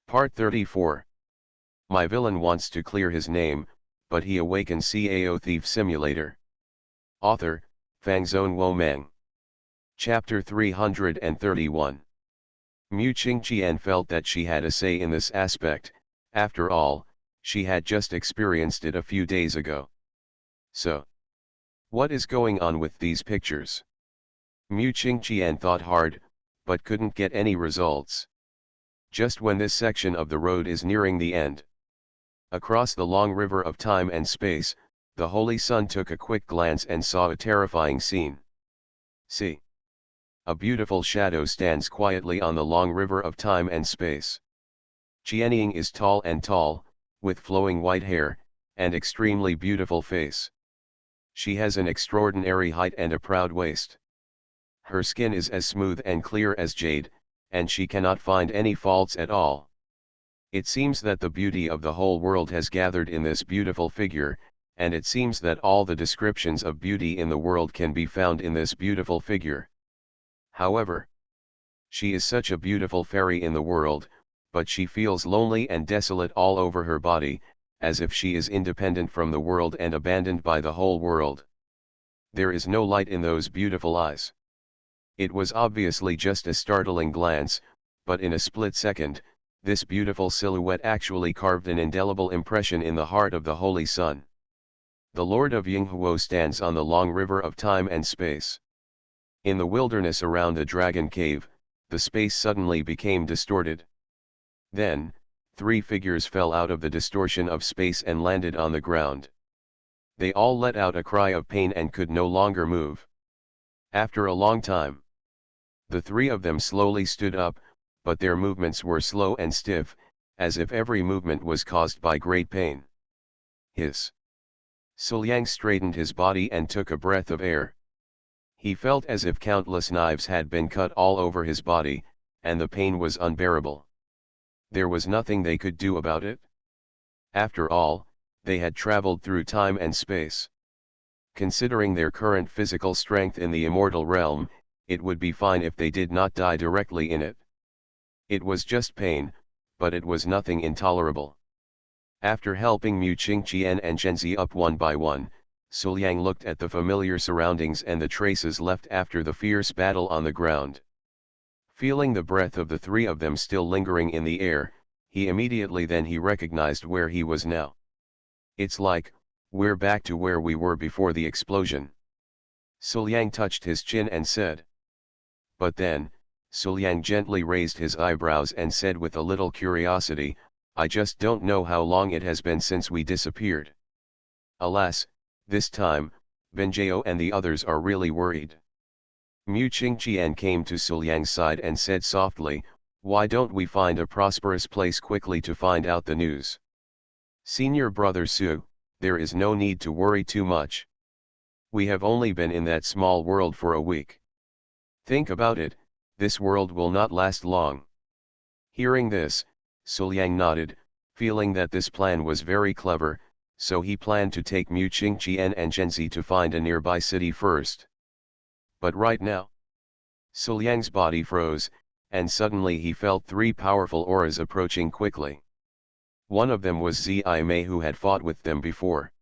Part 34. My villain wants to clear his name, but he awakens Cao Thief Simulator. Author, Fangzone Womeng. Chapter 331. Mu Qingqian felt that she had a say in this aspect. After all, she had just experienced it a few days ago. So, what is going on with these pictures? Mu Qingqian thought hard, but couldn't get any results. Just when this section of the road is nearing the end. Across the long river of time and space, the Holy Sun took a quick glance and saw a terrifying scene. See. A beautiful shadow stands quietly on the long river of time and space. Qianying is tall and tall, with flowing white hair, and extremely beautiful face. She has an extraordinary height and a proud waist. Her skin is as smooth and clear as jade, and she cannot find any faults at all. It seems that the beauty of the whole world has gathered in this beautiful figure, and it seems that all the descriptions of beauty in the world can be found in this beautiful figure. However, she is such a beautiful fairy in the world, but she feels lonely and desolate all over her body, as if she is independent from the world and abandoned by the whole world. There is no light in those beautiful eyes. It was obviously just a startling glance, but in a split second, this beautiful silhouette actually carved an indelible impression in the heart of the Holy Sun. The Lord of Yinghuo stands on the long river of time and space. In the wilderness around the dragon cave, the space suddenly became distorted. Then, three figures fell out of the distortion of space and landed on the ground. They all let out a cry of pain and could no longer move. After a long time, the three of them slowly stood up, but their movements were slow and stiff, as if every movement was caused by great pain. Hiss. Suliang straightened his body and took a breath of air. He felt as if countless knives had been cut all over his body, and the pain was unbearable. There was nothing they could do about it. After all, they had traveled through time and space. Considering their current physical strength in the immortal realm, it would be fine if they did not die directly in it. It was just pain, but it was nothing intolerable. After helping Mu Qingqian and Zhenzi up one by one, Suliang looked at the familiar surroundings and the traces left after the fierce battle on the ground. Feeling the breath of the three of them still lingering in the air, he recognized where he was now. It's like, we're back to where we were before the explosion. Suliang touched his chin and said. But then, Suliang gently raised his eyebrows and said with a little curiosity, I just don't know how long it has been since we disappeared. Alas, this time, Benjao and the others are really worried. Mu Qingqian came to Suliang's side and said softly, why don't we find a prosperous place quickly to find out the news? Senior brother Su, there is no need to worry too much. We have only been in that small world for a week. Think about it, this world will not last long. Hearing this, Suliang nodded, feeling that this plan was very clever, so he planned to take Mu Qingqian and Zhenzi to find a nearby city first. But right now, Suliang's body froze, and suddenly he felt three powerful auras approaching quickly. One of them was Zimei, who had fought with them before.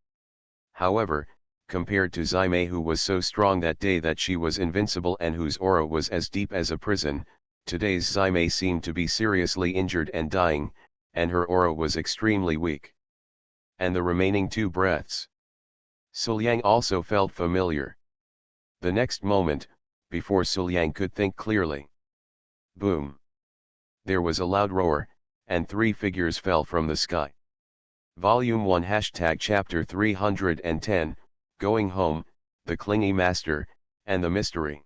However, compared to Zimei, who was so strong that day that she was invincible and whose aura was as deep as a prison, today's Zimei seemed to be seriously injured and dying, and her aura was extremely weak. And the remaining two breaths. Suliang also felt familiar. The next moment, before Suliang could think clearly. Boom! There was a loud roar, and three figures fell from the sky. Volume 1 Chapter 310, Going Home, The Clingy Master, and the Mystery.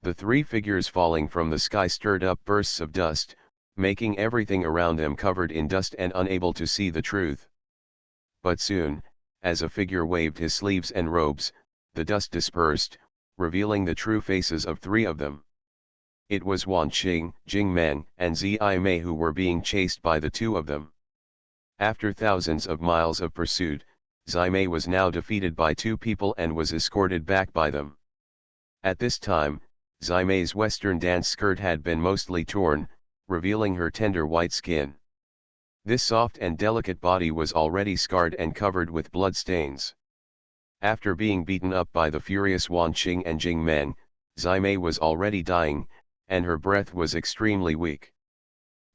The three figures falling from the sky stirred up bursts of dust, making everything around them covered in dust and unable to see the truth. But soon, as a figure waved his sleeves and robes, the dust dispersed, revealing the true faces of three of them. It was Wan Qing, Jing Meng, and Zimei who were being chased by the two of them. After thousands of miles of pursuit, Zimei was now defeated by two people and was escorted back by them. At this time, Zimei's western dance skirt had been mostly torn, revealing her tender white skin. This soft and delicate body was already scarred and covered with blood stains. After being beaten up by the furious Wan Qing and Jing men, Zimei was already dying, and her breath was extremely weak.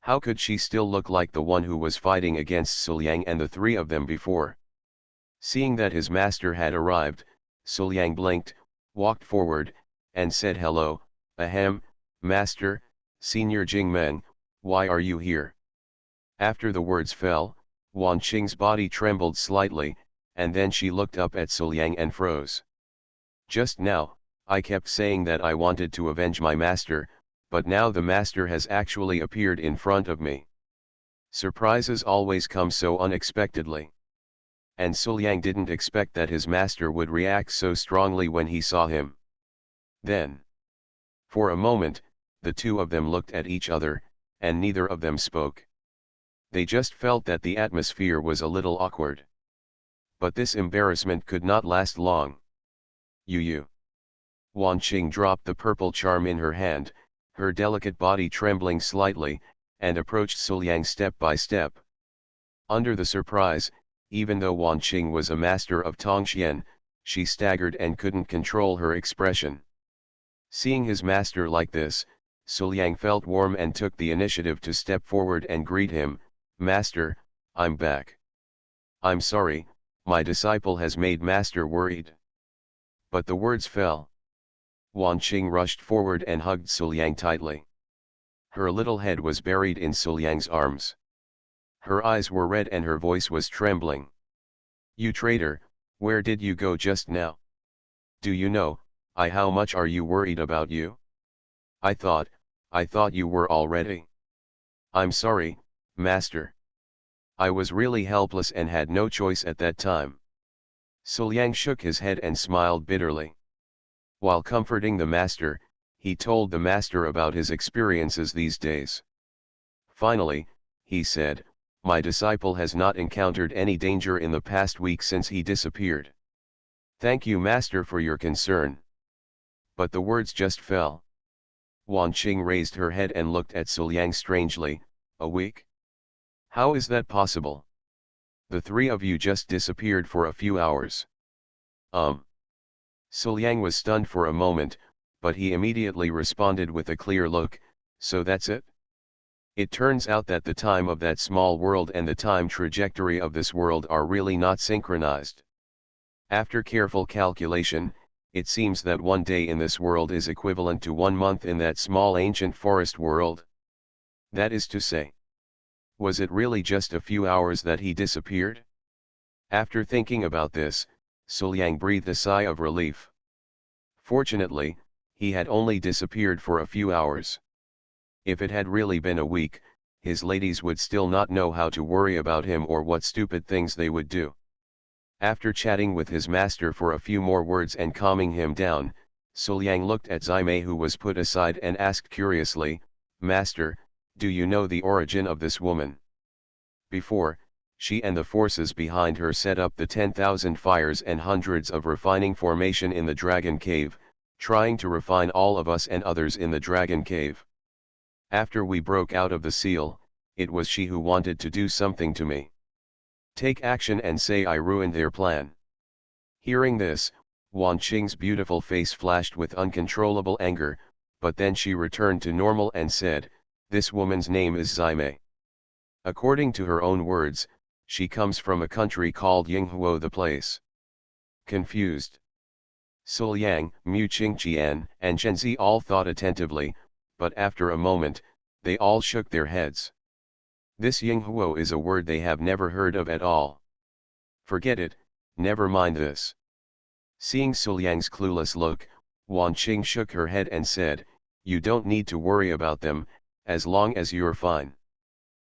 How could she still look like the one who was fighting against Suliang and the three of them before? Seeing that his master had arrived, Suliang blinked, walked forward, and said, "Hello, ahem, master, Senior Jingmen, why are you here?" After the words fell, Wan Qing's body trembled slightly, and then she looked up at Suliang and froze. "Just now, I kept saying that I wanted to avenge my master, but now the master has actually appeared in front of me. Surprises always come so unexpectedly." And Suliang didn't expect that his master would react so strongly when he saw him. Then, for a moment, the two of them looked at each other, and neither of them spoke. They just felt that the atmosphere was a little awkward. But this embarrassment could not last long. You. Wan Qing dropped the purple charm in her hand, her delicate body trembling slightly, and approached Suliang step by step. Under the surprise, even though Wan Qing was a master of Tongxian, she staggered and couldn't control her expression. Seeing his master like this, Suliang felt warm and took the initiative to step forward and greet him. "Master, I'm back. I'm sorry, my disciple has made master worried." But the words fell. Wan Qing rushed forward and hugged Suliang tightly. Her little head was buried in Suliang's arms. Her eyes were red and her voice was trembling. "You traitor, where did you go just now? Do you know, how much are you worried about you? I thought you were already." "I'm sorry, master. I was really helpless and had no choice at that time." Suliang shook his head and smiled bitterly. While comforting the master, he told the master about his experiences these days. Finally, he said, "My disciple has not encountered any danger in the past week since he disappeared. Thank you, master, for your concern." But the words just fell. Wan Qing raised her head and looked at Suliang strangely. "A week? How is that possible? The three of you just disappeared for a few hours." Suliang was stunned for a moment, but he immediately responded with a clear look, "So that's it? It turns out that the time of that small world and the time trajectory of this world are really not synchronized. After careful calculation, it seems that one day in this world is equivalent to 1 month in that small ancient forest world. That is to say, was it really just a few hours that he disappeared?" After thinking about this, Suliang breathed a sigh of relief. Fortunately, he had only disappeared for a few hours. If it had really been a week, his ladies would still not know how to worry about him or what stupid things they would do. After chatting with his master for a few more words and calming him down, Suliang looked at Zimei, who was put aside, and asked curiously, "Master, do you know the origin of this woman?" Before, she and the forces behind her set up the 10,000 fires and hundreds of refining formation in the Dragon Cave, trying to refine all of us and others in the Dragon Cave. After we broke out of the seal, it was she who wanted to do something to me. Take action and say I ruined their plan." Hearing this, Wan Qing's beautiful face flashed with uncontrollable anger, but then she returned to normal and said, "This woman's name is Zimei. According to her own words, she comes from a country called Yinghuo the place." Confused, Suliang, Mu Qingqian, and Zhenzi all thought attentively, but after a moment, they all shook their heads. This Yinghuo is a word they have never heard of at all. Forget it, never mind this. Seeing Suliang's clueless look, Wan Qing shook her head and said, "You don't need to worry about them, as long as you're fine."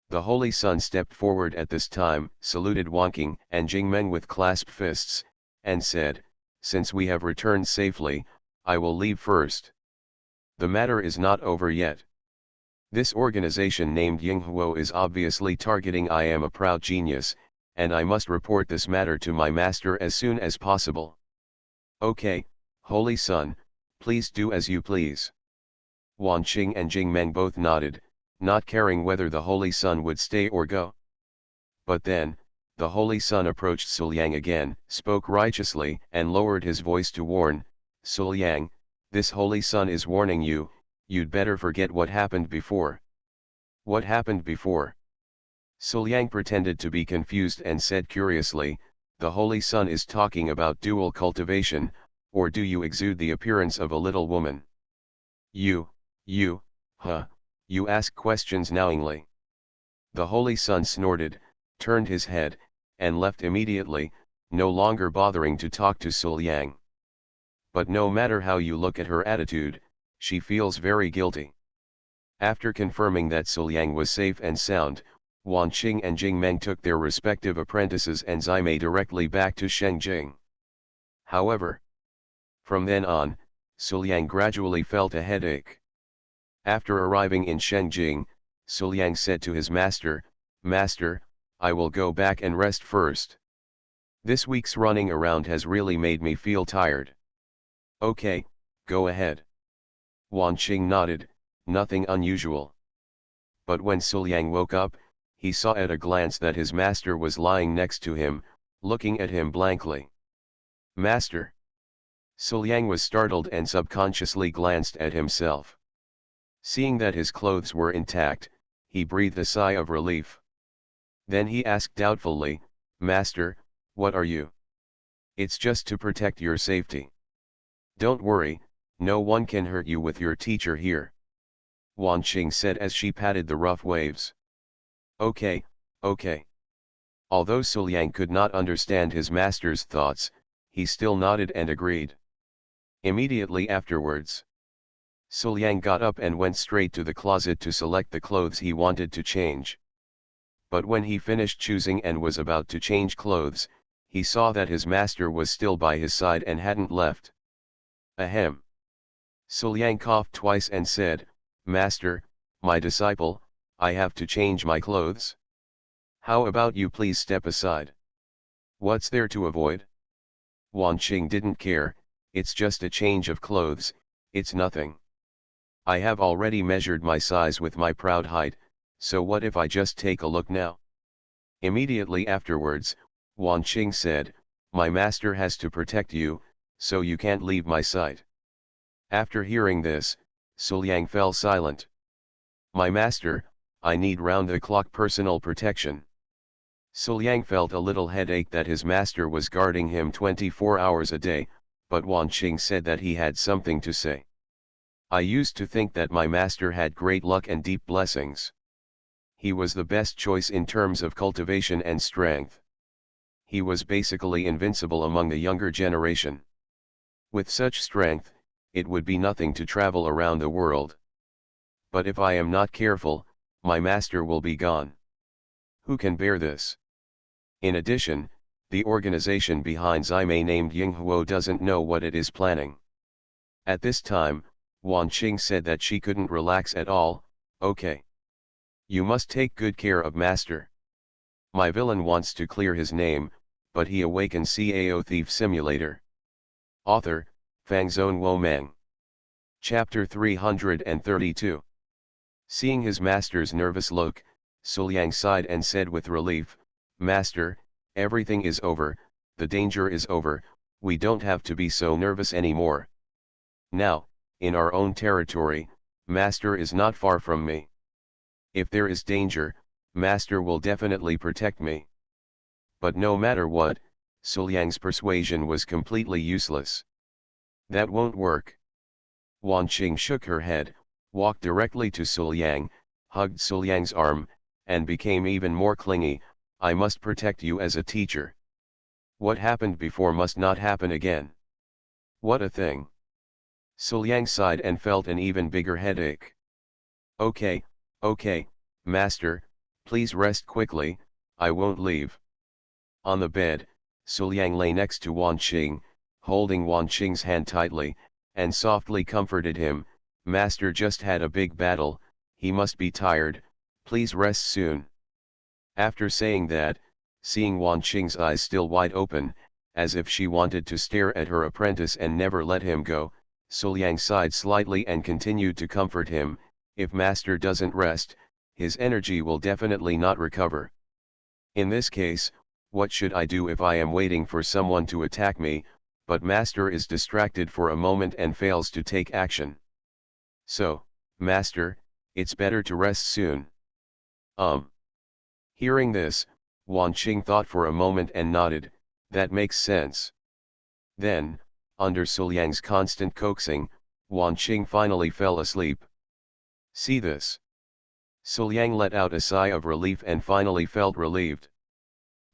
The Holy Sun stepped forward at this time, saluted Wanqing and Jingmeng with clasped fists, and said, "Since we have returned safely, I will leave first. The matter is not over yet. This organization named Yinghuo is obviously targeting I am a proud genius, and I must report this matter to my master as soon as possible." "Okay, Holy Sun, please do as you please." Wan Qing and Jingmeng both nodded, not caring whether the Holy Sun would stay or go. But then, the Holy Sun approached Suliang again, spoke righteously, and lowered his voice to warn, Suliang, this Holy Sun is warning you, you'd better forget what happened before. What happened before? Suliang pretended to be confused and said curiously, the Holy Sun is talking about dual cultivation, or do you exude the appearance of a little woman? You ask questions knowingly. The Holy Sun snorted, turned his head, and left immediately, no longer bothering to talk to Suliang. But no matter how you look at her attitude, she feels very guilty. After confirming that Suliang was safe and sound, Wan Qing and Jing Meng took their respective apprentices and Zimei directly back to Shengjing. However, from then on, Suliang gradually felt a headache. After arriving in Shengjing, Suliang said to his master, Master, I will go back and rest first. This week's running around has really made me feel tired. Okay, go ahead. Wan Qing nodded, nothing unusual. But when Suliang woke up, he saw at a glance that his master was lying next to him, looking at him blankly. Master. Suliang was startled and subconsciously glanced at himself. Seeing that his clothes were intact, he breathed a sigh of relief. Then he asked doubtfully, Master, what are you? It's just to protect your safety. Don't worry, no one can hurt you with your teacher here. Wan Qing said as she patted the rough waves. Okay. Although Suliang could not understand his master's thoughts, he still nodded and agreed. Immediately afterwards, Suliang got up and went straight to the closet to select the clothes he wanted to change. But when he finished choosing and was about to change clothes, he saw that his master was still by his side and hadn't left. Ahem. Suliang coughed twice and said, Master, my disciple, I have to change my clothes. How about you please step aside? What's there to avoid? Wan Qing didn't care, it's just a change of clothes, it's nothing. I have already measured my size with my proud height, so what if I just take a look now? Immediately afterwards, Wan Qing said, My master has to protect you, so you can't leave my sight. After hearing this, Suliang fell silent. My master, I need round-the-clock personal protection. Suliang felt a little headache that his master was guarding him 24 hours a day, but Wan Qing said that he had something to say. I used to think that my master had great luck and deep blessings. He was the best choice in terms of cultivation and strength. He was basically invincible among the younger generation. With such strength, it would be nothing to travel around the world. But if I am not careful, my master will be gone. Who can bear this? In addition, the organization behind Zimei named Yinghuo doesn't know what it is planning. At this time, Wan Qing said that she couldn't relax at all. Okay. You must take good care of master. My villain wants to clear his name, but he awakens Cao Thief Simulator. Author, Fangzone Womeng. Chapter 332. Seeing his master's nervous look, Suliang sighed and said with relief, Master, everything is over, the danger is over, we don't have to be so nervous anymore. Now, in our own territory, Master is not far from me. If there is danger, Master will definitely protect me. But no matter what, Suliang's persuasion was completely useless. That won't work. Wan Qing shook her head, walked directly to Suliang, hugged Suliang's arm, and became even more clingy. I must protect you as a teacher. What happened before must not happen again. What a thing. Suliang sighed and felt an even bigger headache. Okay, Master, please rest quickly, I won't leave. On the bed, Suliang lay next to Wan Qing, holding Wan Qing's hand tightly, and softly comforted him, Master just had a big battle, he must be tired, please rest soon. After saying that, seeing Wan Qing's eyes still wide open, as if she wanted to stare at her apprentice and never let him go, Suliang sighed slightly and continued to comfort him, if Master doesn't rest, his energy will definitely not recover. In this case, what should I do if I am waiting for someone to attack me, but master is distracted for a moment and fails to take action? So, master, it's better to rest soon. Hearing this, Wan Qing thought for a moment and nodded, that makes sense. Then, under Suliang's constant coaxing, Wan Qing finally fell asleep. See this? Suliang let out a sigh of relief and finally felt relieved.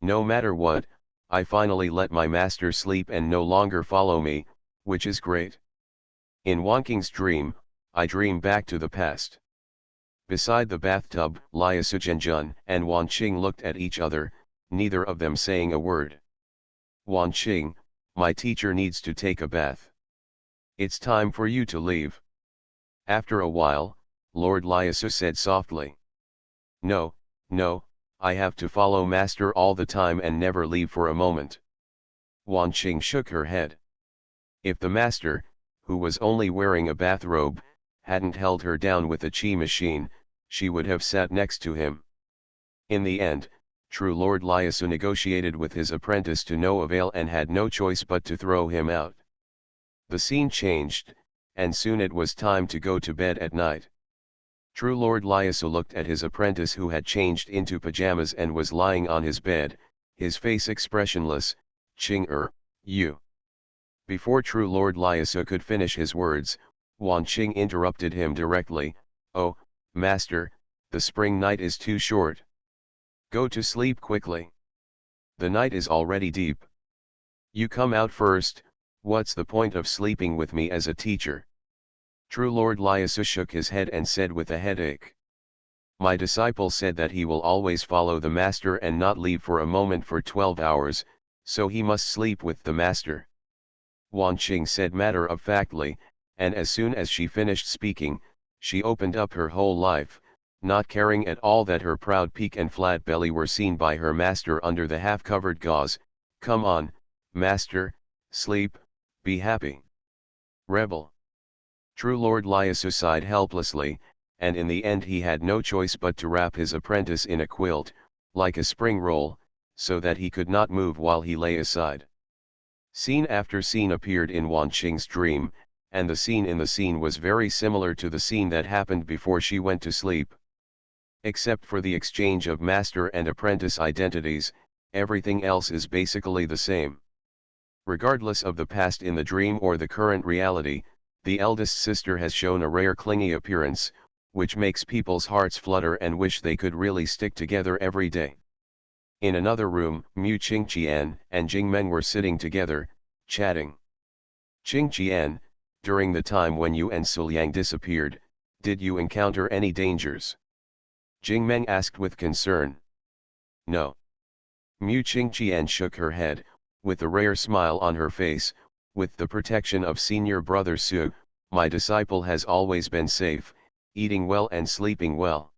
No matter what, I finally let my master sleep and no longer follow me, which is great. In Wan Qing's dream, I dream back to the past. Beside the bathtub, Liasu Zhenjun and Wan Qing looked at each other, neither of them saying a word. Wan Qing, my teacher needs to take a bath. It's time for you to leave. After a while, Lord Liasu said softly. No, no, I have to follow master all the time and never leave for a moment. Wan Qing shook her head. If the master, who was only wearing a bathrobe, hadn't held her down with a chi machine, she would have sat next to him. In the end, true Lord Liasu negotiated with his apprentice to no avail and had no choice but to throw him out. The scene changed, and soon it was time to go to bed at night. True Lord Liasu looked at his apprentice who had changed into pajamas and was lying on his bed, his face expressionless. Qing you. Before True Lord Liasu could finish his words, Wan Qing interrupted him directly. Oh, master, the spring night is too short. Go to sleep quickly. The night is already deep. You come out first, what's the point of sleeping with me as a teacher? True Lord Liasu shook his head and said with a headache. My disciple said that he will always follow the master and not leave for a moment for 12 hours, so he must sleep with the master. Wan Qing said matter-of-factly, and as soon as she finished speaking, she opened up her whole life, not caring at all that her proud peak and flat belly were seen by her master under the half-covered gauze. Come on, master, sleep, be happy. Rebel. True Lord Liasu sighed helplessly, and in the end he had no choice but to wrap his apprentice in a quilt, like a spring roll, so that he could not move while he lay aside. Scene after scene appeared in Wan Qing's dream, and the scene in the scene was very similar to the scene that happened before she went to sleep. Except for the exchange of master and apprentice identities, everything else is basically the same. Regardless of the past in the dream or the current reality, the eldest sister has shown a rare clingy appearance, which makes people's hearts flutter and wish they could really stick together every day. In another room, Mu Qingqian and Jingmen were sitting together, chatting. Qingqian, during the time when you and Suliang disappeared, did you encounter any dangers? Jingmen asked with concern. No. Mu Qingqian shook her head, with a rare smile on her face. With the protection of senior brother Su, my disciple has always been safe, eating well and sleeping well.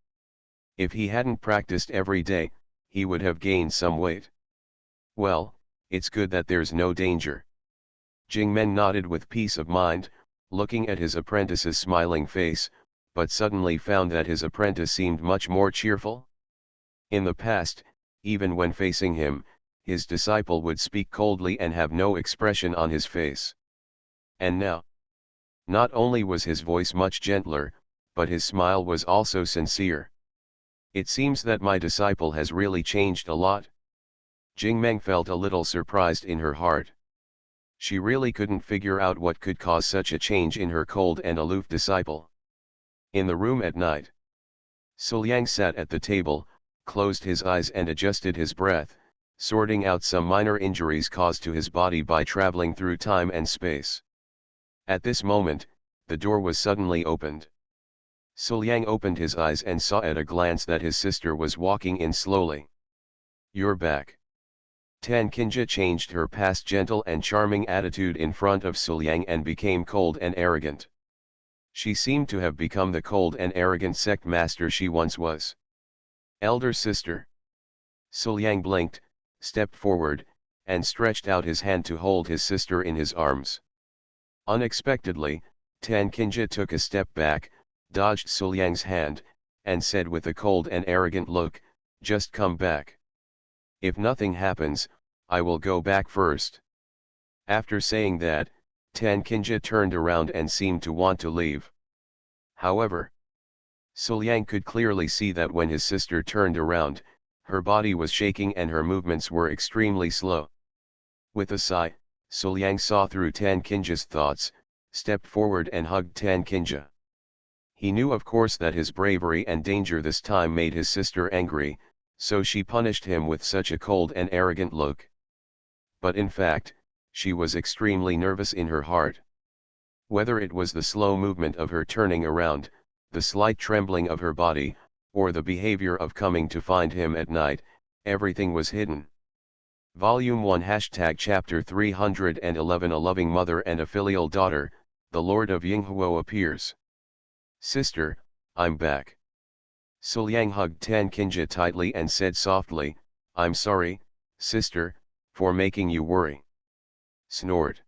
If he hadn't practiced every day, he would have gained some weight. Well, it's good that there's no danger. Jingmen nodded with peace of mind, looking at his apprentice's smiling face, but suddenly found that his apprentice seemed much more cheerful. In the past, even when facing him, his disciple would speak coldly and have no expression on his face. And now, not only was his voice much gentler, but his smile was also sincere. It seems that my disciple has really changed a lot. Jingmeng felt a little surprised in her heart. She really couldn't figure out what could cause such a change in her cold and aloof disciple. In the room at night, Suliang sat at the table, closed his eyes and adjusted his breath, sorting out some minor injuries caused to his body by traveling through time and space. At this moment, the door was suddenly opened. Suliang opened his eyes and saw at a glance that his sister was walking in slowly. You're back. Tan Qingji changed her past gentle and charming attitude in front of Suliang and became cold and arrogant. She seemed to have become the cold and arrogant sect master she once was. Elder sister. Suliang blinked, stepped forward, and stretched out his hand to hold his sister in his arms. Unexpectedly, Tan Qingji took a step back, dodged Suliang's hand, and said with a cold and arrogant look, "Just come back." If nothing happens, I will go back first. After saying that, Tan Kinja turned around and seemed to want to leave. However, Suliang could clearly see that when his sister turned around, her body was shaking and her movements were extremely slow. With a sigh, Suliang saw through Tan Kinja's thoughts, stepped forward and hugged Tan Kinja. He knew of course that his bravery and danger this time made his sister angry, so she punished him with such a cold and arrogant look. But in fact, she was extremely nervous in her heart. Whether it was the slow movement of her turning around, the slight trembling of her body, or the behavior of coming to find him at night, everything was hidden. Volume 1 Chapter 311 A loving mother and a filial daughter, the Lord of Yinghuo appears. Sister, I'm back. Suliang hugged Tan Kinja tightly and said softly, I'm sorry, sister, for making you worry. Snort.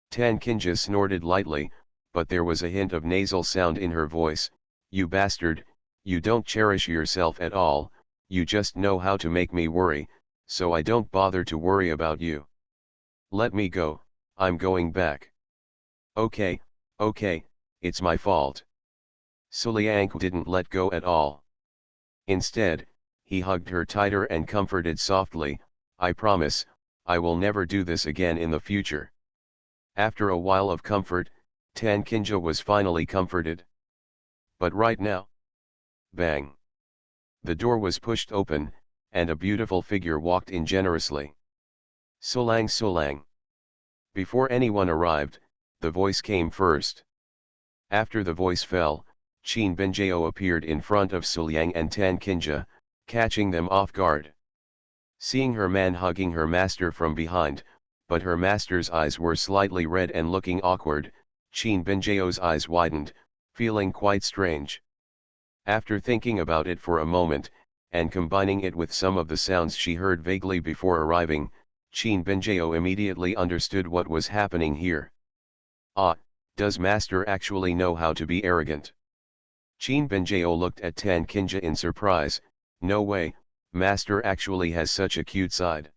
Tan Kinja snorted lightly, but there was a hint of nasal sound in her voice. You bastard, you don't cherish yourself at all, you just know how to make me worry, so I don't bother to worry about you. Let me go, I'm going back. Okay, it's my fault. Suliang didn't let go at all. Instead, he hugged her tighter and comforted softly, I promise, I will never do this again in the future. After a while of comfort, Tan Kinja was finally comforted. But right now. Bang. The door was pushed open, and a beautiful figure walked in generously. Sulang. Before anyone arrived, the voice came first. After the voice fell, Qin Benjao appeared in front of Suliang and Tan Kinja, catching them off guard. Seeing her man hugging her master from behind, but her master's eyes were slightly red and looking awkward, Qin Benjao's eyes widened, feeling quite strange. After thinking about it for a moment, and combining it with some of the sounds she heard vaguely before arriving, Qin Benjao immediately understood what was happening here. Ah, does master actually know how to be arrogant? Qin Benjao looked at Tan Kinja in surprise, no way, master actually has such a cute side.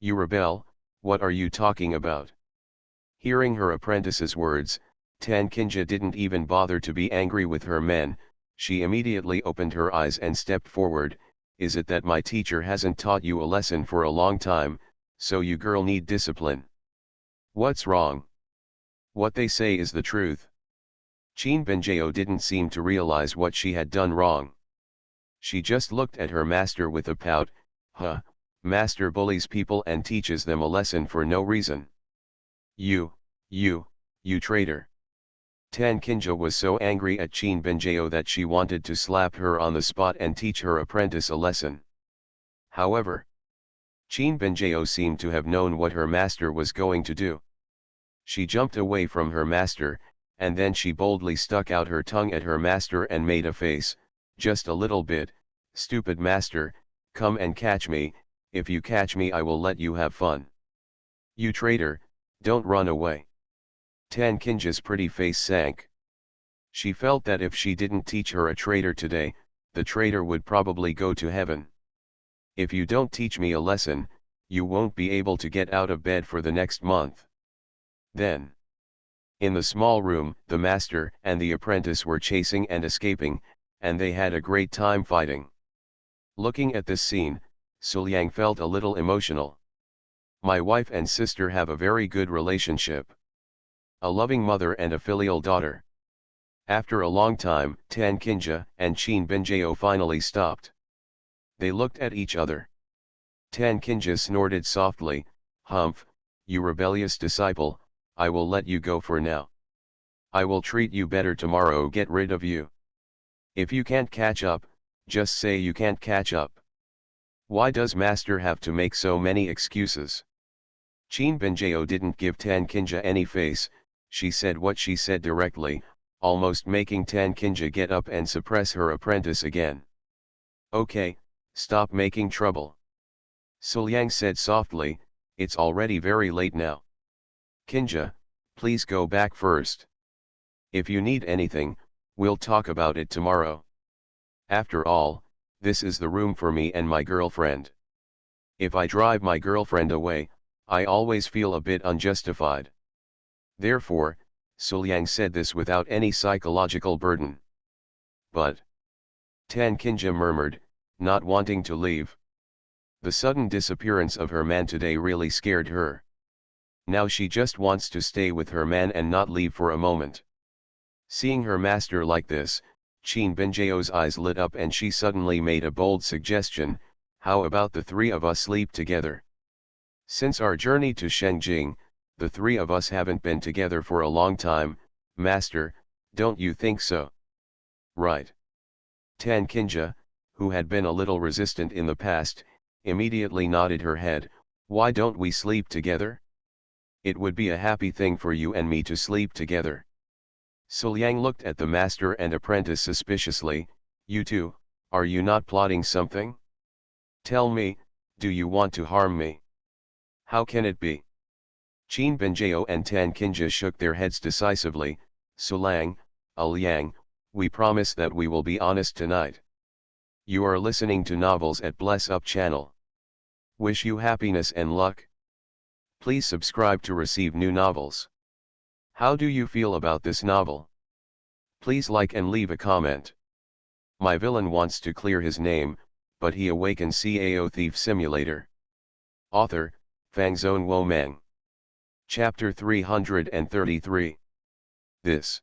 You rebel, what are you talking about? Hearing her apprentice's words, Tan Kinja didn't even bother to be angry with her men, she immediately opened her eyes and stepped forward, is it that my teacher hasn't taught you a lesson for a long time, so you girl need discipline? What's wrong? What they say is the truth. Qin Benjao didn't seem to realize what she had done wrong. She just looked at her master with a pout, master bullies people and teaches them a lesson for no reason. You traitor. Tan Kinja was so angry at Qin Benjao that she wanted to slap her on the spot and teach her apprentice a lesson. However, Qin Benjao seemed to have known what her master was going to do. She jumped away from her master, and then she boldly stuck out her tongue at her master and made a face, just a little bit, stupid master, come and catch me, if you catch me I will let you have fun. You traitor, don't run away. Tan Kinja's pretty face sank. She felt that if she didn't teach her a traitor today, the traitor would probably go to heaven. If you don't teach me a lesson, you won't be able to get out of bed for the next month. Then. In the small room, the master and the apprentice were chasing and escaping, and they had a great time fighting. Looking at this scene, Suliang felt a little emotional. My wife and sister have a very good relationship. A loving mother and a filial daughter. After a long time, Tan Kinja and Qin Benjao finally stopped. They looked at each other. Tan Kinja snorted softly, Humph, you rebellious disciple, I will let you go for now. I will treat you better tomorrow, get rid of you. If you can't catch up, just say you can't catch up. Why does master have to make so many excuses? Qin Benjao didn't give Tan Kinja any face, she said what she said directly, almost making Tan Kinja get up and suppress her apprentice again. Okay, stop making trouble. Suliang said softly, it's already very late now. Kinja, please go back first. If you need anything, we'll talk about it tomorrow. After all, this is the room for me and my girlfriend. If I drive my girlfriend away, I always feel a bit unjustified. Therefore, Suliang said this without any psychological burden. But Tan Kinja murmured, not wanting to leave. The sudden disappearance of her man today really scared her. Now she just wants to stay with her man and not leave for a moment. Seeing her master like this, Qin Benjao's eyes lit up and she suddenly made a bold suggestion: how about the three of us sleep together? Since our journey to Shengjing, the three of us haven't been together for a long time, master, don't you think so? Right. Tan Kinja, who had been a little resistant in the past, immediately nodded her head. Why don't we sleep together? It would be a happy thing for you and me to sleep together. Suliang looked at the master and apprentice suspiciously. You two, are you not plotting something? Tell me, do you want to harm me? How can it be? Qin Benjao and Tan Kinja shook their heads decisively. Suliang, Liang, we promise that we will be honest tonight. You are listening to novels at Bless Up channel. Wish you happiness and luck. Please subscribe to receive new novels. How do you feel about this novel? Please like and leave a comment. My villain wants to clear his name, but he awakens Cao Thief Simulator. Author, Fangzone Wo Meng. Chapter 333. This.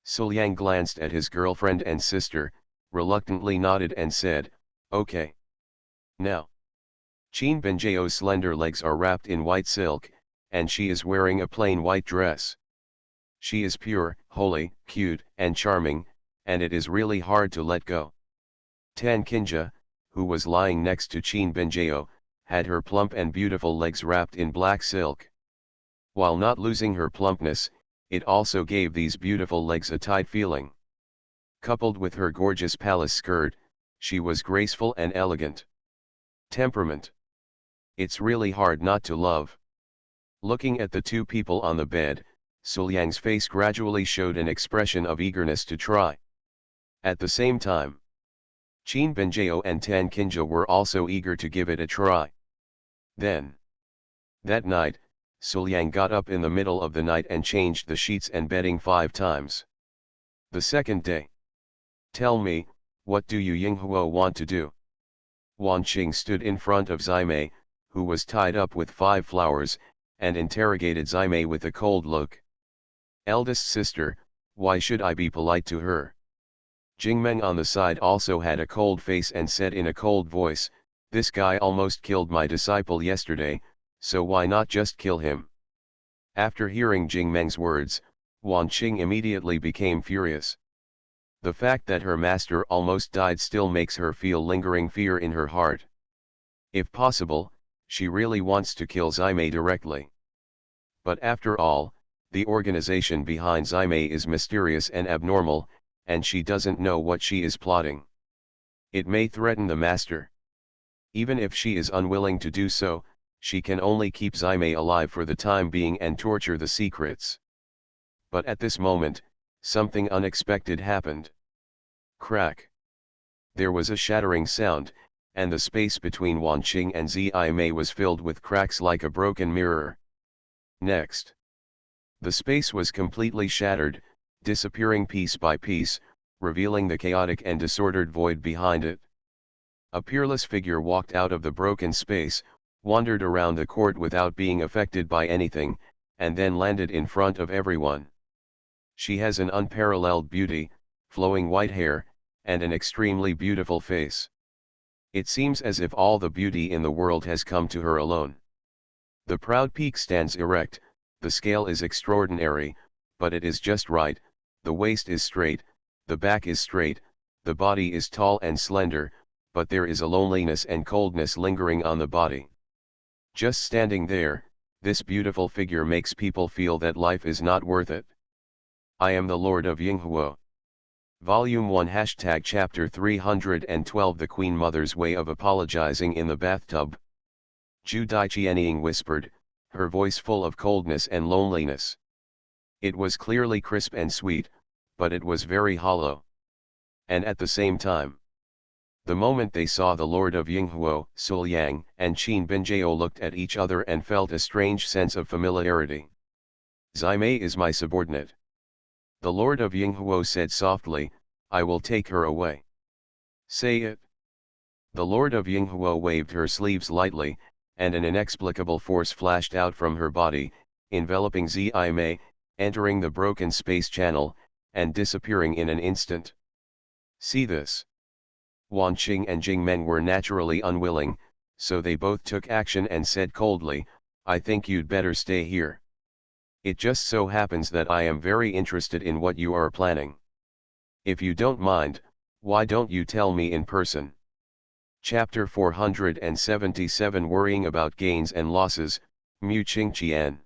Suliang glanced at his girlfriend and sister, reluctantly nodded and said, okay. Now. Qin Benjao's slender legs are wrapped in white silk, and she is wearing a plain white dress. She is pure, holy, cute, and charming, and it is really hard to let go. Tan Kinja, who was lying next to Qin Benjao, had her plump and beautiful legs wrapped in black silk. While not losing her plumpness, it also gave these beautiful legs a tight feeling. Coupled with her gorgeous palace skirt, she was graceful and elegant. Temperament. It's really hard not to love. Looking at the two people on the bed, Suliang's face gradually showed an expression of eagerness to try. At the same time, Qin Benjao and Tan Kinja were also eager to give it a try. Then, that night, Suliang got up in the middle of the night and changed the sheets and bedding 5 times. The second day. Tell me, what do you Yinghuo want to do? Wan Qing stood in front of Zimei, who was tied up with 5 flowers, and interrogated Zimei with a cold look. Eldest sister, why should I be polite to her? Jingmeng on the side also had a cold face and said in a cold voice, this guy almost killed my disciple yesterday, so why not just kill him? After hearing Jingmeng's words, Wan Qing immediately became furious. The fact that her master almost died still makes her feel lingering fear in her heart. If possible, she really wants to kill Zimei directly. But after all, the organization behind Zimei is mysterious and abnormal, and she doesn't know what she is plotting. It may threaten the master. Even if she is unwilling to do so, she can only keep Zimei alive for the time being and torture the secrets. But at this moment, something unexpected happened. Crack. There was a shattering sound, and the space between Wan Qing and Zimei was filled with cracks like a broken mirror. Next. The space was completely shattered, disappearing piece by piece, revealing the chaotic and disordered void behind it. A peerless figure walked out of the broken space, wandered around the court without being affected by anything, and then landed in front of everyone. She has an unparalleled beauty, flowing white hair, and an extremely beautiful face. It seems as if all the beauty in the world has come to her alone. The proud peak stands erect, the scale is extraordinary, but it is just right, the waist is straight, the back is straight, the body is tall and slender, but there is a loneliness and coldness lingering on the body. Just standing there, this beautiful figure makes people feel that life is not worth it. I am the Lord of Yinghuo. Volume 1 # Chapter 312 The Queen Mother's Way of Apologizing in the Bathtub. Zhu Daiqianying whispered, her voice full of coldness and loneliness. It was clearly crisp and sweet, but it was very hollow. And at the same time, The moment they saw the Lord of Yinghuo, Sul Yang, and Qin Binjiao looked at each other and felt a strange sense of familiarity. "Zai Mei is my subordinate." The Lord of Yinghuo said softly, "I will take her away." "Say it." The Lord of Yinghuo waved her sleeves lightly, and an inexplicable force flashed out from her body, enveloping Zai Mei, entering the broken space channel, and disappearing in an instant. "See this." Wan Qing and Jing Men were naturally unwilling, so they both took action and said coldly, "I think you'd better stay here. It just so happens that I am very interested in what you are planning. If you don't mind, why don't you tell me in person?" Chapter 477 Worrying about Gains and Losses, Mu Qing Qian.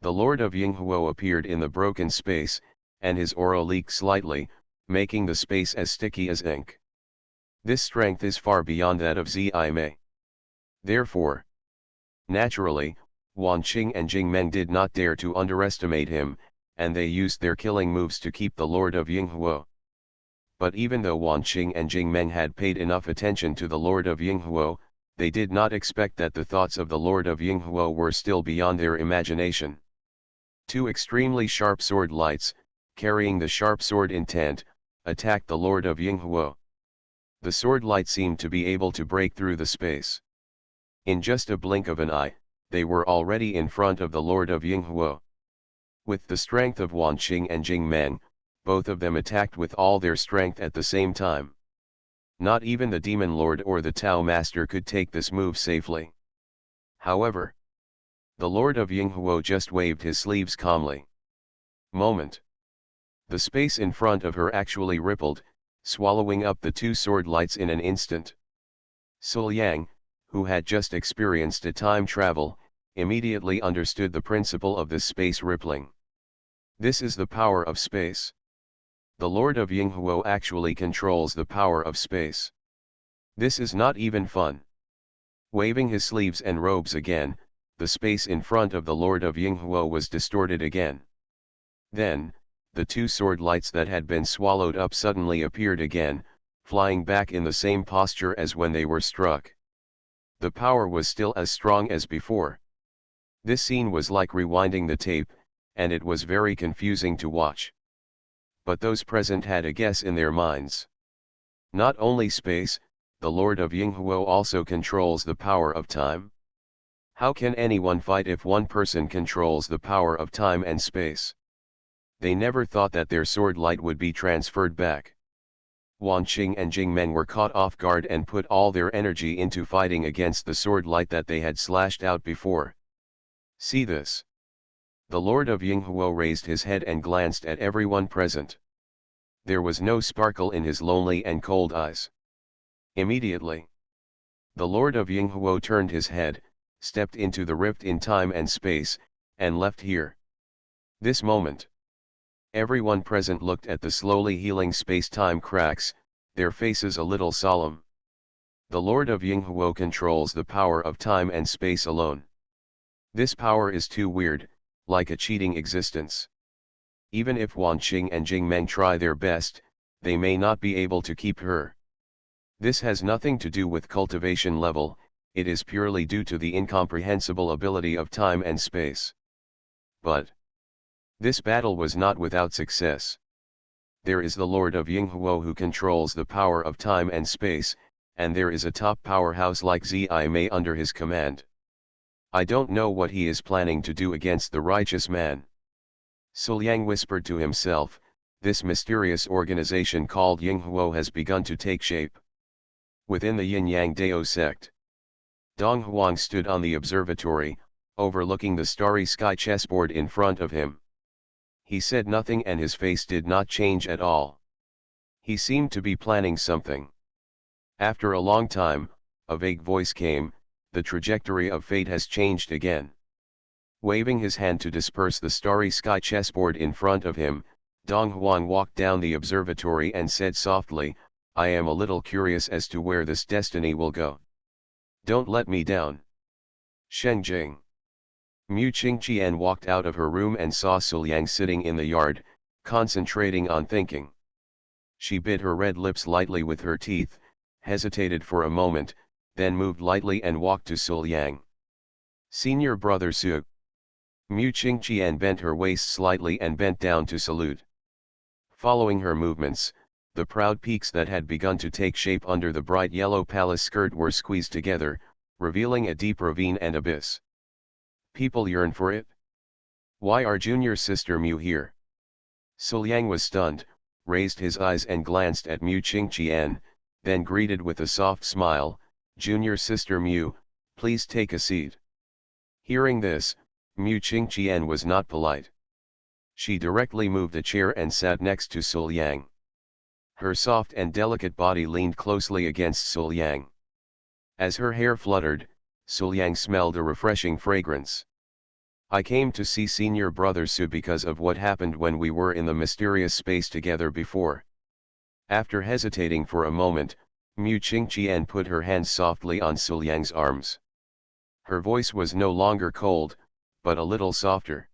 The Lord of Yinghuo appeared in the broken space, and his aura leaked slightly, making the space as sticky as ink. This strength is far beyond that of Zai Mei. Therefore, naturally, Wan Qing and Jing Men did not dare to underestimate him, and they used their killing moves to keep the Lord of Yinghuo. But even though Wan Qing and Jing Men had paid enough attention to the Lord of Yinghuo, they did not expect that the thoughts of the Lord of Yinghuo were still beyond their imagination. Two extremely sharp sword lights, carrying the sharp sword intent, attacked the Lord of Yinghuo. The sword light seemed to be able to break through the space. In just a blink of an eye, they were already in front of the Lord of Yinghuo. With the strength of Wan Qing and Jing Men, both of them attacked with all their strength at the same time. Not even the Demon Lord or the Tao Master could take this move safely. However, the Lord of Yinghuo just waved his sleeves calmly. Moment. The space in front of her actually rippled, swallowing up the two sword lights in an instant. Sul Yang, who had just experienced a time travel, immediately understood the principle of this space rippling. This is the power of space. The Lord of Yinghuo actually controls the power of space. This is not even fun. Waving his sleeves and robes again, the space in front of the Lord of Yinghuo was distorted again. Then, the two sword lights that had been swallowed up suddenly appeared again, flying back in the same posture as when they were struck. The power was still as strong as before. This scene was like rewinding the tape, and it was very confusing to watch. But those present had a guess in their minds. Not only space, the Lord of Yinghuo also controls the power of time. How can anyone fight if one person controls the power of time and space? They never thought that their sword light would be transferred back. Wan Qing and Jing Men were caught off guard and put all their energy into fighting against the sword light that they had slashed out before. See this. The Lord of Yinghuo raised his head and glanced at everyone present. There was no sparkle in his lonely and cold eyes. Immediately, the Lord of Yinghuo turned his head, stepped into the rift in time and space, and left here. This moment, everyone present looked at the slowly healing space-time cracks, their faces a little solemn. The Lord of Yinghuo controls the power of time and space alone. This power is too weird, like a cheating existence. Even if Wan Qing and Jing Men try their best, they may not be able to keep her. This has nothing to do with cultivation level, it is purely due to the incomprehensible ability of time and space. But this battle was not without success. There is the Lord of Yinghuo who controls the power of time and space, and there is a top powerhouse like Zai Mei under his command. I don't know what he is planning to do against the righteous man. Sul Yang whispered to himself, this mysterious organization called Yinghuo has begun to take shape. Within the Yin-Yang Dao sect, Dong Huang stood on the observatory, overlooking the starry sky chessboard in front of him. He said nothing and his face did not change at all. He seemed to be planning something. After a long time, a vague voice came, the trajectory of fate has changed again. Waving his hand to disperse the starry sky chessboard in front of him, Dong Huang walked down the observatory and said softly, I am a little curious as to where this destiny will go. Don't let me down. Shengjing. Mu Qingqian walked out of her room and saw Sul Yang sitting in the yard, concentrating on thinking. She bit her red lips lightly with her teeth, hesitated for a moment, then moved lightly and walked to Sul Yang. Senior brother Su. Mu Qingqian bent her waist slightly and bent down to salute. Following her movements, the proud peaks that had begun to take shape under the bright yellow palace skirt were squeezed together, revealing a deep ravine and abyss. People yearn for it. Why are junior sister Mu here? Sul Yang was stunned, raised his eyes and glanced at Mu Qingqian, then greeted with a soft smile, "Junior sister Mu, please take a seat." Hearing this, Mu Qingqian was not polite. She directly moved a chair and sat next to Sul Yang. Her soft and delicate body leaned closely against Sul Yang. As her hair fluttered, Sul Yang smelled a refreshing fragrance. "I came to see senior brother Su because of what happened when we were in the mysterious space together before." After hesitating for a moment, Mu Qingqian put her hands softly on Sul Yang's arms. Her voice was no longer cold, but a little softer.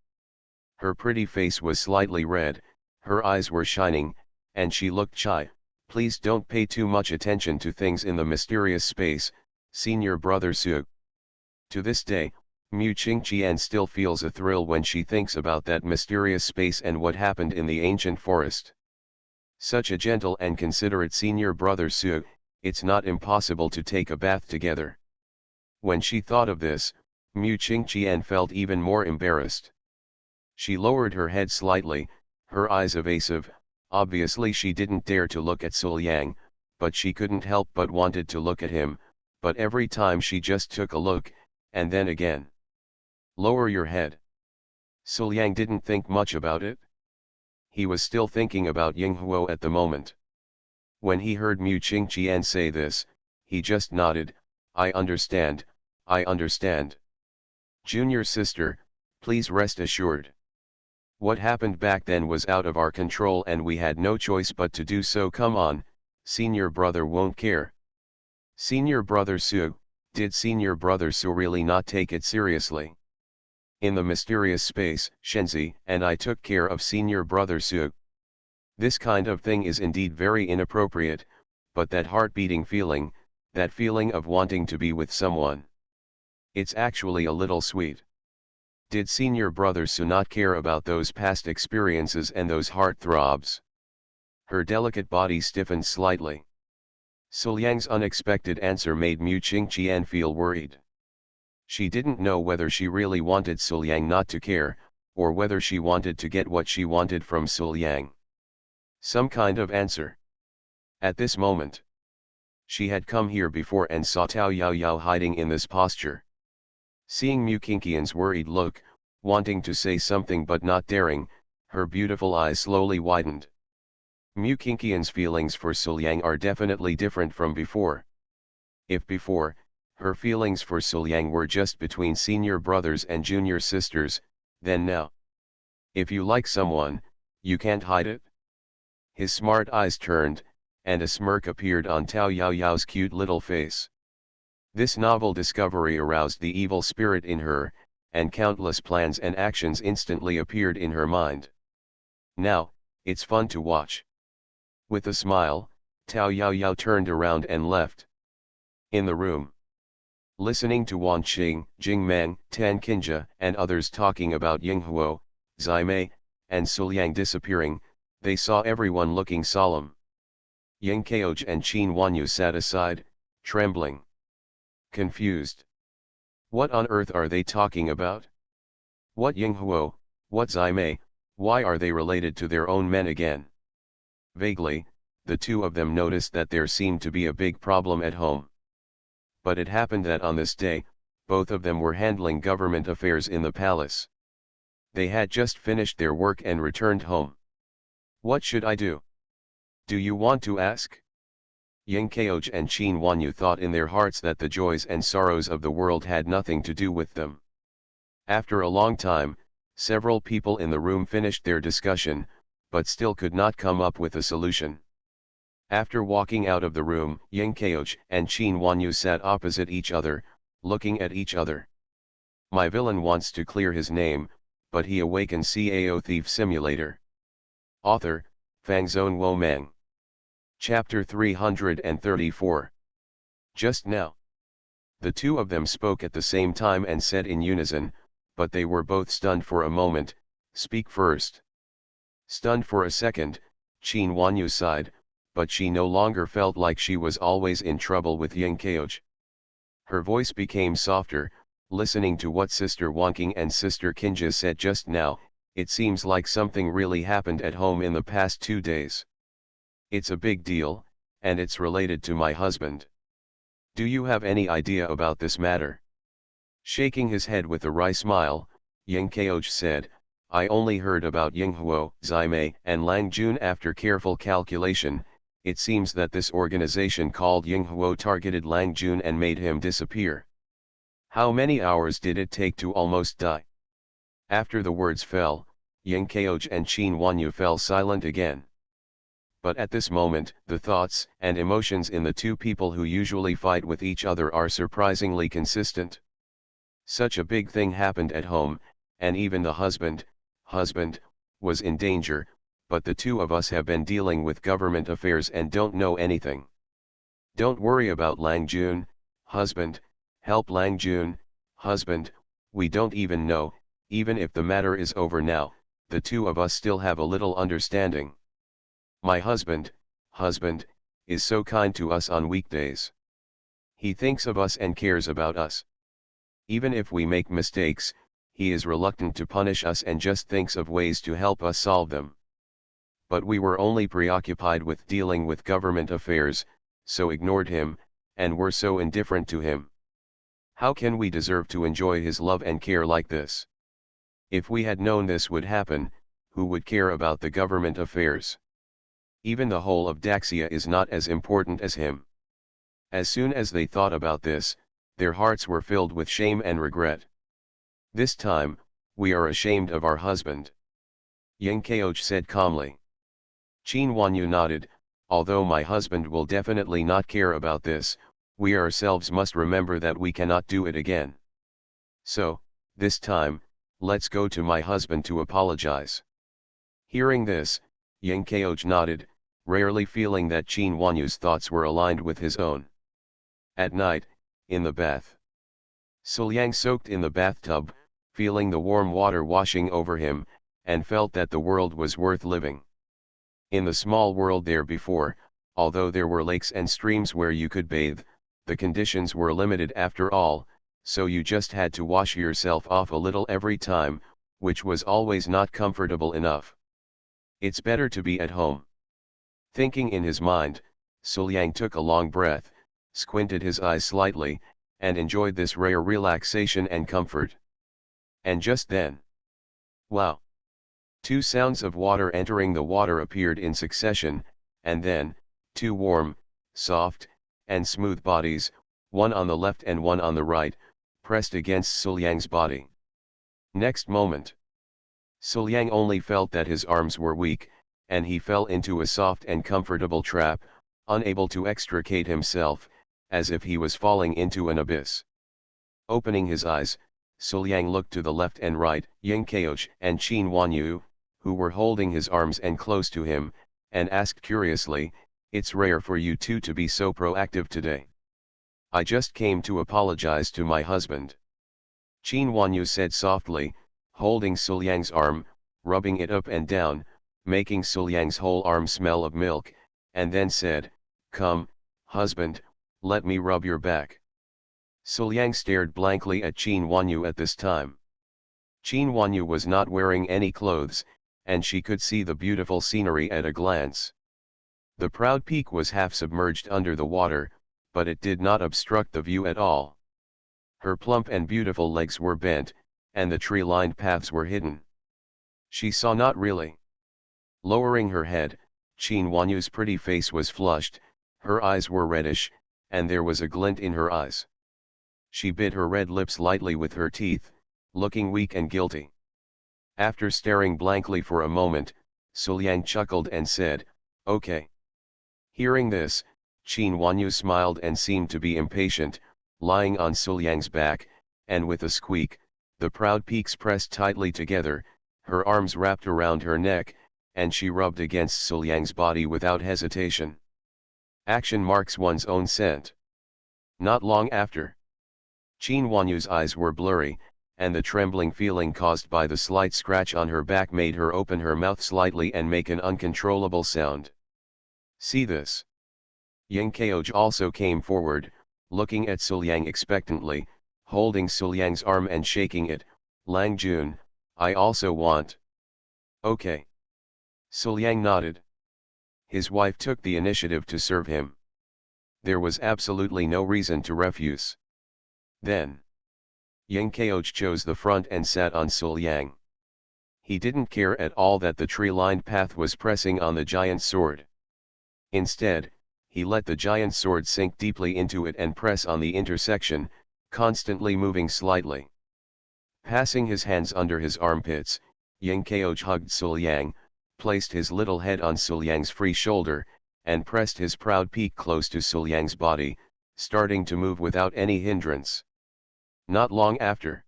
Her pretty face was slightly red, her eyes were shining, and she looked shy. "Please don't pay too much attention to things in the mysterious space, senior brother Su." To this day, Mu Qingqian still feels a thrill when she thinks about that mysterious space and what happened in the ancient forest. Such a gentle and considerate senior brother Su, it's not impossible to take a bath together. When she thought of this, Mu Qingqian felt even more embarrassed. She lowered her head slightly, her eyes evasive. Obviously she didn't dare to look at Sul Yang, but she couldn't help but wanted to look at him, but every time she just took a look, and then again. "Lower your head." Sul Yang didn't think much about it. He was still thinking about Yinghuo at the moment. When he heard Mu Qingqian say this, he just nodded, I understand. Junior sister, please rest assured. What happened back then was out of our control and we had no choice but to do so. Come on, senior brother won't care." Senior brother Su, did senior brother Su really not take it seriously? In the mysterious space, Shenzi and I took care of senior brother Su. This kind of thing is indeed very inappropriate, but that heart-beating feeling, that feeling of wanting to be with someone, it's actually a little sweet. Did senior brother Su not care about those past experiences and those heart-throbs? Her delicate body stiffened slightly. Sul Yang's unexpected answer made Mu Qingqian feel worried. She didn't know whether she really wanted Sul Yang not to care, or whether she wanted to get what she wanted from Sul Yang. Some kind of answer. At this moment, she had come here before and saw Tao Yao hiding in this posture. Seeing Mu Qingqian's worried look, wanting to say something but not daring, her beautiful eyes slowly widened. Mu Qingqian's feelings for Sul Yang are definitely different from before. If before, her feelings for Sul Yang were just between senior brothers and junior sisters, then now, if you like someone, you can't hide it? His smart eyes turned, and a smirk appeared on Tao Yao's cute little face. This novel discovery aroused the evil spirit in her, and countless plans and actions instantly appeared in her mind. Now, it's fun to watch. With a smile, Tao Yao turned around and left. In the room, listening to Wan Qing, Jing Meng, Tan Qinjia and others talking about Yinghuo, Zai Mei, and Sul Yang disappearing, they saw everyone looking solemn. Ying Keoj and Qin Wanyu sat aside, trembling. Confused. What on earth are they talking about? What Yinghuo, what Zai Mei, why are they related to their own men again? Vaguely, the two of them noticed that there seemed to be a big problem at home. But it happened that on this day, both of them were handling government affairs in the palace. They had just finished their work and returned home. What should I do? Do you want to ask? Ying Keoj and Qin Wanyu thought in their hearts that the joys and sorrows of the world had nothing to do with them. After a long time, several people in the room finished their discussion, but still could not come up with a solution. After walking out of the room, Ying Keoj and Qin Wanyu sat opposite each other, looking at each other. My villain wants to clear his name, but he awakens Cao Thief Simulator. Author, Fangzone Wo Meng. Chapter 334. Just now. The two of them spoke at the same time and said in unison, but they were both stunned for a moment. Speak first. Stunned for a second, Qin Wanyu sighed, but she no longer felt like she was always in trouble with Ying Kaoj. Her voice became softer, listening to what Sister Wanking and Sister Kinja said just now. It seems like something really happened at home in the past 2 days. It's a big deal, and it's related to my husband. Do you have any idea about this matter? Shaking his head with a wry smile, Ying Kaoj said, I only heard about Yinghuo, Zaimei, and Lang Jun after careful calculation. It seems that this organization called Yinghuo targeted Lang Jun and made him disappear. How many hours did it take to almost die? After the words fell, Ying Kaoj and Qin Wanyu fell silent again. But at this moment, the thoughts and emotions in the two people who usually fight with each other are surprisingly consistent. Such a big thing happened at home, and even the husband, was in danger, but the two of us have been dealing with government affairs and don't know anything. Don't worry about Lang Jun, husband, help Lang Jun, husband, we don't even know, even if the matter is over now, the two of us still have a little understanding. My husband, is so kind to us on weekdays. He thinks of us and cares about us. Even if we make mistakes, he is reluctant to punish us and just thinks of ways to help us solve them. But we were only preoccupied with dealing with government affairs, so ignored him, and were so indifferent to him. How can we deserve to enjoy his love and care like this? If we had known this would happen, who would care about the government affairs? Even the whole of Daxia is not as important as him. As soon as they thought about this, their hearts were filled with shame and regret. This time, we are ashamed of our husband. Ying Kaoj said calmly. Qin Wanyu nodded, although my husband will definitely not care about this, we ourselves must remember that we cannot do it again. So, this time, let's go to my husband to apologize. Hearing this, Ying Kaoj nodded, rarely feeling that Qin Wanyu's thoughts were aligned with his own. At night, in the bath. Suliang soaked in the bathtub, feeling the warm water washing over him, and felt that the world was worth living. In the small world there before, although there were lakes and streams where you could bathe, the conditions were limited after all, so you just had to wash yourself off a little every time, which was always not comfortable enough. It's better to be at home. Thinking in his mind, Suliang took a long breath, squinted his eyes slightly, and enjoyed this rare relaxation and comfort. And just then, wow! 2 sounds of water entering the water appeared in succession, and then, 2 warm, soft, and smooth bodies, one on the left and one on the right, pressed against Suliang's body. Next moment, Suliang only felt that his arms were weak, and he fell into a soft and comfortable trap, unable to extricate himself, as if he was falling into an abyss. Opening his eyes, Suliang looked to the left and right, Ying Kaoj and Qin Wanyu, who were holding his arms and close to him, and asked curiously, "It's rare for you two to be so proactive today. I just came to apologize to my husband." Qin Wanyu said softly, holding Suliang's arm, rubbing it up and down, making Suliang's whole arm smell of milk, and then said, "Come, husband, let me rub your back." Suliang stared blankly at Qin Wanyu at this time. Qin Wanyu was not wearing any clothes, and she could see the beautiful scenery at a glance. The proud peak was half submerged under the water, but it did not obstruct the view at all. Her plump and beautiful legs were bent, and the tree-lined paths were hidden. She saw not really. Lowering her head, Qin Wanyu's pretty face was flushed, her eyes were reddish, and there was a glint in her eyes. She bit her red lips lightly with her teeth, looking weak and guilty. After staring blankly for a moment, Suliang chuckled and said, "Okay." Hearing this, Qin Wanyu smiled and seemed to be impatient, lying on Suliang's back, and with a squeak, the proud peaks pressed tightly together, her arms wrapped around her neck, and she rubbed against Suliang's body without hesitation. Action marks one's own scent. Not long after, Qin Wanyu's eyes were blurry, and the trembling feeling caused by the slight scratch on her back made her open her mouth slightly and make an uncontrollable sound. See this. Yang Kaoj also came forward, looking at Suliang expectantly, holding Suliang's arm and shaking it. Lang Jun, I also want. Okay. Suliang nodded. His wife took the initiative to serve him. There was absolutely no reason to refuse. Then, Yang Kaoj chose the front and sat on Suliang. He didn't care at all that the tree-lined path was pressing on the giant sword. Instead, he let the giant sword sink deeply into it and press on the intersection, constantly moving slightly. Passing his hands under his armpits, Yang Kaoj hugged Suliang, placed his little head on Suliang's free shoulder, and pressed his proud peak close to Suliang's body, starting to move without any hindrance. Not long after,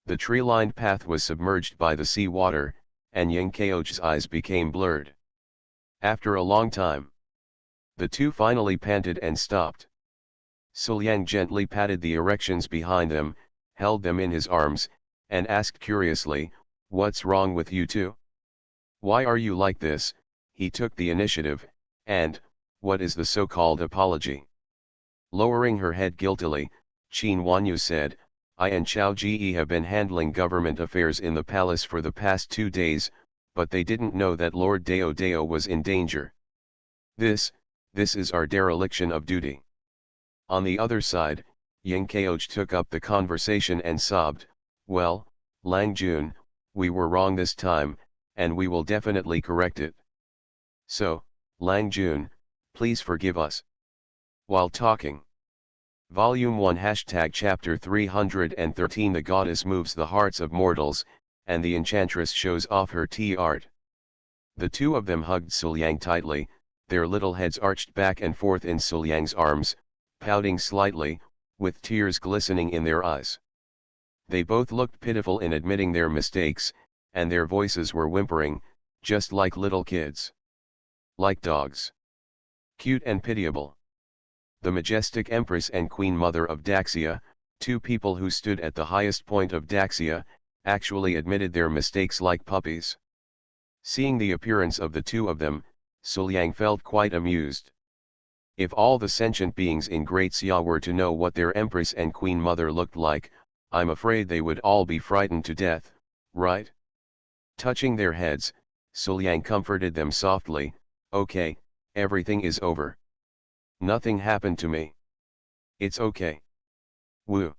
the tree-lined path was submerged by the sea water, and Yang Kaoj's eyes became blurred. After a long time, the two finally panted and stopped. Suliang gently patted the erections behind them, held them in his arms, and asked curiously, "What's wrong with you two? Why are you like this?" He took the initiative, and, "What is the so-called apology?" Lowering her head guiltily, Qin Wanyu said, "I and Chao Ji have been handling government affairs in the palace for the past 2 days, but they didn't know that Lord Dao Dao was in danger. This is our dereliction of duty." On the other side, Yang Kaoj took up the conversation and sobbed, "Well, Lang Jun, we were wrong this time, and we will definitely correct it. So, Lang Jun, please forgive us." While talking. Volume 1 Chapter 313 The goddess moves the hearts of mortals, and the enchantress shows off her tea art. The two of them hugged Suliang tightly, their little heads arched back and forth in Suliang's arms, pouting slightly, with tears glistening in their eyes. They both looked pitiful in admitting their mistakes, and their voices were whimpering, just like little kids. Like dogs. Cute and pitiable. The majestic Empress and Queen Mother of Daxia, two people who stood at the highest point of Daxia, actually admitted their mistakes like puppies. Seeing the appearance of the two of them, Suliang felt quite amused. If all the sentient beings in Great Xia were to know what their Empress and Queen Mother looked like, I'm afraid they would all be frightened to death, right? Touching their heads, Suliang comforted them softly, "Okay, everything is over. Nothing happened to me. It's okay." Woo.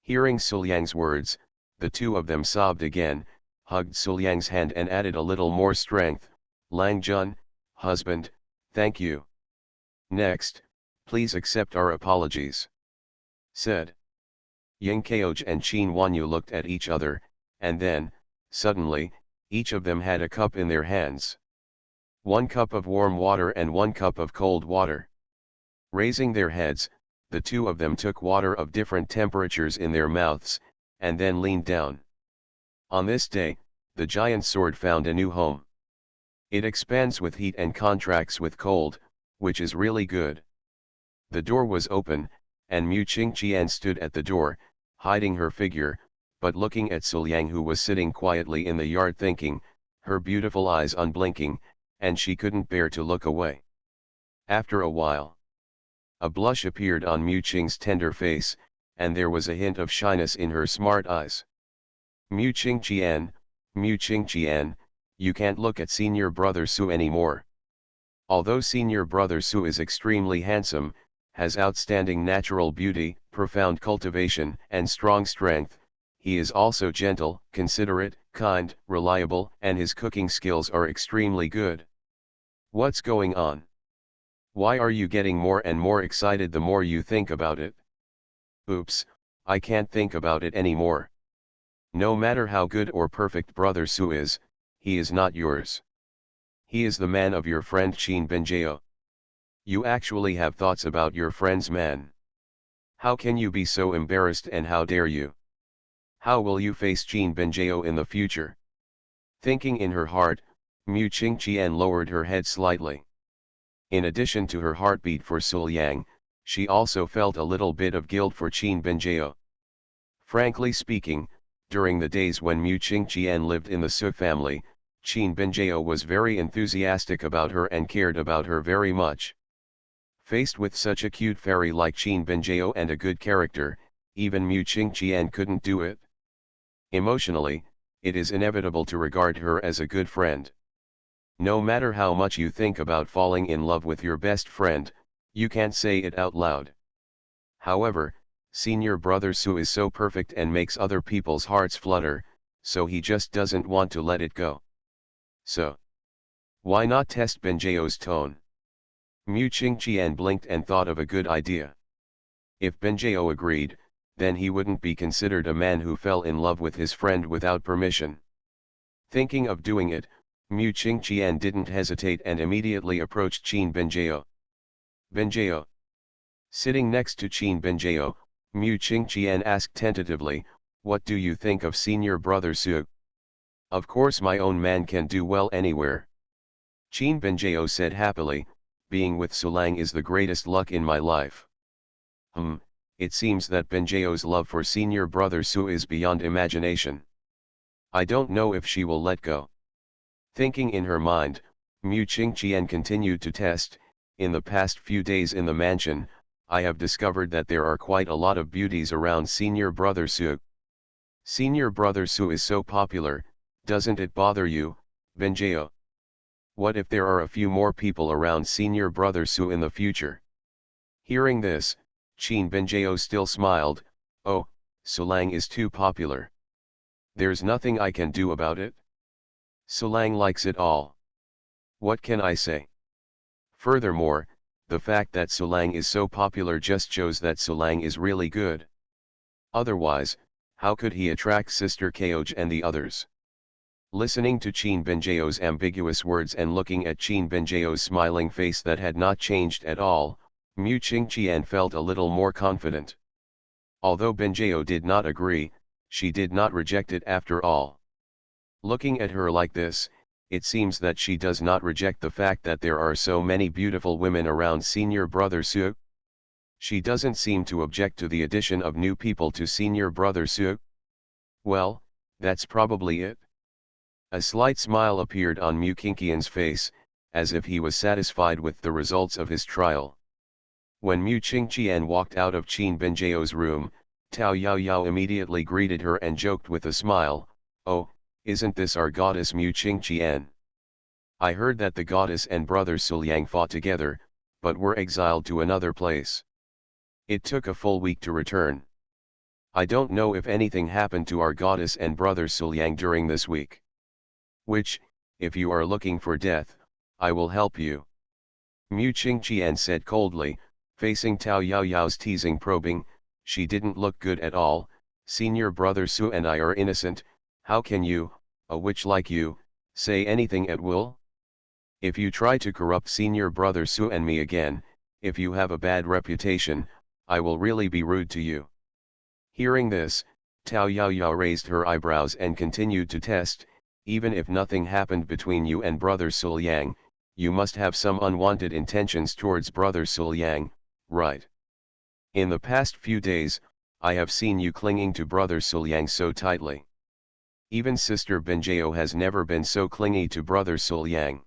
Hearing Suliang's words, the two of them sobbed again, hugged Suliang's hand and added a little more strength, "Lang Jun, husband, thank you. Next, please accept our apologies," said. Yang Kaoj and Qin Wanyu looked at each other, and then, suddenly, each of them had a cup in their hands. 1 cup of warm water and 1 cup of cold water. Raising their heads, the two of them took water of different temperatures in their mouths, and then leaned down. On this day, the giant sword found a new home. It expands with heat and contracts with cold, which is really good. The door was open, and Mu Qingqian stood at the door, hiding her figure, but looking at Suliang, who was sitting quietly in the yard thinking, her beautiful eyes unblinking, and she couldn't bear to look away. After a while, a blush appeared on Mu Qing's tender face, and there was a hint of shyness in her smart eyes. Mu Qingqian, you can't look at senior brother Su anymore. Although senior brother Su is extremely handsome, has outstanding natural beauty, profound cultivation, and strong strength, he is also gentle, considerate, kind, reliable, and his cooking skills are extremely good. What's going on? Why are you getting more and more excited the more you think about it? Oops, I can't think about it anymore. No matter how good or perfect brother Su is, he is not yours. He is the man of your friend Qin Benjao. You actually have thoughts about your friend's man. How can you be so embarrassed, and how dare you? How will you face Qin Benjao in the future? Thinking in her heart, Mu Qingqian lowered her head slightly. In addition to her heartbeat for Suliang, She also felt a little bit of guilt for Qin Benjiao. Frankly speaking, during the days when Mu Qingqian lived in the Su family, Qin Benjiao was very enthusiastic about her and cared about her very much. Faced with such a cute fairy like Qin Benjiao and a good character, even Mu Qingqian couldn't do it. Emotionally, it is inevitable to regard her as a good friend. No matter how much you think about falling in love with your best friend, you can't say it out loud. However, senior brother Su is so perfect and makes other people's hearts flutter, so he just doesn't want to let it go. So, why not test Benjiao's tone? Mu Qingqian blinked and thought of a good idea. If Benjiao agreed, then he wouldn't be considered a man who fell in love with his friend without permission. Thinking of doing it, Mu Qingqian didn't hesitate and immediately approached Qin Benjiao. Benjiao. Sitting next to Qin Benjiao, Mu Qingqian asked tentatively, "What do you think of senior brother Su?" "Of course my own man can do well anywhere," Qin Benjiao said happily, "being with Sulang is the greatest luck in my life." It seems that Benjiao's love for senior brother Su is beyond imagination. I don't know if she will let go. Thinking in her mind, Mu Qingqian continued to test. In the past few days in the mansion, I have discovered that there are quite a lot of beauties around senior brother Su. Senior brother Su is so popular, doesn't it bother you, Benjiao? What if there are a few more people around senior brother Su in the future? Hearing this, Qin Benjiao still smiled. "Oh, Sulang is too popular. There's nothing I can do about it. Sulang likes it all. What can I say? Furthermore, the fact that Sulang is so popular just shows that Sulang is really good. Otherwise, how could he attract Sister Kaoj and the others?" Listening to Qin Benjiao's ambiguous words and looking at Qin Benjiao's smiling face that had not changed at all, Mu Qingqian felt a little more confident. Although Benjiao did not agree, she did not reject it after all. Looking at her like this, it seems that she does not reject the fact that there are so many beautiful women around senior brother Su. She doesn't seem to object to the addition of new people to senior brother Su. Well, that's probably it. A slight smile appeared on Mu Qingqian's face, as if he was satisfied with the results of his trial. When Mu Qingqian walked out of Qin Benjiao's room, Tao Yaoyao immediately greeted her and joked with a smile, "Oh, isn't this our goddess Mu Qingqian? I heard that the goddess and brother Suliang fought together, but were exiled to another place. It took a full week to return. I don't know if anything happened to our goddess and brother Suliang during this week. Which, if you are looking for death, I will help you." Mu Qingqian said coldly, facing Tao Yaoyao's teasing probing. She didn't look good at all. "Senior brother Su and I are innocent. How can you, a witch like you, say anything at will? If you try to corrupt senior brother Su and me again, if you have a bad reputation, I will really be rude to you." Hearing this, Tao Yaoyao raised her eyebrows and continued to test. "Even if nothing happened between you and brother Suliang, you must have some unwanted intentions towards brother Suliang, right? In the past few days, I have seen you clinging to brother Suliang so tightly. Even Sister Benjiao has never been so clingy to brother Suliang."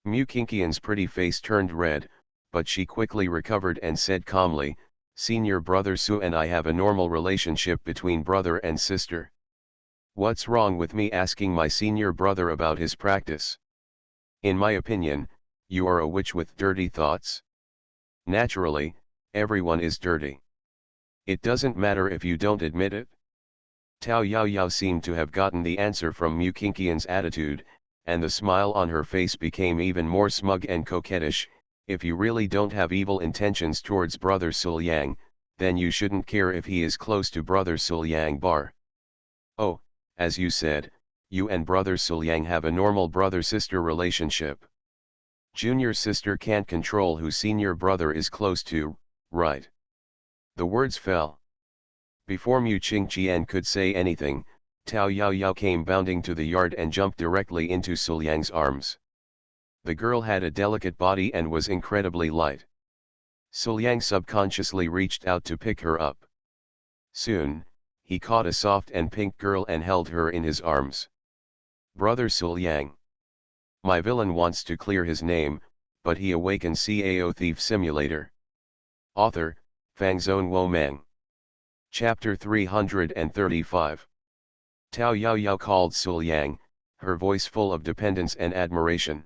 Mu Qingqian's pretty face turned red, but she quickly recovered and said calmly, "Senior brother Su and I have a normal relationship between brother and sister. What's wrong with me asking my senior brother about his practice? In my opinion, you are a witch with dirty thoughts. Naturally, everyone is dirty. It doesn't matter if you don't admit it." Tao Yaoyao seemed to have gotten the answer from Mu Qingqian's attitude, and the smile on her face became even more smug and coquettish. "If you really don't have evil intentions towards brother Suliang, then you shouldn't care if he is close to brother Suliang bar. Oh, as you said, you and brother Suliang have a normal brother-sister relationship. Junior sister can't control who senior brother is close to, right?" The words fell. Before Mu Qingqian could say anything, Tao Yaoyao came bounding to the yard and jumped directly into Suliang's arms. The girl had a delicate body and was incredibly light. Suliang subconsciously reached out to pick her up. Soon, he caught a soft and pink girl and held her in his arms. Brother Suliang. My villain wants to clear his name, but he awakens Cao Thief Simulator. Author, Fangzone Womeng. Chapter 335. Tao Yao Yao called Suliang, her voice full of dependence and admiration.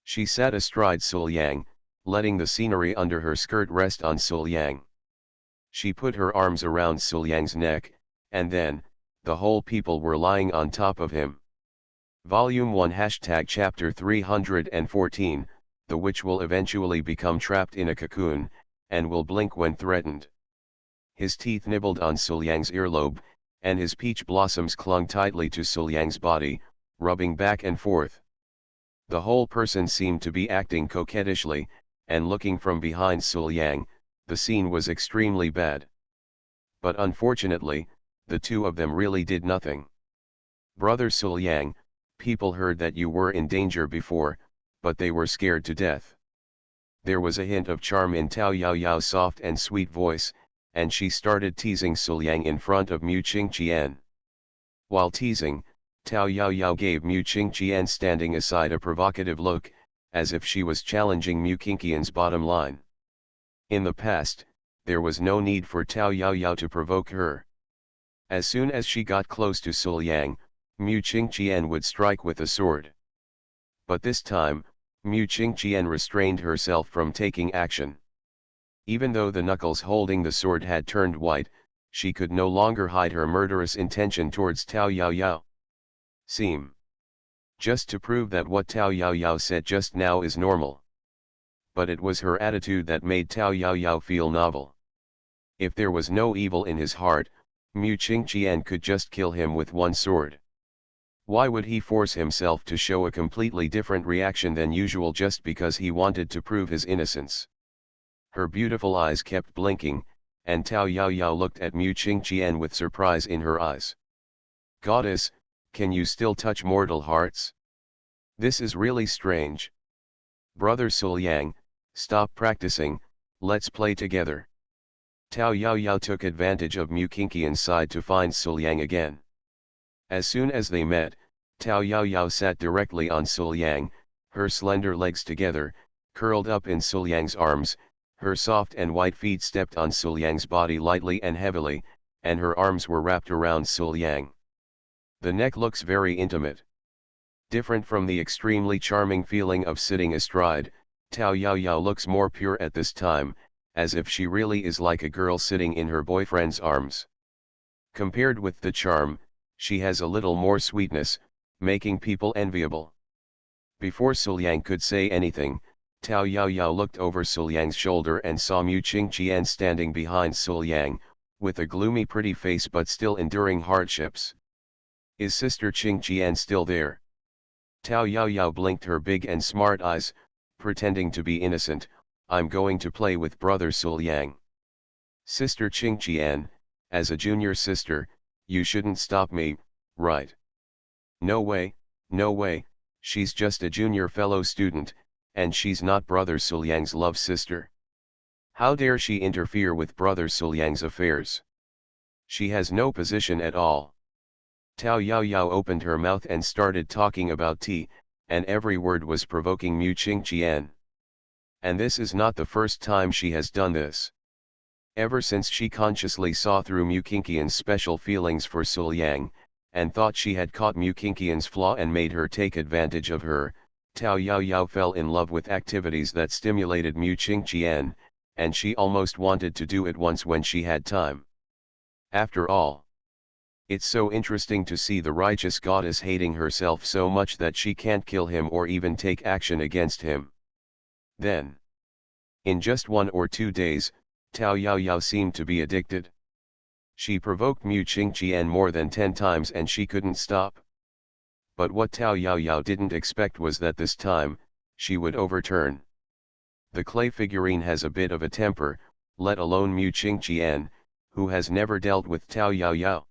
She sat astride Suliang, letting the scenery under her skirt rest on Suliang. She put her arms around Suliang's neck, and then, the whole people were lying on top of him. Volume 1 Chapter 314, the witch will eventually become trapped in a cocoon, and will blink when threatened. His teeth nibbled on Suliang's earlobe, and his peach blossoms clung tightly to Suliang's body, rubbing back and forth. The whole person seemed to be acting coquettishly, and looking from behind Suliang, the scene was extremely bad. But unfortunately, the two of them really did nothing. Brother Suliang, people heard that you were in danger before, but they were scared to death. There was a hint of charm in Tao Yao Yao's soft and sweet voice, and she started teasing Suliang in front of Mu Qingqian. While teasing, Tao Yao Yao gave Mu Qingqian standing aside a provocative look, as if she was challenging Mu Qingqian's bottom line. In the past, there was no need for Tao Yao Yao to provoke her. As soon as she got close to Suliang, Mu Qingqian would strike with a sword. But this time, Mu Qingqian restrained herself from taking action. Even though the knuckles holding the sword had turned white, she could no longer hide her murderous intention towards Tao Yao Yao. Just to prove that what Tao Yao Yao said just now is normal. But it was her attitude that made Tao Yao Yao feel novel. If there was no evil in his heart, Mu Qingqian could just kill him with one sword. Why would he force himself to show a completely different reaction than usual just because he wanted to prove his innocence? Her beautiful eyes kept blinking, and Tao Yao Yao looked at Mu Qingqian with surprise in her eyes. Goddess, can you still touch mortal hearts? This is really strange. Brother Suliang, stop practicing, let's play together. Tao Yao Yao took advantage of Mu Qingqian's side to find Suliang again. As soon as they met, Tao Yao Yao sat directly on Suliang, her slender legs together, curled up in Suliang's arms, her soft and white feet stepped on Suliang's body lightly and heavily, and her arms were wrapped around Suliang. The neck looks very intimate. Different from the extremely charming feeling of sitting astride, Tao Yao Yao looks more pure at this time, as if she really is like a girl sitting in her boyfriend's arms. Compared with the charm, she has a little more sweetness, making people enviable. Before Suliang could say anything, Tao Yao Yao looked over Suliang's shoulder and saw Mu Qingqian standing behind Suliang, with a gloomy pretty face but still enduring hardships. Is Sister Qingqian still there? Tao Yao Yao blinked her big and smart eyes, pretending to be innocent. I'm going to play with Brother Suliang. Sister Qingqian, as a junior sister, you shouldn't stop me, right? No way, she's just a junior fellow student, and she's not Brother Suliang's love sister. How dare she interfere with Brother Suliang's affairs? She has no position at all. Tao Yao Yao opened her mouth and started talking about tea, and every word was provoking Mu Qingqian. And this is not the first time she has done this. Ever since she consciously saw through Mu Qingqian's special feelings for Suliang, and thought she had caught Mu Qingqian's flaw and made her take advantage of her, Tao Yao Yao fell in love with activities that stimulated Mu Qingqian, and she almost wanted to do it once when she had time. After all, it's so interesting to see the righteous goddess hating herself so much that she can't kill him or even take action against him. Then, in just 1 or 2 days, Tao Yao Yao seemed to be addicted. She provoked Mu Qingqian more than 10 times and she couldn't stop. But what Tao Yao Yao didn't expect was that this time, she would overturn. The clay figurine has a bit of a temper, let alone Mu Qingqian, who has never dealt with Tao Yao Yao.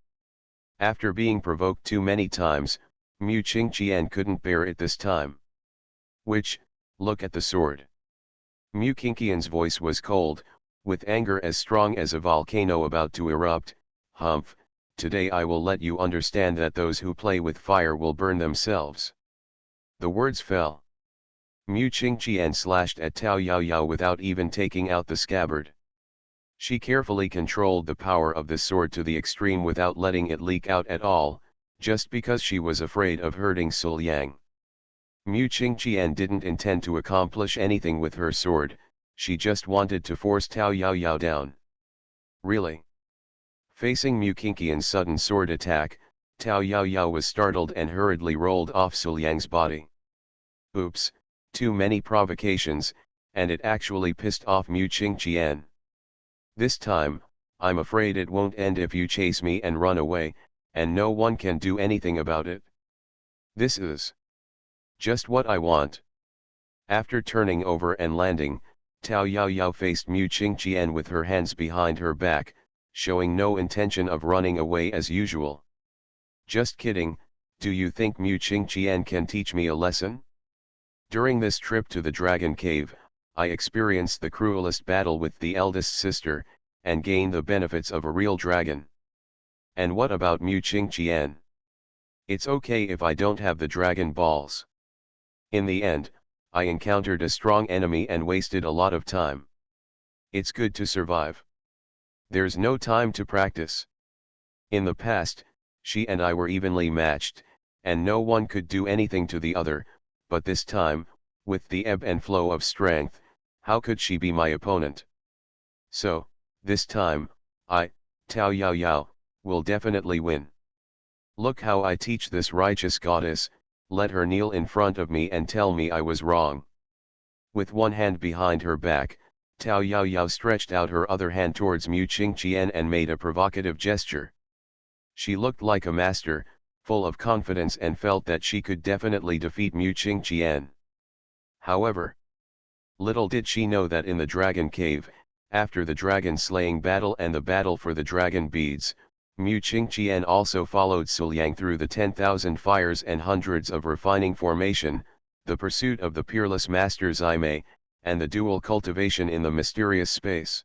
After being provoked too many times, Mu Qingqian couldn't bear it this time. Look at the sword. Mukinkian's voice was cold, with anger as strong as a volcano about to erupt. Humph, today I will let you understand that those who play with fire will burn themselves. The words fell. Mu Qingqian slashed at Tao Yaoyao without even taking out the scabbard. She carefully controlled the power of the sword to the extreme without letting it leak out at all, just because she was afraid of hurting Sul Yang. Mu Qingqian didn't intend to accomplish anything with her sword, she just wanted to force Tao Yaoyao down. Really? Facing Mu Qingqian's sudden sword attack, Tao Yaoyao was startled and hurriedly rolled off Sul Yang's body. Oops, too many provocations, and it actually pissed off Mu Qingqian. This time, I'm afraid it won't end if you chase me and run away, and no one can do anything about it. This is just what I want. After turning over and landing, Tao Yaoyao faced Mu Qingqian with her hands behind her back, showing no intention of running away as usual. Just kidding, do you think Mu Qingqian can teach me a lesson? During this trip to the Dragon Cave, I experienced the cruelest battle with the eldest sister, and gained the benefits of a real dragon. And what about Mu Qingqian? It's okay if I don't have the dragon balls. In the end, I encountered a strong enemy and wasted a lot of time. It's good to survive. There's no time to practice. In the past, she and I were evenly matched, and no one could do anything to the other, but this time, with the ebb and flow of strength, how could she be my opponent? So, this time, I, Tao Yaoyao, will definitely win. Look how I teach this righteous goddess, let her kneel in front of me and tell me I was wrong. With one hand behind her back, Tao Yaoyao stretched out her other hand towards Mu Qingqian and made a provocative gesture. She looked like a master, full of confidence and felt that she could definitely defeat Mu Qingqian. However, little did she know that in the Dragon Cave, after the dragon slaying battle and the battle for the dragon beads, Mu Qingqian also followed Sul Yang through the 10,000 fires and hundreds of refining formation, the pursuit of the peerless master Zai, and the dual cultivation in the mysterious space.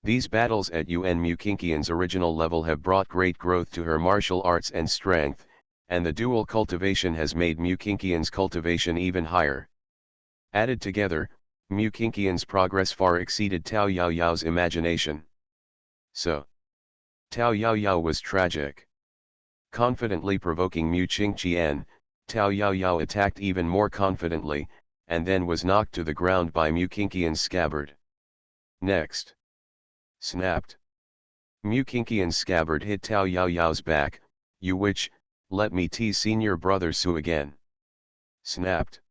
These battles at Yuan Mu Qingqian's original level have brought great growth to her martial arts and strength, and the dual cultivation has made Mu Qingqian's cultivation even higher. Added together, Mu Qingqian's progress far exceeded Tao Yaoyao's imagination. So, Tao Yaoyao was tragic. Confidently provoking Mu Qingqian, Tao Yaoyao attacked even more confidently, and then was knocked to the ground by Mu Qingqian's scabbard. Next. Snapped. Mu Qingqian's scabbard hit Tao Yaoyao's back. You witch, let me tease senior brother Su again. Snapped.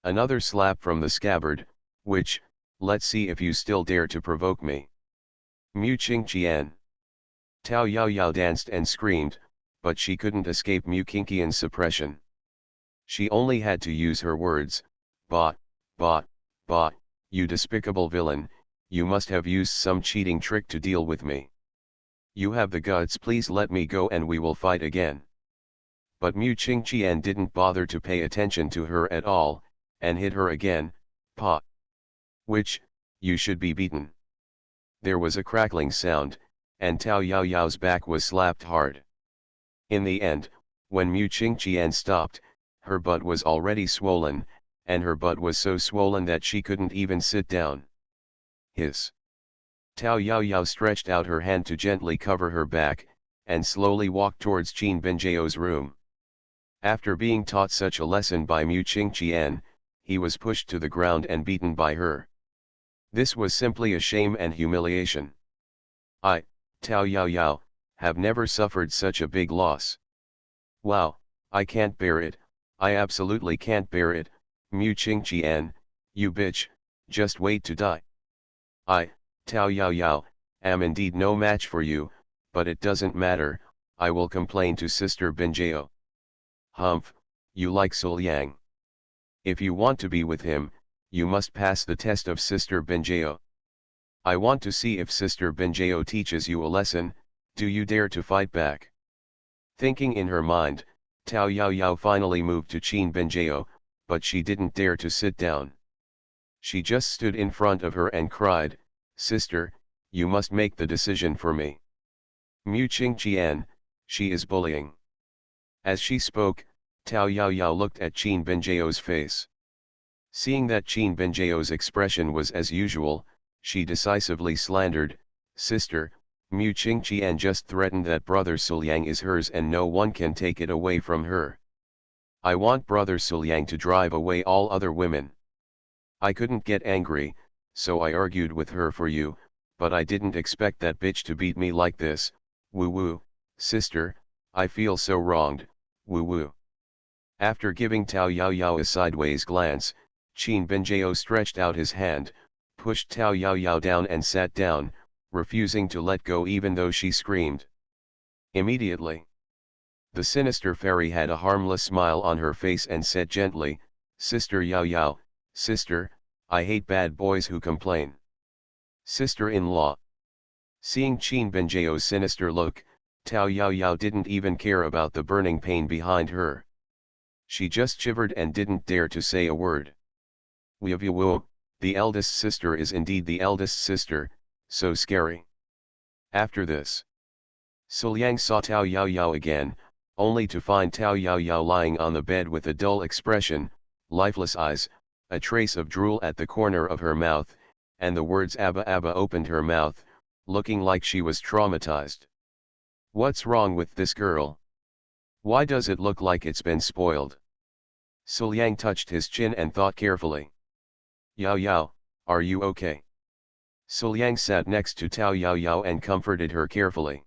Another slap from the scabbard, which, let's see if you still dare to provoke me. Mu Qingqian. Tao Yaoyao danced and screamed, but she couldn't escape Mu Qingqian's suppression. She only had to use her words, "Bah, bah, bah, you despicable villain, you must have used some cheating trick to deal with me. You have the guts, please let me go and we will fight again." But Mu Qingqian didn't bother to pay attention to her at all, and hit her again, "Pa. Which, you should be beaten." There was a crackling sound, and Tao Yaoyao's back was slapped hard. In the end, when Mu Qingqian stopped, her butt was already swollen, and her butt was so swollen that she couldn't even sit down. Hiss. Tao Yaoyao stretched out her hand to gently cover her back, and slowly walked towards Qin Benjiao's room. After being taught such a lesson by Mu Qingqian, he was pushed to the ground and beaten by her. This was simply a shame and humiliation. I, Tao Yaoyao, have never suffered such a big loss. Wow, I can't bear it, I absolutely can't bear it, Mu Qingqian, you bitch, just wait to die. I, Tao Yaoyao, am indeed no match for you, but it doesn't matter, I will complain to Sister Benjiao. Humph, you like Sul Yang. If you want to be with him, you must pass the test of Sister Benjiao. I want to see if Sister Benjiao teaches you a lesson. Do you dare to fight back? Thinking in her mind, Tao Yaoyao finally moved to Qin Benjiao, but she didn't dare to sit down. She just stood in front of her and cried, "Sister, you must make the decision for me. Mu Qing Qian, she is bullying." As she spoke, Tao Yaoyao looked at Qin Benjiao's face. Seeing that Qin Benjiao's expression was as usual, she decisively slandered, "Sister, Mu Qing Qian just threatened that brother Suliang is hers and no one can take it away from her. I want brother Suliang to drive away all other women." I couldn't get angry, so I argued with her for you, but I didn't expect that bitch to beat me like this. Woo woo, sister, I feel so wronged, woo woo. After giving Tao Yaoyao a sideways glance, Qin Benjiao stretched out his hand, pushed Tao Yaoyao down and sat down, refusing to let go even though she screamed. Immediately, the sinister fairy had a harmless smile on her face and said gently, "Sister Yaoyao, sister, I hate bad boys who complain." Sister-in-law. Seeing Qin Benjiao's sinister look, Tao Yaoyao didn't even care about the burning pain behind her. She just shivered and didn't dare to say a word. Woo, the eldest sister is indeed the eldest sister, so scary. After this, Suliang saw Tao Yaoyao again, only to find Tao Yaoyao lying on the bed with a dull expression, lifeless eyes, a trace of drool at the corner of her mouth, and the words "Abba Abba" opened her mouth, looking like she was traumatized. What's wrong with this girl? Why does it look like it's been spoiled? Suliang touched his chin and thought carefully. "Yaoyao, are you okay?" Suliang sat next to Tao Yaoyao and comforted her carefully.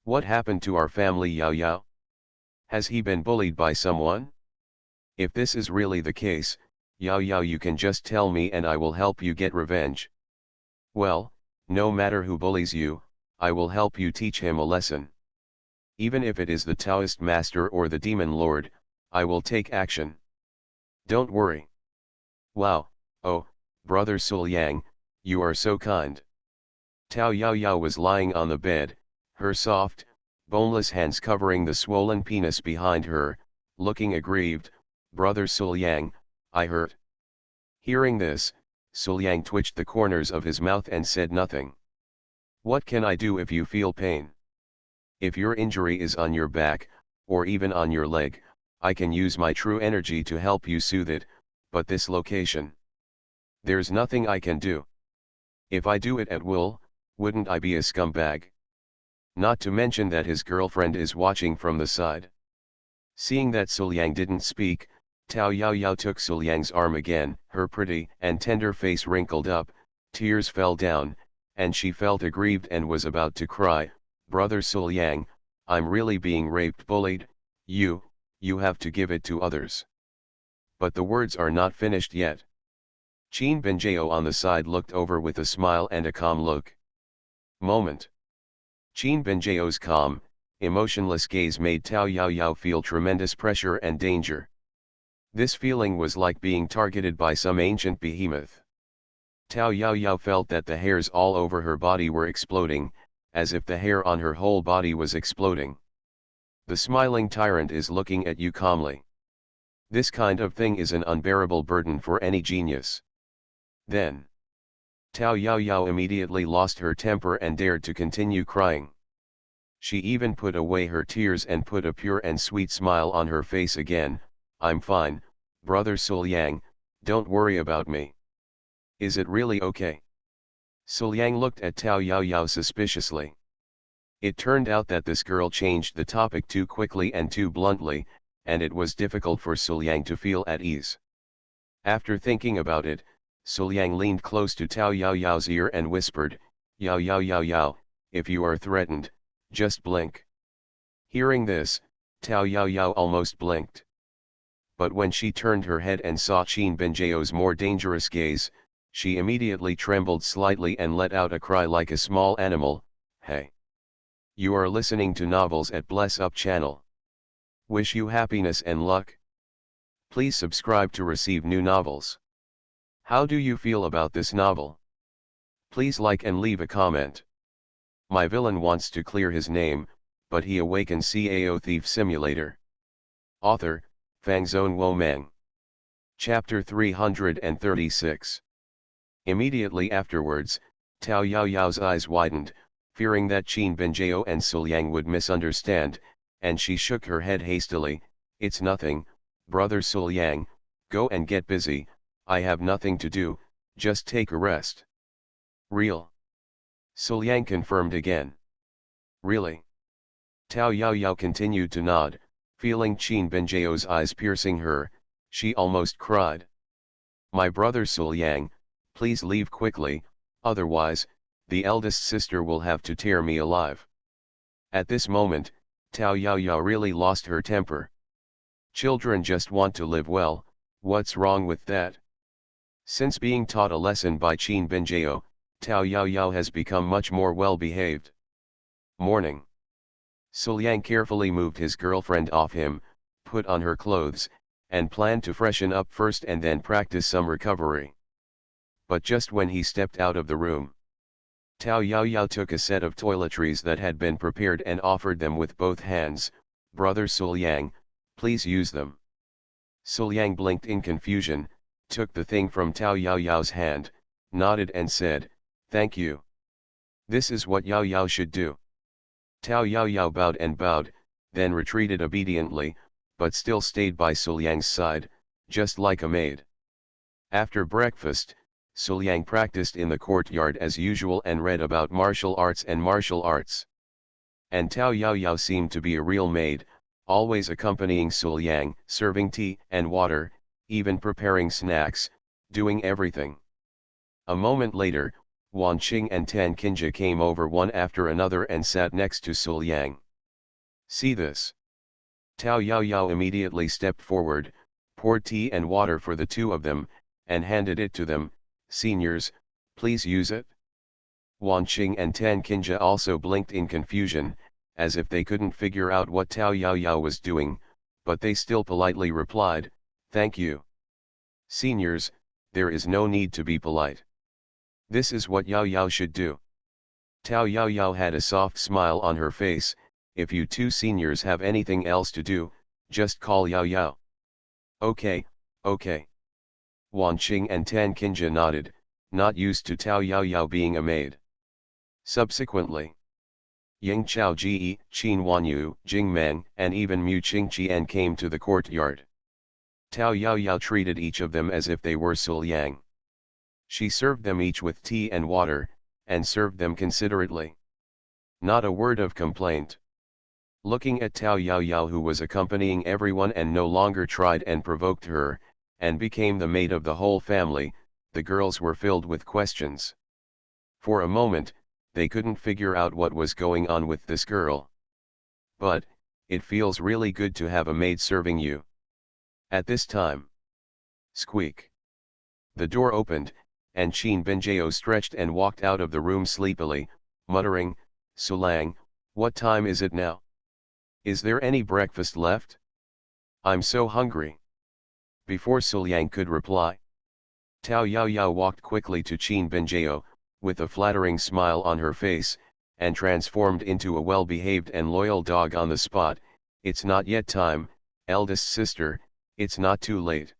"What happened to our family, Yaoyao? Has he been bullied by someone? If this is really the case, Yaoyao, you can just tell me and I will help you get revenge." "Well, no matter who bullies you, I will help you teach him a lesson. Even if it is the Taoist master or the demon lord, I will take action. Don't worry." "Wow, oh, brother Suliang, you are so kind." Tao Yaoyao was lying on the bed, her soft, boneless hands covering the swollen penis behind her, looking aggrieved. "Brother Suliang, I hurt." Hearing this, Suliang twitched the corners of his mouth and said nothing. "What can I do if you feel pain? If your injury is on your back, or even on your leg, I can use my true energy to help you soothe it, but this location, there's nothing I can do. If I do it at will, wouldn't I be a scumbag? Not to mention that his girlfriend is watching from the side." Seeing that Suliang didn't speak, Tao Yaoyao took Suliang's arm again, her pretty and tender face wrinkled up, tears fell down, and she felt aggrieved and was about to cry, "Brother Suliang, I'm really being raped, bullied, you have to give it to others." But the words are not finished yet. Qin Benjiao on the side looked over with a smile and a calm look. Moment. Qin Benjiao's calm, emotionless gaze made Tao Yaoyao feel tremendous pressure and danger. This feeling was like being targeted by some ancient behemoth. Tao Yaoyao felt that the hairs all over her body were exploding, as if the hair on her whole body was exploding. The smiling tyrant is looking at you calmly. This kind of thing is an unbearable burden for any genius. Then, Tao Yaoyao immediately lost her temper and dared to continue crying. She even put away her tears and put a pure and sweet smile on her face again. "I'm fine, brother Suliang, don't worry about me. Is it really okay?" Suliang looked at Tao Yaoyao suspiciously. It turned out that this girl changed the topic too quickly and too bluntly, and it was difficult for Suliang to feel at ease. After thinking about it, Suliang leaned close to Tao Yaoyao's ear and whispered, Yaoyao, if you are threatened, just blink." Hearing this, Tao Yaoyao almost blinked. But when she turned her head and saw Qin Benjiao's more dangerous gaze, she immediately trembled slightly and let out a cry like a small animal. "Hey! You are listening to novels at Bless Up channel. Wish you happiness and luck. Please subscribe to receive new novels. How do you feel about this novel? Please like and leave a comment. My villain wants to clear his name, but he awakens Cao Thief Simulator. Author, Fangzone Wo Meng. Chapter 336. Immediately afterwards, Tao Yao's eyes widened, fearing that Qin Benjiao and Suliang would misunderstand, and she shook her head hastily. "It's nothing, brother Suliang, go and get busy, I have nothing to do, just take a rest." "Real?" Suliang confirmed again. "Really?" Tao Yao continued to nod, feeling Qin Benjiao's eyes piercing her. She almost cried. "My brother Suliang, please leave quickly, otherwise, the eldest sister will have to tear me alive." At this moment, Tao Yao really lost her temper. Children just want to live well, what's wrong with that? Since being taught a lesson by Qin Benjiao, Tao Yao has become much more well-behaved. Morning. Suliang carefully moved his girlfriend off him, put on her clothes, and planned to freshen up first and then practice some recovery. But just when he stepped out of the room, Tao Yao took a set of toiletries that had been prepared and offered them with both hands. "Brother Suliang, please use them." Suliang blinked in confusion, took the thing from Tao Yao's hand, nodded and said, "Thank you. This is what Yao should do." Tao Yao bowed, then retreated obediently, but still stayed by Suliang's side, just like a maid. After breakfast, Suliang practiced in the courtyard as usual and read about martial arts. And Tao Yao seemed to be a real maid, always accompanying Suliang, serving tea and water, even preparing snacks, doing everything. A moment later, Wan Qing and Tan Qinja came over one after another and sat next to Suliang. "See this?" Tao Yao immediately stepped forward, poured tea and water for the two of them, and handed it to them. "Seniors, please use it." Wan Qing and Tan Qinja also blinked in confusion, as if they couldn't figure out what Tao Yao was doing, but they still politely replied, "Thank you." "Seniors, there is no need to be polite. This is what Yao should do." Tao Yao had a soft smile on her face. "If you two seniors have anything else to do, just call Yao." Okay. Wan Qing and Tan Qinja nodded, not used to Tao Yao being a maid. Subsequently, Ying Chao Ji, Qin Wanyu, Jing Meng, and even Mu Qingqian came to the courtyard. Tao Yao treated each of them as if they were Suliang. She served them each with tea and water, and served them considerately. Not a word of complaint. Looking at Tao Yao, who was accompanying everyone and no longer tried and provoked her, and became the maid of the whole family, the girls were filled with questions. For a moment, they couldn't figure out what was going on with this girl. But, it feels really good to have a maid serving you. At this time, squeak. The door opened, and Qin Benjiao stretched and walked out of the room sleepily, muttering, "Suliang, what time is it now? Is there any breakfast left? I'm so hungry." Before Suliang could reply, Tao Yao walked quickly to Qin Benjiao, with a flattering smile on her face, and transformed into a well-behaved and loyal dog on the spot. "It's not yet time, eldest sister, it's not too late.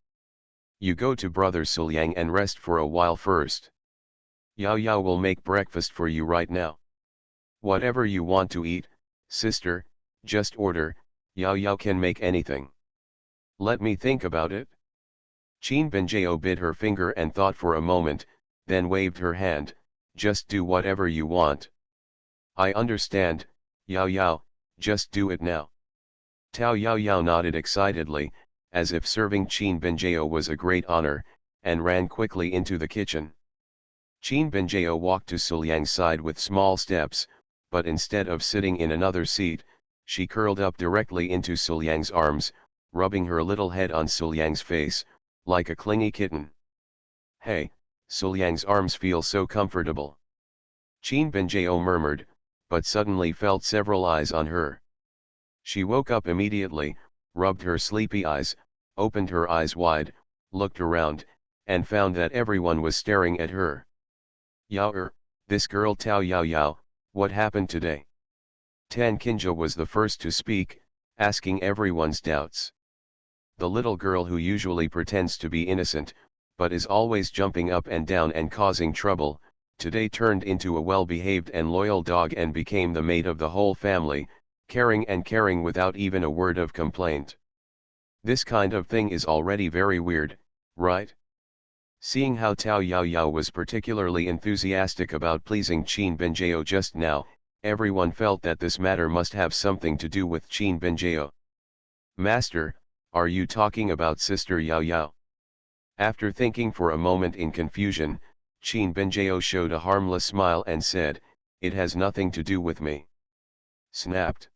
You go to brother Suliang and rest for a while first. Yao will make breakfast for you right now. Whatever you want to eat, sister, just order, Yao can make anything. Let me think about it." Qin Benjiao bit her finger and thought for a moment, then waved her hand, "Just do whatever you want." "I understand, Yao, just do it now." Tao Yao nodded excitedly, as if serving Qin Benjiao was a great honor, and ran quickly into the kitchen. Qin Benjiao walked to Suliang's side with small steps, but instead of sitting in another seat, she curled up directly into Suliang's arms, rubbing her little head on Suliang's face, like a clingy kitten. "Hey, Suliang's arms feel so comfortable." Qin Benjiao murmured, but suddenly felt several eyes on her. She woke up immediately, rubbed her sleepy eyes, opened her eyes wide, looked around, and found that everyone was staring at her. "Yao, this girl Tao Yao, what happened today?" Tan Qinja was the first to speak, asking everyone's doubts. The little girl who usually pretends to be innocent, but is always jumping up and down and causing trouble, today turned into a well-behaved and loyal dog and became the mate of the whole family, caring without even a word of complaint. This kind of thing is already very weird, right? Seeing how Tao Yao was particularly enthusiastic about pleasing Qin Binjao just now, everyone felt that this matter must have something to do with Qin Binjao. Master, are you talking about Sister Yao Yao? After thinking for a moment in confusion, Qin Binjao showed a harmless smile and said, "It has nothing to do with me." Snapped.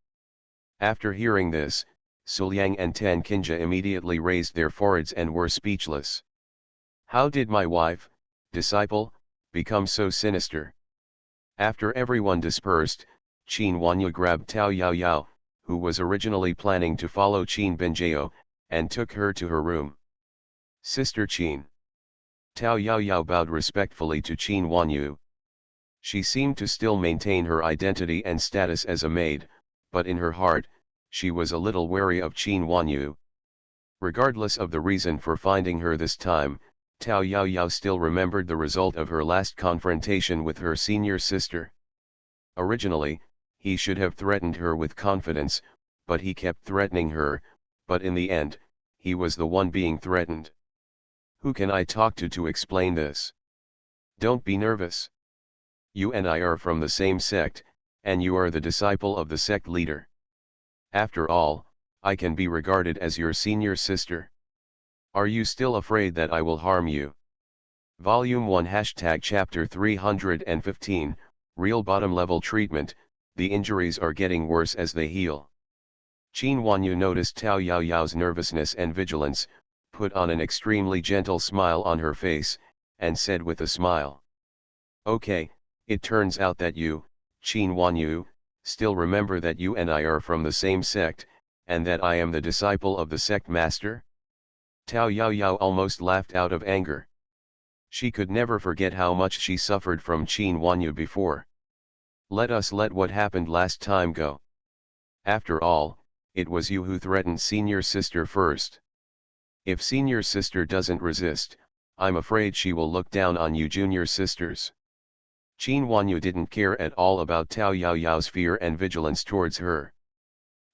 After hearing this, Suliang and Tan Kinja immediately raised their foreheads and were speechless. How did my wife, disciple, become so sinister? After everyone dispersed, Qin Wanyu grabbed Tao Yao, who was originally planning to follow Qin Binjao, and took her to her room. Sister Qin. Tao Yao bowed respectfully to Qin Wanyu. She seemed to still maintain her identity and status as a maid, but in her heart, she was a little wary of Qin Wanyu. Regardless of the reason for finding her this time, Tao Yao still remembered the result of her last confrontation with her senior sister. Originally, he should have threatened her with confidence, but he kept threatening her, but in the end, he was the one being threatened. Who can I talk to explain this? Don't be nervous. You and I are from the same sect, and you are the disciple of the sect leader. After all, I can be regarded as your senior sister. Are you still afraid that I will harm you? Volume 1 Chapter 315, Real Bottom Level Treatment, the injuries are getting worse as they heal. Qin Wanyu noticed Tao Yao's nervousness and vigilance, put on an extremely gentle smile on her face, and said with a smile. Okay, it turns out that you, Qin Wanyu, still remember that you and I are from the same sect, and that I am the disciple of the sect master? Tao Yao almost laughed out of anger. She could never forget how much she suffered from Qin Wanyu before. Let us let what happened last time go. After all, it was you who threatened senior sister first. If senior sister doesn't resist, I'm afraid she will look down on you junior sisters. Qin Wanyu didn't care at all about Tao Yao's fear and vigilance towards her.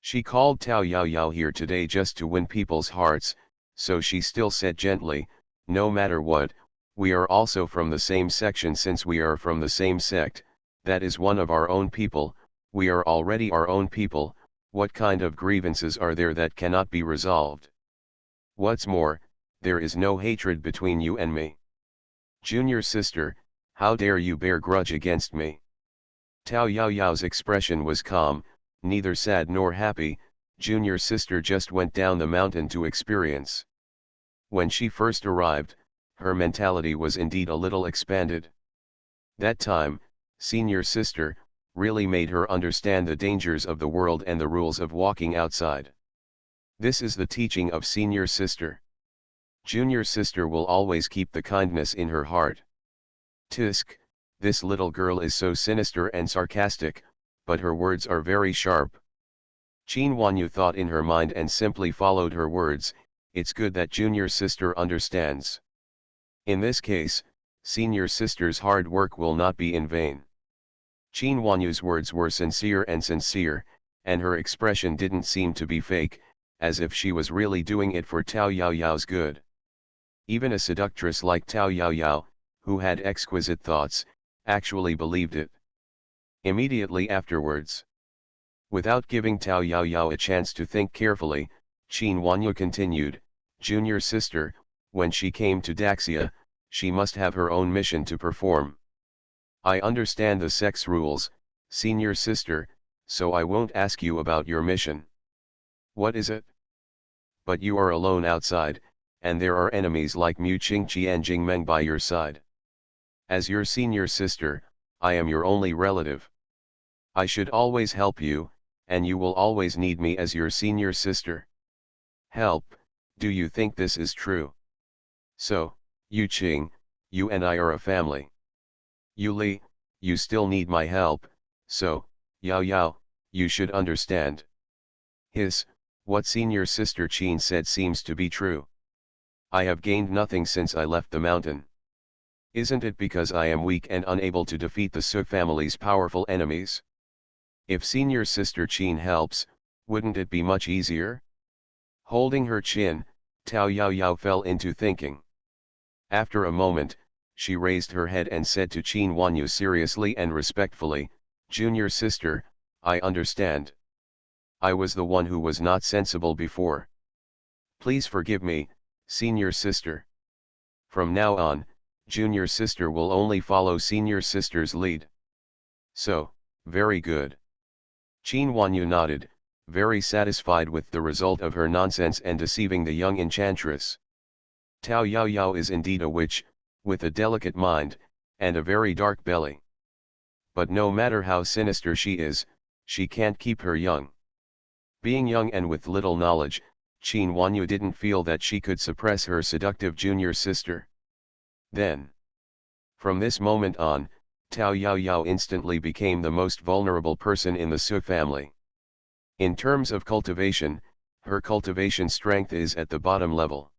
She called Tao Yao here today just to win people's hearts, so she still said gently, no matter what, we are also from the same section. Since we are from the same sect, that is one of our own people, we are already our own people, what kind of grievances are there that cannot be resolved? What's more, there is no hatred between you and me. Junior sister, how dare you bear grudge against me? Tao Yao's expression was calm, neither sad nor happy. Junior sister just went down the mountain to experience. When she first arrived, her mentality was indeed a little expanded. That time, senior sister, really made her understand the dangers of the world and the rules of walking outside. This is the teaching of senior sister. Junior sister will always keep the kindness in her heart. Tisk, this little girl is so sinister and sarcastic, but her words are very sharp. Qin Wanyu thought in her mind and simply followed her words. It's good that junior sister understands. In this case, senior sister's hard work will not be in vain. Qin Wanyu's words were sincere, and her expression didn't seem to be fake, as if she was really doing it for Tao Yao's good. Even a seductress like Tao Yao, who had exquisite thoughts, actually believed it. Immediately afterwards, without giving Tao Yao a chance to think carefully, Qin Wanyu continued, junior sister, when she came to Daxia, she must have her own mission to perform. I understand the sex rules, senior sister, so I won't ask you about your mission. What is it? But you are alone outside, and there are enemies like Mu Qingqi and Jingmeng by your side. As your senior sister, I am your only relative. I should always help you, and you will always need me as your senior sister. Help, do you think this is true? So, Yu Qing, you and I are a family. Yu Li, you still need my help, so, Yao, you should understand. What senior sister Qin said seems to be true. I have gained nothing since I left the mountain. Isn't it because I am weak and unable to defeat the Su family's powerful enemies? If senior sister Qin helps, wouldn't it be much easier? Holding her chin, Tao Yao fell into thinking. After a moment, she raised her head and said to Qin Wanyu seriously and respectfully, "Junior sister, I understand. I was the one who was not sensible before. Please forgive me, senior sister. From now on, junior sister will only follow senior sister's lead." "So, very good." Qin Wanyu nodded, very satisfied with the result of her nonsense and deceiving the young enchantress. Tao Yao is indeed a witch, with a delicate mind, and a very dark belly. But no matter how sinister she is, she can't keep her young. Being young and with little knowledge, Qin Wanyu didn't feel that she could suppress her seductive junior sister. Then, from this moment on, Tao Yao instantly became the most vulnerable person in the Su family. In terms of cultivation, her cultivation strength is at the bottom level.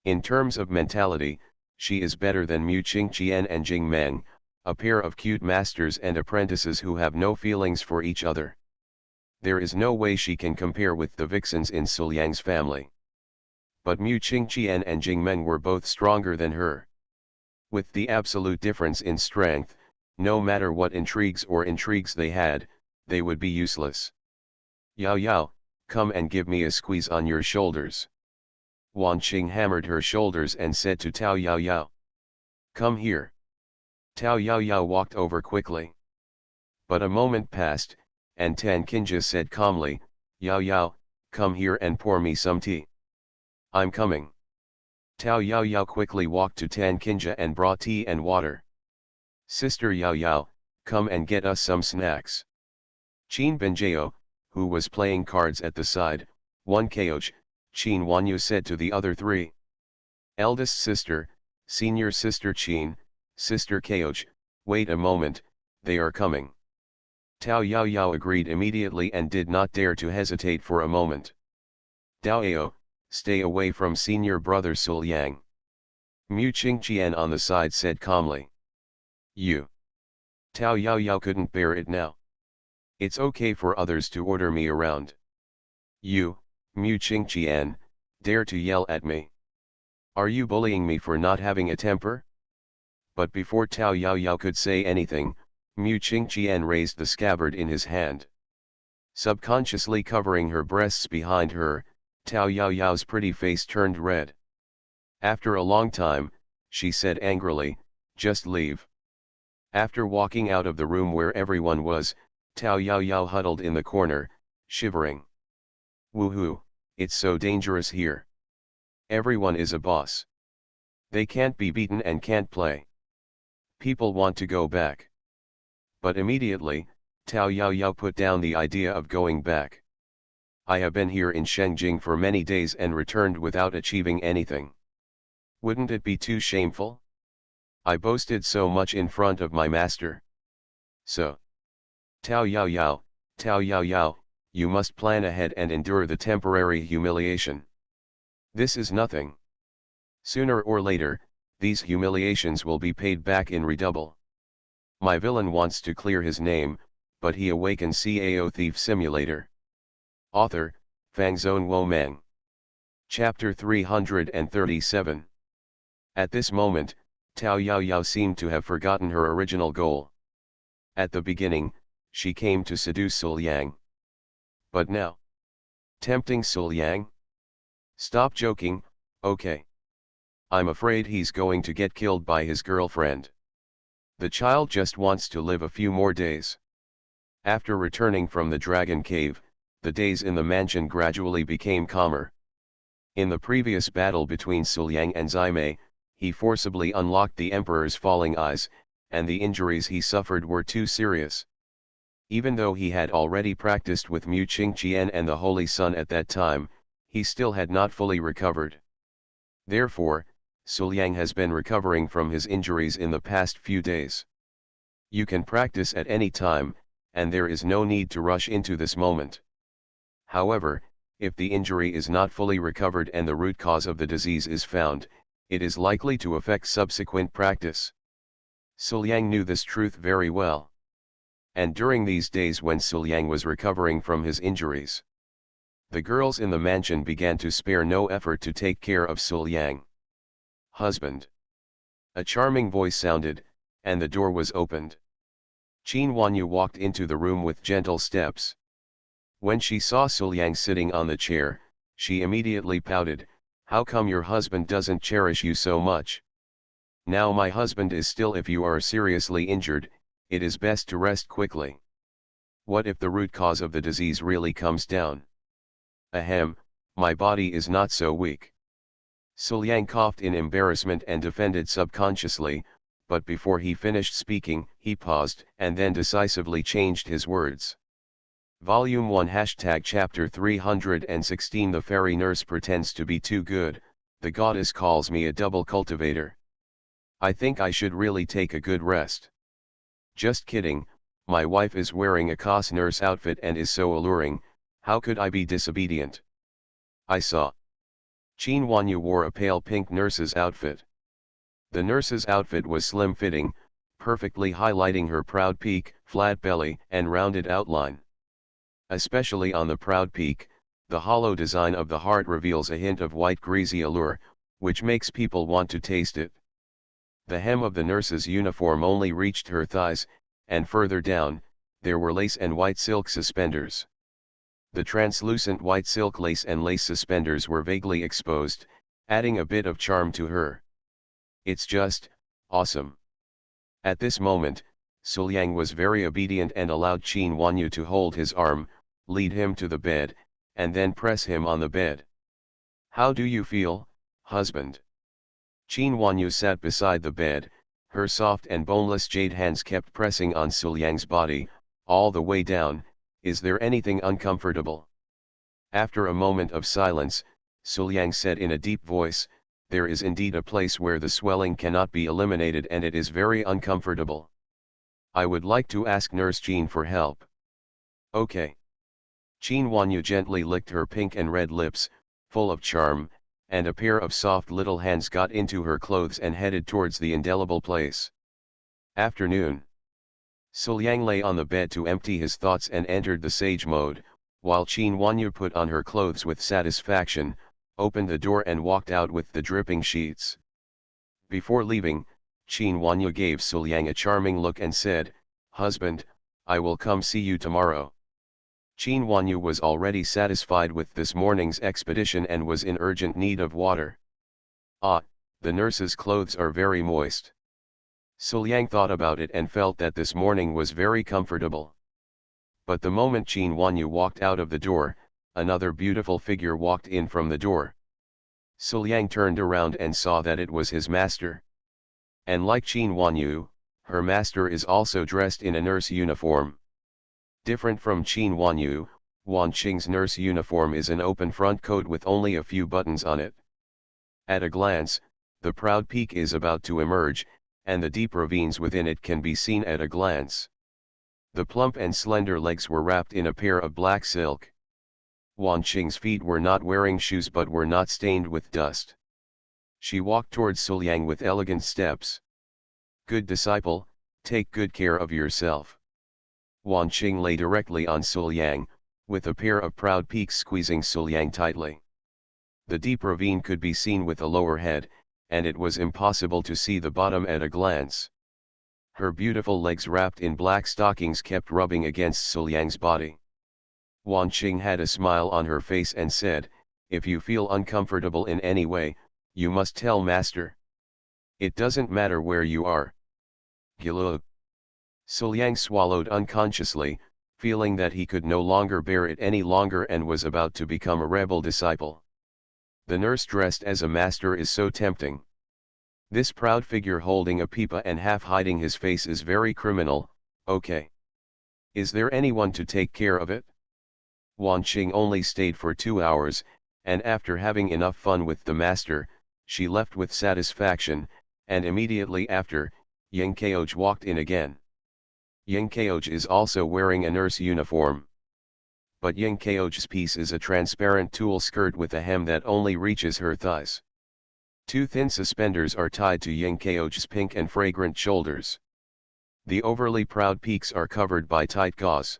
In terms of mentality, she is better than Mu Qingqian and Jing Meng, a pair of cute masters and apprentices who have no feelings for each other. There is no way she can compare with the vixens in Suliang's family. But Mu Qingqian and Jing Meng were both stronger than her. With the absolute difference in strength, no matter what intrigues they had, they would be useless. "Yao, come and give me a squeeze on your shoulders." Wan Qing hammered her shoulders and said to Tao Yao, "Come here." Tao Yao walked over quickly. But a moment passed, and Tan Kinja said calmly, "Yao, come here and pour me some tea." "I'm coming." Tao Yao quickly walked to Tan Kinja and brought tea and water. "Sister Yao, come and get us some snacks." Qin Benjao, who was playing cards at the side, "One Kaoch," Qin Wanyu said to the other three. "Eldest sister, senior sister Qin, sister Kaoch, wait a moment, they are coming." Tao Yao agreed immediately and did not dare to hesitate for a moment. "Daoao, stay away from senior brother Suliang." Mu Qingqian on the side said calmly. "You." Tao Yao couldn't bear it now. "It's okay for others to order me around. You, Mu Qingqian, dare to yell at me? Are you bullying me for not having a temper?" But before Tao Yao could say anything, Mu Qingqian raised the scabbard in his hand. Subconsciously covering her breasts behind her, Tao Yao's pretty face turned red. After a long time, she said angrily, "Just leave." After walking out of the room where everyone was, Tao Yao huddled in the corner, shivering. "Woohoo, it's so dangerous here. Everyone is a boss. They can't be beaten and can't play. People want to go back." But immediately, Tao Yao put down the idea of going back. "I have been here in Shengjing for many days and returned without achieving anything. Wouldn't it be too shameful? I boasted so much in front of my master. So, Tao Yao, you must plan ahead and endure the temporary humiliation. This is nothing. Sooner or later, these humiliations will be paid back in redouble. My villain wants to clear his name, but he awakens Cao Thief Simulator." Author, Fangzone Wo Meng. Chapter 337. At this moment, Tao Yao seemed to have forgotten her original goal. At the beginning, she came to seduce Suliang. But now, tempting Suliang? Stop joking, okay. I'm afraid he's going to get killed by his girlfriend. The child just wants to live a few more days. After returning from the dragon cave, the days in the mansion gradually became calmer. In the previous battle between Suliang and Zaimei, he forcibly unlocked the Emperor's falling eyes, and the injuries he suffered were too serious. Even though he had already practiced with Mu Qingqian and the Holy Sun at that time, he still had not fully recovered. Therefore, Suliang has been recovering from his injuries in the past few days. You can practice at any time, and there is no need to rush into this moment. However, If the injury is not fully recovered and the root cause of the disease is found, it is likely to affect subsequent practice. Suliang knew this truth very well. And during these days when Suliang was recovering from his injuries, the girls in the mansion began to spare no effort to take care of Suliang. Husband. A charming voice sounded, and the door was opened. Qin Wanyu walked into the room with gentle steps. When she saw Suliang sitting on the chair, she immediately pouted, "How come your husband doesn't cherish you so much? Now my husband is still. If you are seriously injured, it is best to rest quickly. What if the root cause of the disease really comes down? Ahem, my body is not so weak." Suliang coughed in embarrassment and defended subconsciously, but before he finished speaking, he paused and then decisively changed his words. Volume 1 Chapter 316 The fairy nurse pretends to be too good, the goddess calls me a double cultivator. I think I should really take a good rest. Just kidding, my wife is wearing a cos nurse outfit and is so alluring, how could I be disobedient? I saw. Qin Wanyu wore a pale pink nurse's outfit. The nurse's outfit was slim-fitting, perfectly highlighting her proud peak, flat belly, and rounded outline. Especially on the proud peak, the hollow design of the heart reveals a hint of white greasy allure, which makes people want to taste it. The hem of the nurse's uniform only reached her thighs, and further down, there were lace and white silk suspenders. The translucent white silk lace and lace suspenders were vaguely exposed, adding a bit of charm to her. It's just awesome. At this moment, Suliang was very obedient and allowed Qin Wanyu to hold his arm, lead him to the bed, and then press him on the bed. How do you feel, husband? Qin Wanyu sat beside the bed, her soft and boneless jade hands kept pressing on Suliang's body, all the way down. Is there anything uncomfortable? After a moment of silence, Suliang said in a deep voice, there is indeed a place where the swelling cannot be eliminated and it is very uncomfortable. I would like to ask Nurse Jean for help. Okay. Qin Wanyu gently licked her pink and red lips, full of charm, and a pair of soft little hands got into her clothes and headed towards the indelible place. Afternoon. Suliang lay on the bed to empty his thoughts and entered the sage mode, while Qin Wanyu put on her clothes with satisfaction, opened the door and walked out with the dripping sheets. Before leaving, Qin Wanyu gave Suliang a charming look and said, "Husband, I will come see you tomorrow." Qin Wanyu was already satisfied with this morning's expedition and was in urgent need of water. Ah, the nurse's clothes are very moist. Suliang thought about it and felt that this morning was very comfortable. But the moment Qin Wanyu walked out of the door, another beautiful figure walked in from the door. Suliang turned around and saw that it was his master. And like Qin Wanyu, her master is also dressed in a nurse uniform. Different from Qin Wanyu, Wan Qing's nurse uniform is an open front coat with only a few buttons on it. At a glance, the proud peak is about to emerge, and the deep ravines within it can be seen at a glance. The plump and slender legs were wrapped in a pair of black silk. Wan Qing's feet were not wearing shoes but were not stained with dust. She walked towards Suliang with elegant steps. Good disciple, take good care of yourself. Wan Qing lay directly on Suliang, with a pair of proud peaks squeezing Suliang tightly. The deep ravine could be seen with a lower head, and it was impossible to see the bottom at a glance. Her beautiful legs wrapped in black stockings kept rubbing against Suliang's body. Wan Qing had a smile on her face and said, "If you feel uncomfortable in any way, you must tell master. It doesn't matter where you are." Gilug. Suliang swallowed unconsciously, feeling that he could no longer bear it any longer and was about to become a rebel disciple. The nurse dressed as a master is so tempting. This proud figure holding a pipa and half hiding his face is very criminal. Okay. Is there anyone to take care of it? Wan Qing only stayed for 2 hours, and after having enough fun with the master, she left with satisfaction, and immediately after, Yang Kaoj walked in again. Yang Kaoj is also wearing a nurse uniform. but Ying Kao's piece is a transparent tulle skirt with a hem that only reaches her thighs. Two thin suspenders are tied to Ying Kao's pink and fragrant shoulders. The overly proud peaks are covered by tight gauze.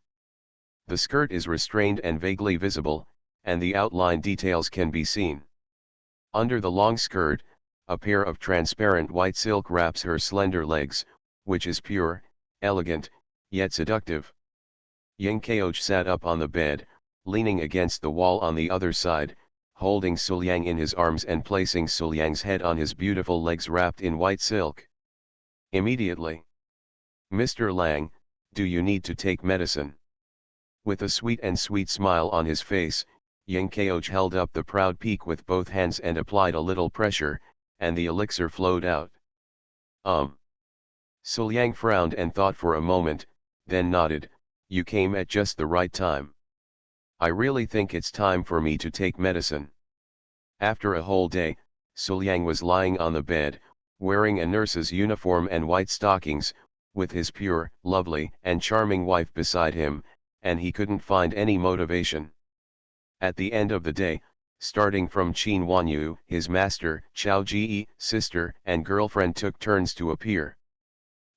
The skirt is restrained and vaguely visible, and the outline details can be seen. Under the long skirt, a pair of transparent white silk wraps her slender legs, which is pure, elegant, yet seductive. Ying Kao sat up on the bed, leaning against the wall on the other side, holding Suliang in his arms and placing Suliang's head on his beautiful legs wrapped in white silk. Immediately. "Mr. Lang, do you need to take medicine?" With a sweet smile on his face, Ying Kao held up the proud peak with both hands and applied a little pressure, and the elixir flowed out. Suliang frowned and thought for a moment, then nodded. "You came at just the right time. I really think it's time for me to take medicine." After a whole day, Suliang was lying on the bed, wearing a nurse's uniform and white stockings, with his pure, lovely, and charming wife beside him, and he couldn't find any motivation. At the end of the day, starting from Qin Wanyu, his master, Chao Ji, sister, and girlfriend took turns to appear.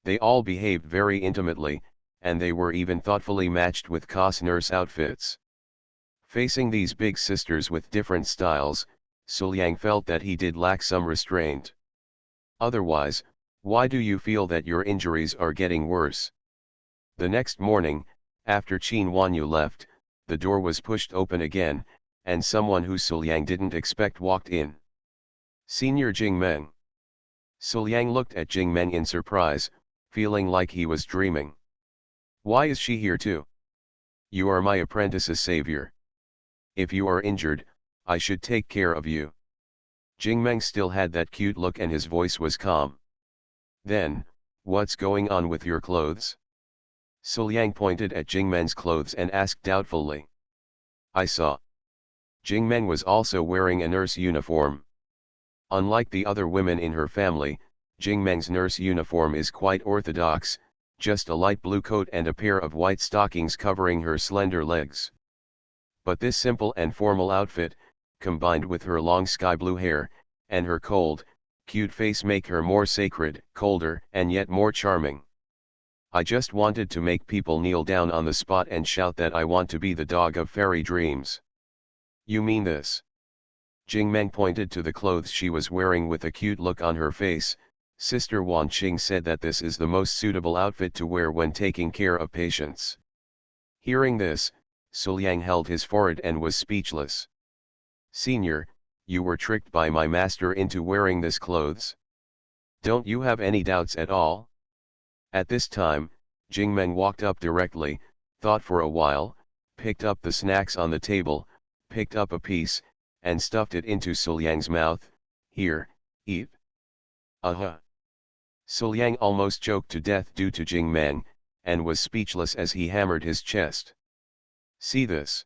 They all behaved very intimately, and they were even thoughtfully matched with cos nurse outfits. Facing these big sisters with different styles, Suliang felt that he did lack some restraint. "Otherwise, why do you feel that your injuries are getting worse?" The next morning, after Qin Wanyu left, the door was pushed open again, and someone who Suliang didn't expect walked in. "Senior Jing Meng." Suliang looked at Jing Meng in surprise, feeling like he was dreaming. "Why is she here too? You are my apprentice's savior. If you are injured, I should take care of you." Jing Meng still had that cute look and his voice was calm. "Then, what's going on with your clothes?" Suliang pointed at Jing Meng's clothes and asked doubtfully. "I saw." Jing Meng was also wearing a nurse uniform. Unlike the other women in her family, Jing Meng's nurse uniform is quite orthodox, just a light blue coat and a pair of white stockings covering her slender legs. But this simple and formal outfit, combined with her long sky blue hair, and her cold, cute face make her more sacred, colder, and yet more charming. "I just wanted to make people kneel down on the spot and shout that I want to be the dog of fairy dreams." "You mean this?" Jing Meng pointed to the clothes she was wearing with a cute look on her face. "Sister Wan Qing said that this is the most suitable outfit to wear when taking care of patients." Hearing this, Suliang held his forehead and was speechless. "Senior, you were tricked by my master into wearing this clothes? Don't you have any doubts at all?" At this time, Jing Meng walked up directly, thought for a while, picked up the snacks on the table, picked up a piece, and stuffed it into Suliang's mouth. "Here, eat." Suliang almost choked to death due to Jing Meng, and was speechless as he hammered his chest. "See this."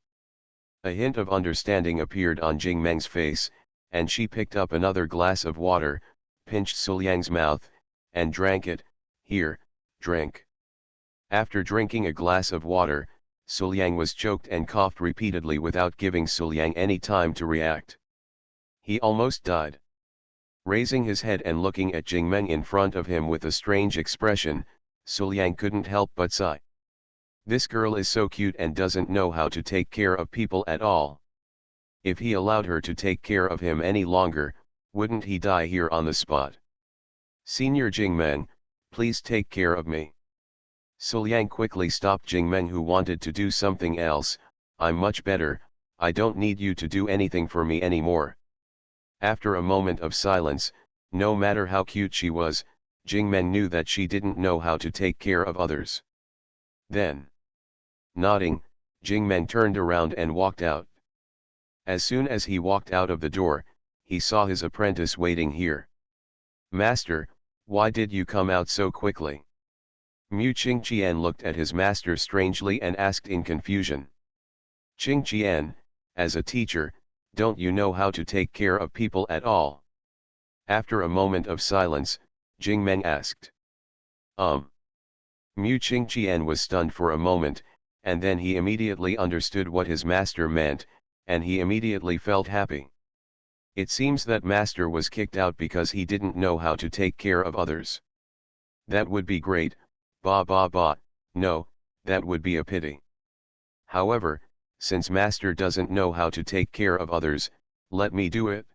A hint of understanding appeared on Jing Meng's face, and she picked up another glass of water, pinched Suliang's mouth, and drank it. "Here, drink." After drinking a glass of water, Suliang was choked and coughed repeatedly without giving Suliang any time to react. He almost died. Raising his head and looking at Jing Meng in front of him with a strange expression, Suliang couldn't help but sigh. This girl is so cute and doesn't know how to take care of people at all. If he allowed her to take care of him any longer, wouldn't he die here on the spot? "Senior Jing Meng, please take care of me." Suliang quickly stopped Jing Meng, who wanted to do something else. "I'm much better, I don't need you to do anything for me anymore." After a moment of silence, no matter how cute she was, Jing Meng knew that she didn't know how to take care of others. Then, nodding, Jing Meng turned around and walked out. As soon as he walked out of the door, he saw his apprentice waiting here. "Master, why did you come out so quickly?" Mu Qingqian looked at his master strangely and asked in confusion. "Qingqian, as a teacher, don't you know how to take care of people at all?" After a moment of silence, Jing Meng asked. Mu Qingqian was stunned for a moment, and then he immediately understood what his master meant, and he immediately felt happy. It seems that master was kicked out because he didn't know how to take care of others. That would be great, no, that would be a pity. However, since master doesn't know how to take care of others, let me do it.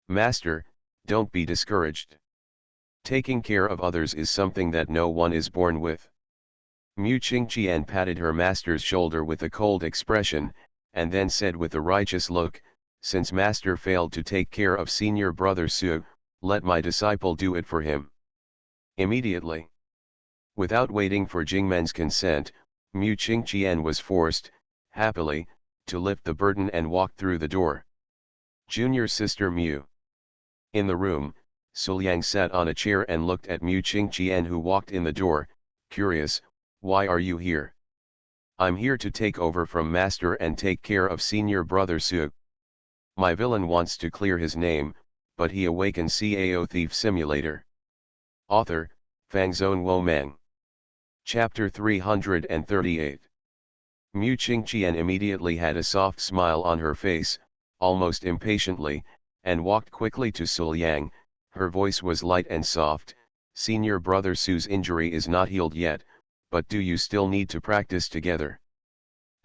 Master, don't be discouraged. Taking care of others is something that no one is born with. Mu Qingqian patted her master's shoulder with a cold expression, and then said with a righteous look, since master failed to take care of senior brother Su, let my disciple do it for him. Immediately. Without waiting for Jingmen's consent, Mu Qingqian was forced, happily, to lift the burden and walk through the door. Junior sister Mu. In the room, Suliang sat on a chair and looked at Mu Qingqian, who walked in the door, curious. Why are you here? I'm here to take over from master and take care of senior brother Su. My villain wants to clear his name, but he awakens Cao Thief Simulator. Author, Fangzone Wo Meng. Chapter 338. Mu Qingqian immediately had a soft smile on her face, almost impatiently, and walked quickly to Suliang. Her voice was light and soft. Senior brother Su's injury is not healed yet, but do you still need to practice together?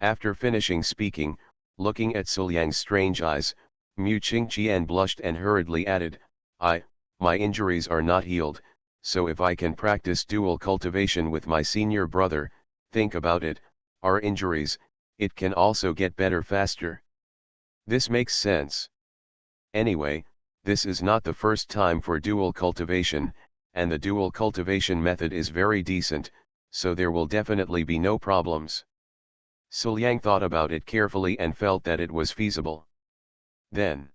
After finishing speaking, looking at Suliang's strange eyes, Mu Qingqian blushed and hurriedly added, my injuries are not healed, so if I can practice dual cultivation with my senior brother, think about it, our injuries, it can also get better faster. This makes sense. Anyway, this is not the first time for dual cultivation, and the dual cultivation method is very decent, so there will definitely be no problems. Suliang thought about it carefully and felt that it was feasible. Then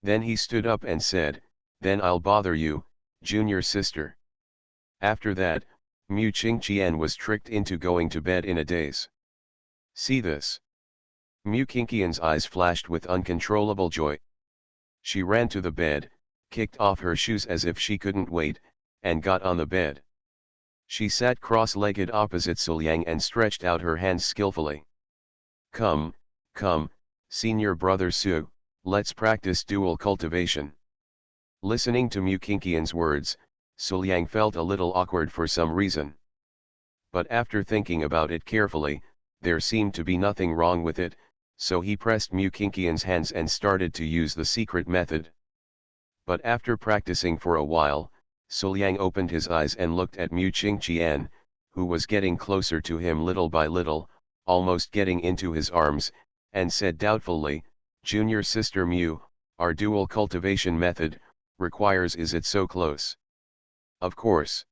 he stood up and said, then I'll bother you, junior sister. After that, Mu Qingqian was tricked into going to bed in a daze. See this. Mu Qingqian's eyes flashed with uncontrollable joy. She ran to the bed, kicked off her shoes as if she couldn't wait, and got on the bed. She sat cross-legged opposite Suliang and stretched out her hands skillfully. Come, senior brother Su, let's practice dual cultivation. Listening to Mu Qingqian's words, Suliang felt a little awkward for some reason. But after thinking about it carefully, there seemed to be nothing wrong with it, so he pressed Mu Qingqian's hands and started to use the secret method. But after practicing for a while, Suliang opened his eyes and looked at Mu Qingqian, who was getting closer to him little by little, almost getting into his arms, and said doubtfully, Junior sister Mu, our dual cultivation method, requires is it so close? Of course.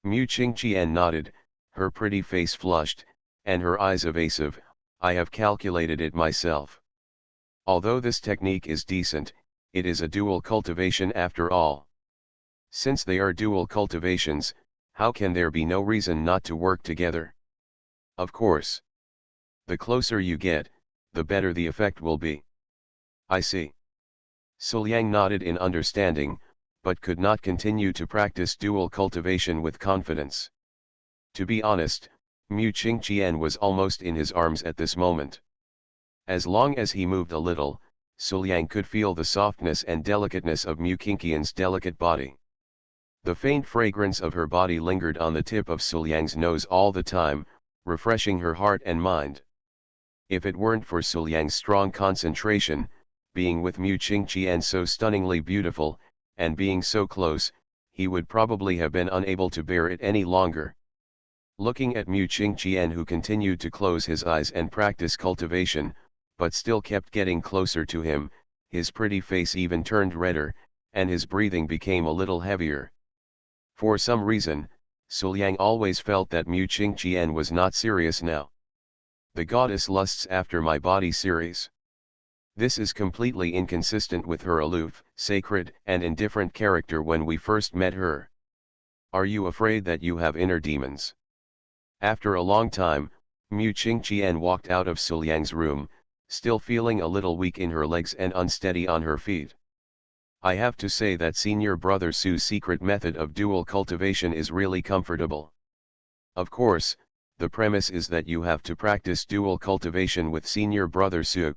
Mu Qingqian nodded, her pretty face flushed, and her eyes evasive, I have calculated it myself. Although this technique is decent, it is a dual cultivation after all. Since they are dual cultivations, how can there be no reason not to work together? Of course. The closer you get, the better the effect will be. I see. Suliang nodded in understanding, but could not continue to practice dual cultivation with confidence. To be honest, Mu Qingqian was almost in his arms at this moment. As long as he moved a little, Suliang could feel the softness and delicateness of Mu Qingqian's delicate body. The faint fragrance of her body lingered on the tip of Suliang's nose all the time, refreshing her heart and mind. If it weren't for Suliang's strong concentration, being with Mu Qingqian so stunningly beautiful, and being so close, he would probably have been unable to bear it any longer. Looking at Mu Qingqian, who continued to close his eyes and practice cultivation, but still kept getting closer to him, his pretty face even turned redder, and his breathing became a little heavier. For some reason, Suliang always felt that Mu Qingqian was not serious now. The goddess lusts after my body series. This is completely inconsistent with her aloof, sacred, and indifferent character when we first met her. Are you afraid that you have inner demons? After a long time, Mu Qingqian walked out of Suliang's room, still feeling a little weak in her legs and unsteady on her feet. I have to say that senior brother Su's secret method of dual cultivation is really comfortable. Of course, the premise is that you have to practice dual cultivation with senior brother Su.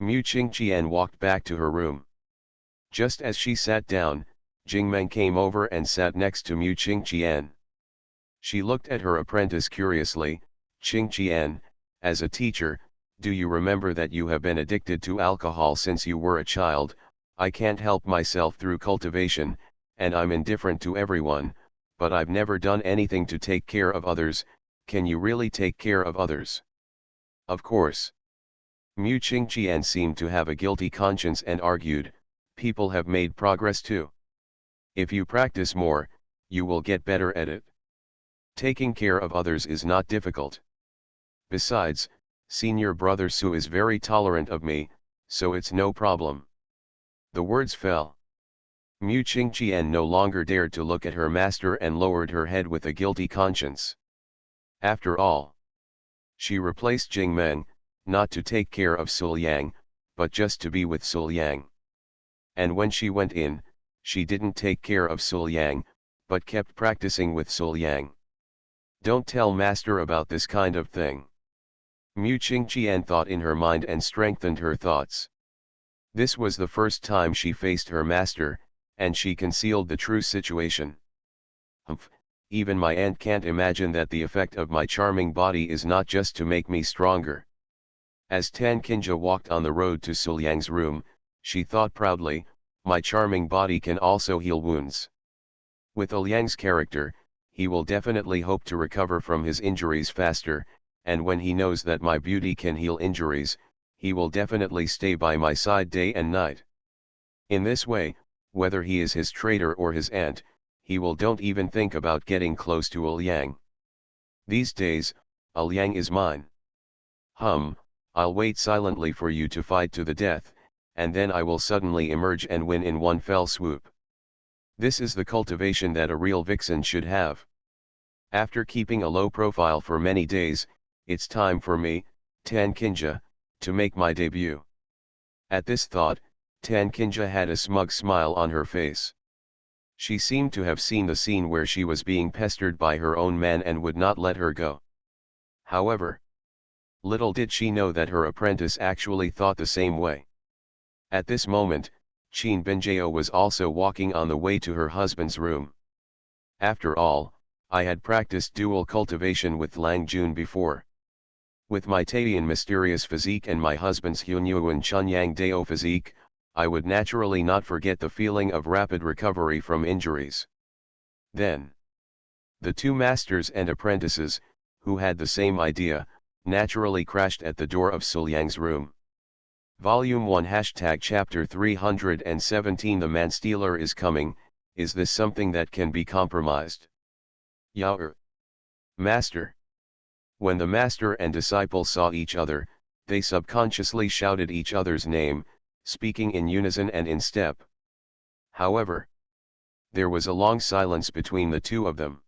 Mu Qingqian walked back to her room. Just as she sat down, Jingmeng came over and sat next to Mu Qingqian. She looked at her apprentice curiously. Qingqian, as a teacher, do you remember that you have been addicted to alcohol since you were a child? I can't help myself through cultivation, and I'm indifferent to everyone, but I've never done anything to take care of others. Can you really take care of others? Of course. Mu Qingqian seemed to have a guilty conscience and argued, people have made progress too. If you practice more, you will get better at it. Taking care of others is not difficult. Besides, senior brother Su is very tolerant of me, so it's no problem. The words fell. Mu Qingqian no longer dared to look at her master and lowered her head with a guilty conscience. After all, she replaced Jingmeng, not to take care of Suliang, but just to be with Suliang. And when she went in, she didn't take care of Suliang, but kept practicing with Suliang. Don't tell master about this kind of thing. Mu Qingqian thought in her mind and strengthened her thoughts. This was the first time she faced her master, and she concealed the true situation. Humph, even my aunt can't imagine that the effect of my charming body is not just to make me stronger. As Tan Qingja walked on the road to Suliang's room, she thought proudly, my charming body can also heal wounds. With Liang's character, he will definitely hope to recover from his injuries faster, and when he knows that my beauty can heal injuries, he will definitely stay by my side day and night. In this way, whether he is his traitor or his aunt, he will don't even think about getting close to Liang. These days, Liang is mine. I'll wait silently for you to fight to the death, and then I will suddenly emerge and win in one fell swoop. This is the cultivation that a real vixen should have. After keeping a low profile for many days, it's time for me, Tan Qingja, to make my debut. At this thought, Tan Qingja had a smug smile on her face. She seemed to have seen the scene where she was being pestered by her own man and would not let her go. However, little did she know that her apprentice actually thought the same way. At this moment, Qin Binjao was also walking on the way to her husband's room. After all, I had practiced dual cultivation with Lang Jun before. With my Taiyan mysterious physique and my husband's Hunyuan Chunyang Dao physique, I would naturally not forget the feeling of rapid recovery from injuries. Then, the two masters and apprentices, who had the same idea, naturally crashed at the door of Suliang's room. Volume 1 Chapter 317 The Man-Stealer is coming. Is this something that can be compromised? Yao Master. When the master and disciple saw each other, they subconsciously shouted each other's name, speaking in unison and in step. However, there was a long silence between the two of them.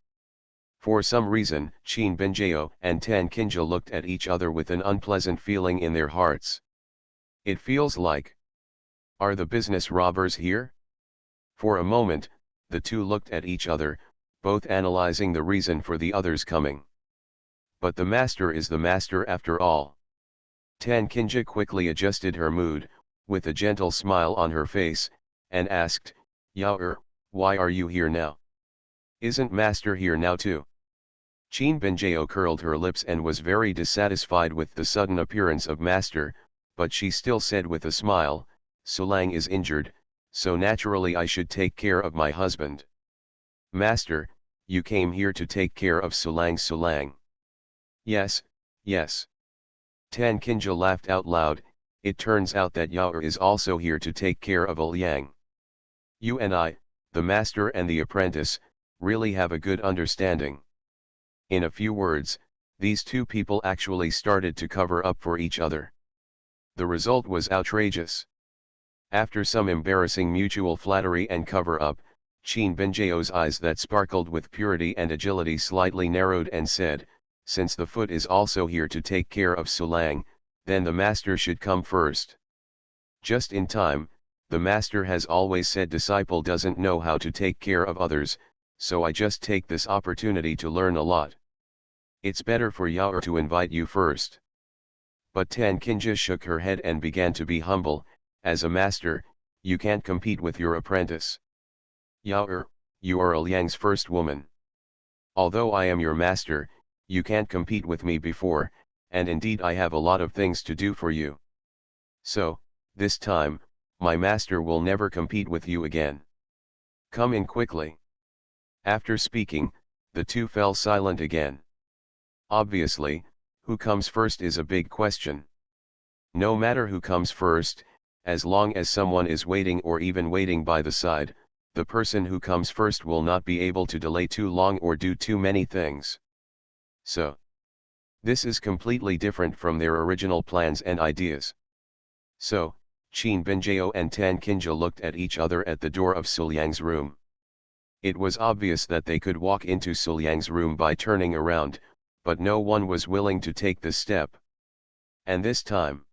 For some reason, Qin Binjao and Tan Qingja looked at each other with an unpleasant feeling in their hearts. It feels like, are the business robbers here? For a moment, the two looked at each other, both analyzing the reason for the other's coming. But the master is the master after all. Tan Qingja quickly adjusted her mood, with a gentle smile on her face, and asked, Yao, why are you here now? Isn't master here now too? Qin Binjao curled her lips and was very dissatisfied with the sudden appearance of master, but she still said with a smile, Sulang is injured, so naturally I should take care of my husband. Master, you came here to take care of Sulang. Yes, yes. Tan Qingja laughed out loud. It turns out that Yao is also here to take care of Liang. You and I, the master and the apprentice, really have a good understanding. In a few words, these two people actually started to cover up for each other. The result was outrageous. After some embarrassing mutual flattery and cover-up, Qin Binjao's eyes that sparkled with purity and agility slightly narrowed and said, since the foot is also here to take care of Sulang, then the master should come first. Just in time, the master has always said disciple doesn't know how to take care of others, so I just take this opportunity to learn a lot. It's better for Yao to invite you first. But Tan Kinja shook her head and began to be humble. As a master, you can't compete with your apprentice. Yao, you are Liang's first woman. Although I am your master, you can't compete with me before, and indeed I have a lot of things to do for you. So, this time, my master will never compete with you again. Come in quickly. After speaking, the two fell silent again. Obviously, who comes first is a big question. No matter who comes first, as long as someone is waiting or even waiting by the side, the person who comes first will not be able to delay too long or do too many things. So, this is completely different from their original plans and ideas. So, Qin Binjao and Tan Kinja looked at each other at the door of Suliang's room. It was obvious that they could walk into Suliang's room by turning around, but no one was willing to take this step. And this time,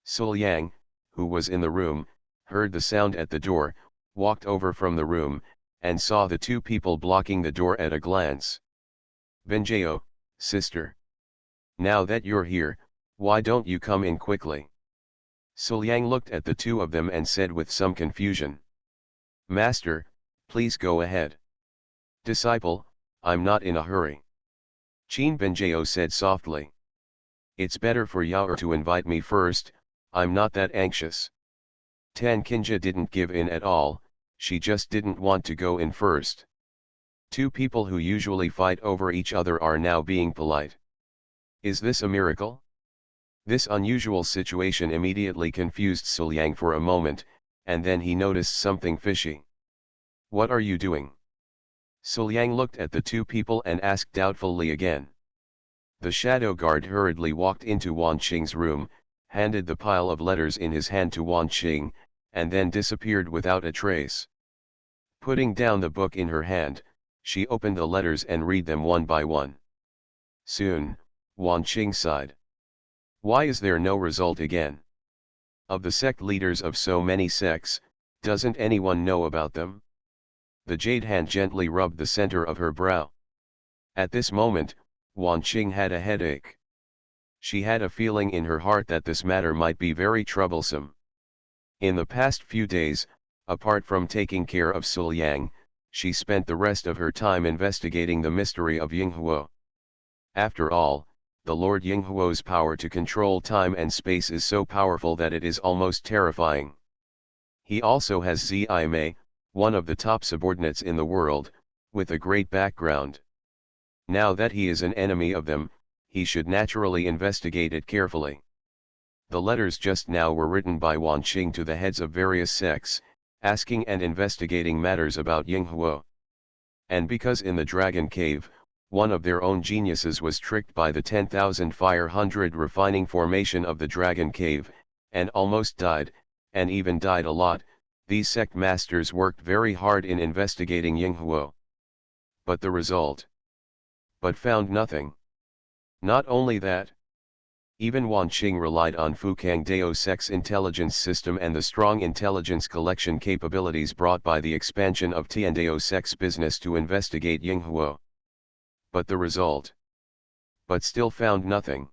Suliang, who was in the room, heard the sound at the door, walked over from the room, and saw the two people blocking the door at a glance. Binjao, sister. Now that you're here, why don't you come in quickly? Suliang looked at the two of them and said with some confusion. Master, please go ahead. Disciple, I'm not in a hurry. Qin Binjao said softly. It's better for Yao to invite me first, I'm not that anxious. Tan Kinja didn't give in at all, she just didn't want to go in first. Two people who usually fight over each other are now being polite. Is this a miracle? This unusual situation immediately confused Suliang for a moment, and then he noticed something fishy. What are you doing? Suliang looked at the two people and asked doubtfully again. The shadow guard hurriedly walked into Wan Qing's room, handed the pile of letters in his hand to Wan Qing, and then disappeared without a trace. Putting down the book in her hand, she opened the letters and read them one by one. Soon, Wan Qing sighed. Why is there no result again? Of the sect leaders of so many sects, doesn't anyone know about them? The jade hand gently rubbed the center of her brow. At this moment, Wan Qing had a headache. She had a feeling in her heart that this matter might be very troublesome. In the past few days, apart from taking care of Suliang, she spent the rest of her time investigating the mystery of Yinghuo. After all, the Lord Yinghuo's power to control time and space is so powerful that it is almost terrifying. He also has Zimei, one of the top subordinates in the world, with a great background. Now that he is an enemy of them, he should naturally investigate it carefully. The letters just now were written by Wan Qing to the heads of various sects, asking and investigating matters about Yinghuo. And because in the Dragon Cave, one of their own geniuses was tricked by the 10,000 fire hundred refining formation of the Dragon Cave, and almost died, and even died a lot, these sect masters worked very hard in investigating Yinghuo. But the result? But found nothing. Not only that. Even Wan Qing relied on Fukang Dao Sect's intelligence system and the strong intelligence collection capabilities brought by the expansion of Tiandao Sect's business to investigate Yinghuo. But the result? But still found nothing.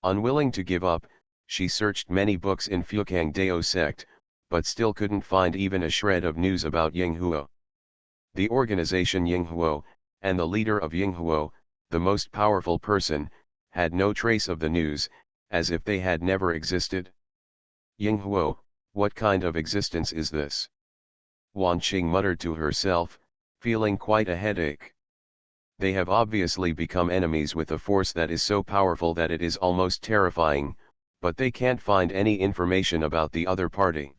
Unwilling to give up, she searched many books in Fukang Dao Sect, but still couldn't find even a shred of news about Yinghuo. The organization Yinghuo, and the leader of Yinghuo, the most powerful person, had no trace of the news, as if they had never existed. Yinghuo, what kind of existence is this? Wan Qing muttered to herself, feeling quite a headache. They have obviously become enemies with a force that is so powerful that it is almost terrifying, but they can't find any information about the other party.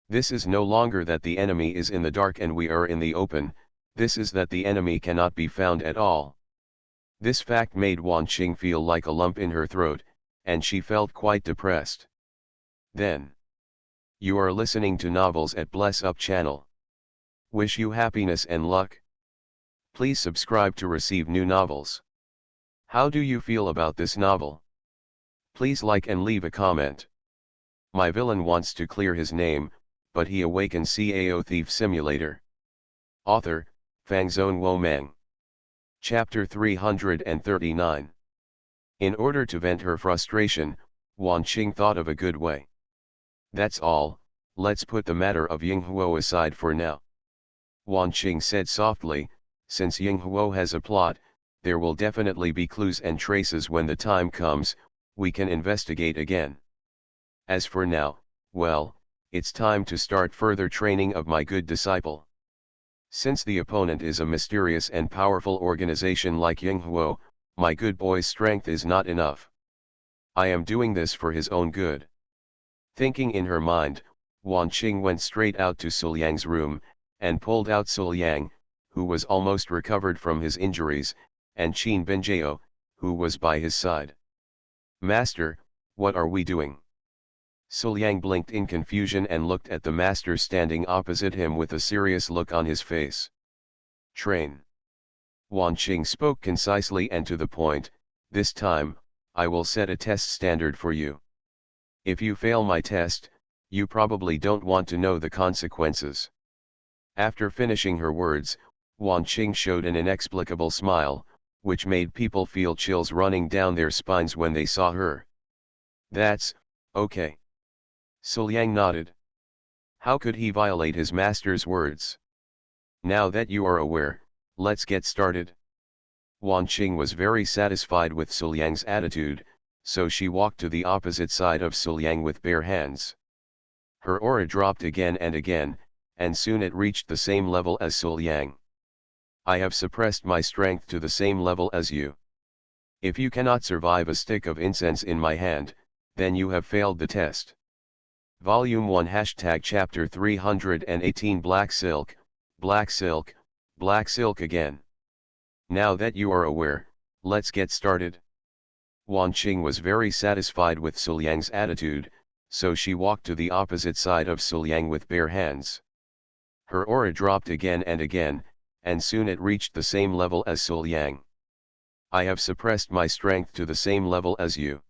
This is no longer that the enemy is in the dark and we are in the open, this is that the enemy cannot be found at all. This fact made Wan Qing feel like a lump in her throat, and she felt quite depressed. Then. You are listening to Novels at Bless Up channel. Wish you happiness and luck. Please subscribe to receive new novels. How do you feel about this novel? Please like and leave a comment. My villain wants to clear his name, but he awakens Cao Thief Simulator. Author, Fangzone Wo Meng. Chapter 339. In order to vent her frustration, Wan Qing thought of a good way. That's all, let's put the matter of Yinghuo aside for now. Wan Qing said softly, since Yinghuo has a plot, there will definitely be clues and traces when the time comes, we can investigate again. As for now, well, it's time to start further training of my good disciple. Since the opponent is a mysterious and powerful organization like Yinghuo, my good boy's strength is not enough. I am doing this for his own good. Thinking in her mind, Wan Qing went straight out to Suliang's room, and pulled out Suliang, who was almost recovered from his injuries, and Qin Binjiao, who was by his side. Master, what are we doing? Suliang blinked in confusion and looked at the master standing opposite him with a serious look on his face. Train. Wan Qing spoke concisely and to the point, this time, I will set a test standard for you. If you fail my test, you probably don't want to know the consequences. After finishing her words, Wan Qing showed an inexplicable smile, which made people feel chills running down their spines when they saw her. That's okay. Suliang nodded. How could he violate his master's words? Now that you are aware, let's get started. Wan Qing was very satisfied with Suliang's attitude, so she walked to the opposite side of Suliang with bare hands. Her aura dropped again, and soon it reached the same level as Suliang. I have suppressed my strength to the same level as you. If you cannot survive a stick of incense in my hand, then you have failed the test. Volume 1 Chapter 318 Black Silk, Black Silk, Black Silk again. Now that you are aware, let's get started. Wan Qing was very satisfied with Suliang's attitude, so she walked to the opposite side of Suliang with bare hands. Her aura dropped again, and soon it reached the same level as Suliang. I have suppressed my strength to the same level as you.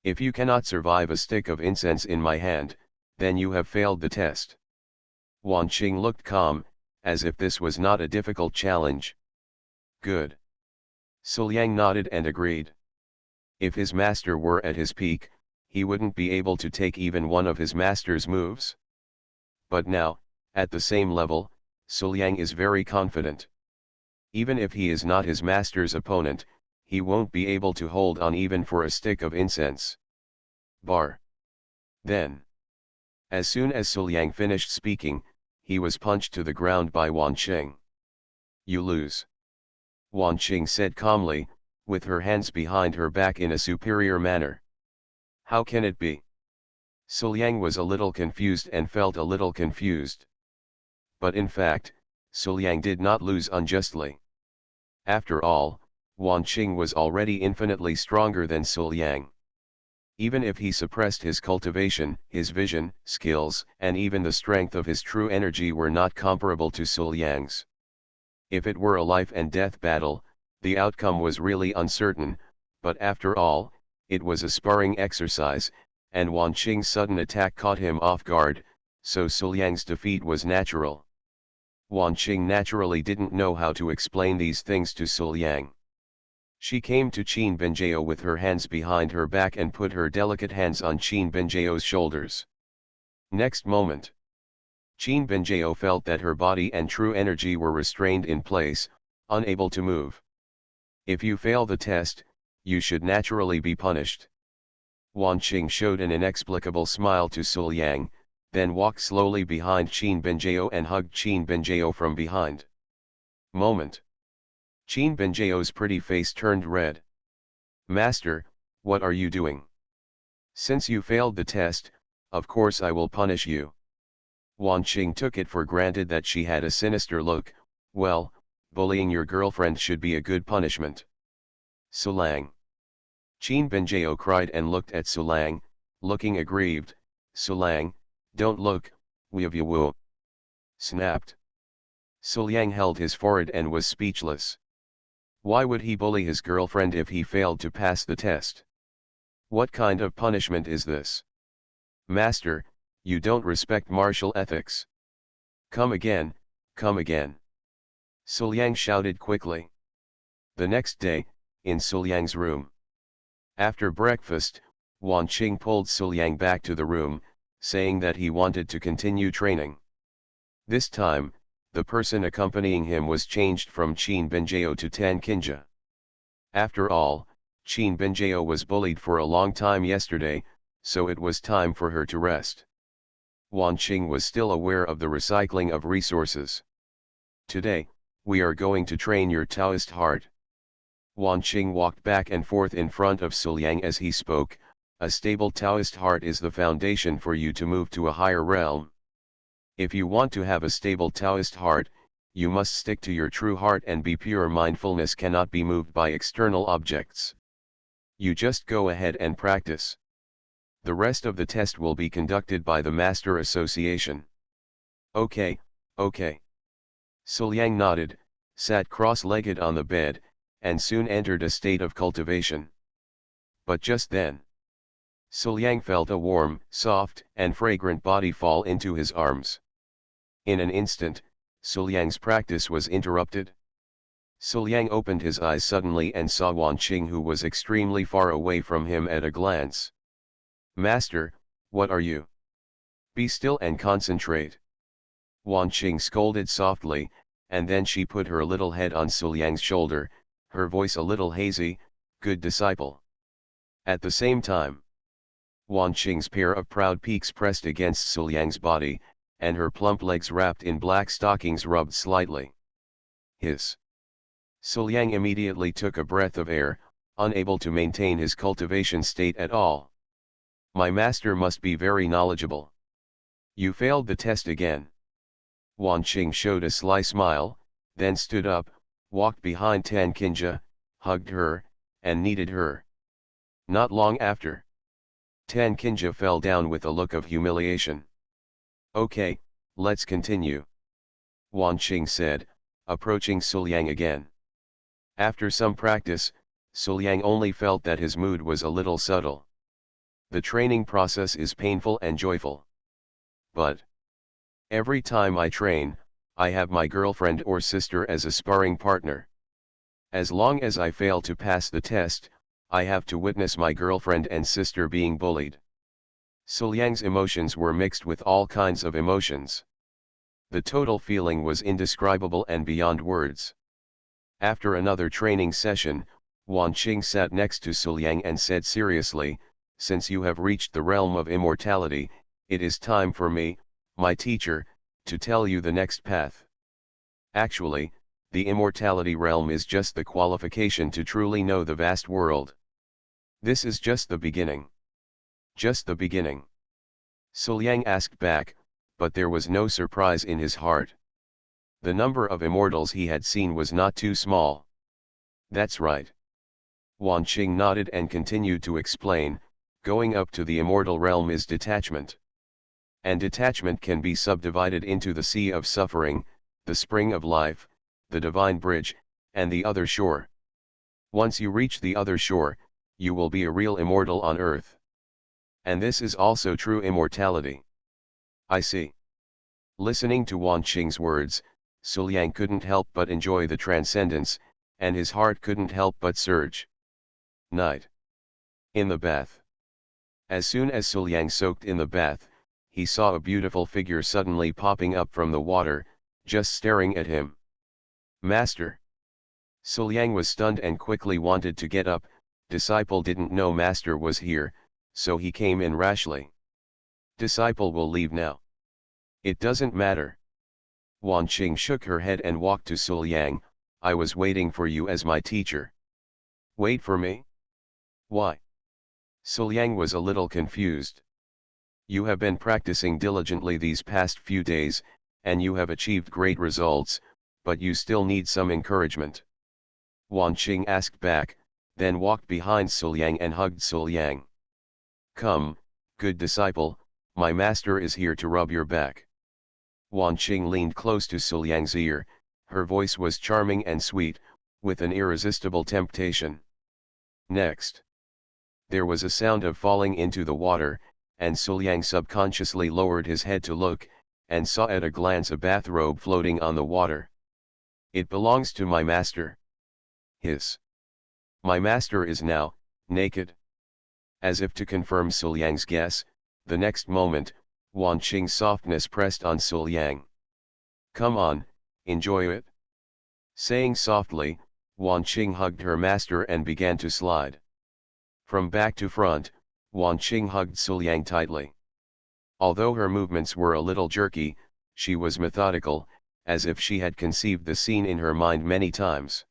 If you cannot survive a stick of incense in my hand, then you have failed the test. Wan Qing looked calm, as if this was not a difficult challenge. Good. Suliang nodded and agreed. If his master were at his peak, he wouldn't be able to take even one of his master's moves. But now, at the same level, Suliang is very confident. Even if he is not his master's opponent, he won't be able to hold on even for a stick of incense. Bar. Then. As soon as Suliang finished speaking, he was punched to the ground by Wan Qing. You lose. Wan Qing said calmly, with her hands behind her back in a superior manner. How can it be? Suliang was a little confused and felt a little confused. But in fact, Suliang did not lose unjustly. After all, Wan Qing was already infinitely stronger than Suliang. Even if he suppressed his cultivation, his vision, skills, and even the strength of his true energy were not comparable to Suliang's. If it were a life and death battle, the outcome was really uncertain, but after all, it was a sparring exercise, and Wan Qing's sudden attack caught him off guard, so Suliang's defeat was natural. Wan Qing naturally didn't know how to explain these things to Suliang. She came to Qin Binjiao with her hands behind her back and put her delicate hands on Qin Binjiao's shoulders. Next moment, Qin Binjiao felt that her body and true energy were restrained in place, unable to move. If you fail the test, you should naturally be punished. Wan Qing showed an inexplicable smile to Suliang, then walked slowly behind Qin Binjiao and hugged Qin Binjiao from behind. Moment. Qin Binjiao's pretty face turned red. Master, what are you doing? Since you failed the test, of course I will punish you. Wan Qing took it for granted that she had a sinister look. Well, bullying your girlfriend should be a good punishment. Suliang. Qin Binjiao cried and looked at Suliang, looking aggrieved. Suliang, don't look, Wu. Snapped. Suliang held his forehead and was speechless. Why would he bully his girlfriend if he failed to pass the test? What kind of punishment is this? Master, you don't respect martial ethics. Come again, come again. Suliang shouted quickly. The next day, in Suliang's room. After breakfast, Wan Qing pulled Suliang back to the room, saying that he wanted to continue training. This time, the person accompanying him was changed from Qin Benjao to Tan Kinja. After all, Qin Benjao was bullied for a long time yesterday, so it was time for her to rest. Wan Qing was still aware of the recycling of resources. Today, we are going to train your Taoist heart. Wan Qing walked back and forth in front of Suliang as he spoke. A stable Taoist heart is the foundation for you to move to a higher realm. If you want to have a stable Taoist heart, you must stick to your true heart and be pure. Mindfulness cannot be moved by external objects. You just go ahead and practice. The rest of the test will be conducted by the Master Association. Okay, okay. Suliang nodded, sat cross-legged on the bed, and soon entered a state of cultivation. But just then, Suliang felt a warm, soft, and fragrant body fall into his arms. In an instant, Suliang's practice was interrupted. Suliang opened his eyes suddenly and saw Wan Qing, who was extremely far away from him at a glance. "Master, what are you? Be still and concentrate." Wan Qing scolded softly, and then she put her little head on Suliang's shoulder, her voice a little hazy, "Good disciple." At the same time, Wan Qing's pair of proud peaks pressed against Suliang's body, and her plump legs wrapped in black stockings rubbed slightly. Hiss. Suliang immediately took a breath of air, unable to maintain his cultivation state at all. "My master must be very knowledgeable. You failed the test again." Wan Qing showed a sly smile, then stood up, walked behind Tan Kinja, hugged her, and kneaded her. Not long after, Tan Kinja fell down with a look of humiliation. "Okay, let's continue," Wan Qing said, approaching Suliang again. After some practice, Suliang only felt that his mood was a little subtle. The training process is painful and joyful. But every time I train, I have my girlfriend or sister as a sparring partner. As long as I fail to pass the test, I have to witness my girlfriend and sister being bullied. Suliang's emotions were mixed with all kinds of emotions. The total feeling was indescribable and beyond words. After another training session, Wan Qing sat next to Suliang and said seriously, "Since you have reached the realm of immortality, it is time for me, my teacher, to tell you the next path. Actually, the immortality realm is just the qualification to truly know the vast world. This is just the beginning." "Just the beginning?" Suliang asked back, but there was no surprise in his heart. The number of immortals he had seen was not too small. "That's right." Wan Qing nodded and continued to explain, "Going up to the immortal realm is detachment. And detachment can be subdivided into the sea of suffering, the spring of life, the divine bridge, and the other shore. Once you reach the other shore, you will be a real immortal on earth. And this is also true immortality." "I see." Listening to Wan Qing's words, Suliang couldn't help but enjoy the transcendence, and his heart couldn't help but surge. Night. In the bath. As soon as Suliang soaked in the bath, he saw a beautiful figure suddenly popping up from the water, just staring at him. "Master." Suliang was stunned and quickly wanted to get up. Disciple didn't know Master was here, so he came in rashly. "Disciple will leave now." "It doesn't matter." Wan Qing shook her head and walked to Suliang. "I was waiting for you as my teacher." "Wait for me? Why?" Suliang was a little confused. "You have been practicing diligently these past few days, and you have achieved great results, but you still need some encouragement." Wan Qing asked back, then walked behind Suliang and hugged Suliang. "Come, good disciple, my master is here to rub your back." Wan Qing leaned close to Suliang's ear. Her voice was charming and sweet, with an irresistible temptation. Next, there was a sound of falling into the water, and Suliang subconsciously lowered his head to look, and saw at a glance a bathrobe floating on the water. "It belongs to my master." Hiss. My master is now, naked. As if to confirm Sul Yang's guess, the next moment, Wan Qing's softness pressed on Sul Yang. Come on, enjoy it. Saying softly, Wan Qing hugged her master and began to slide. From back to front, Wan Qing hugged Sul Yang tightly. Although her movements were a little jerky, she was methodical, as if she had conceived the scene in her mind many times.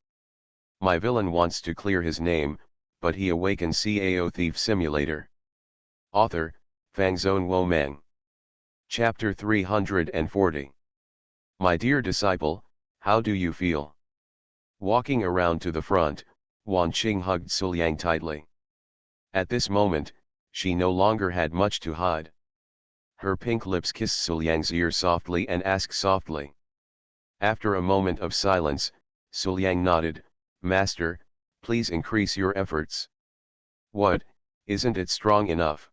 My villain wants to clear his name, but he awakens Cao Thief Simulator. Author, Fangzone Wo Meng. Chapter 340. My dear disciple, how do you feel? Walking around to the front, Wan Qing hugged Sul Yang tightly. At this moment, she no longer had much to hide. Her pink lips kissed Sul Yang's ear softly and asked softly. After a moment of silence, Sul Yang nodded, Master, please increase your efforts. What, isn't it strong enough?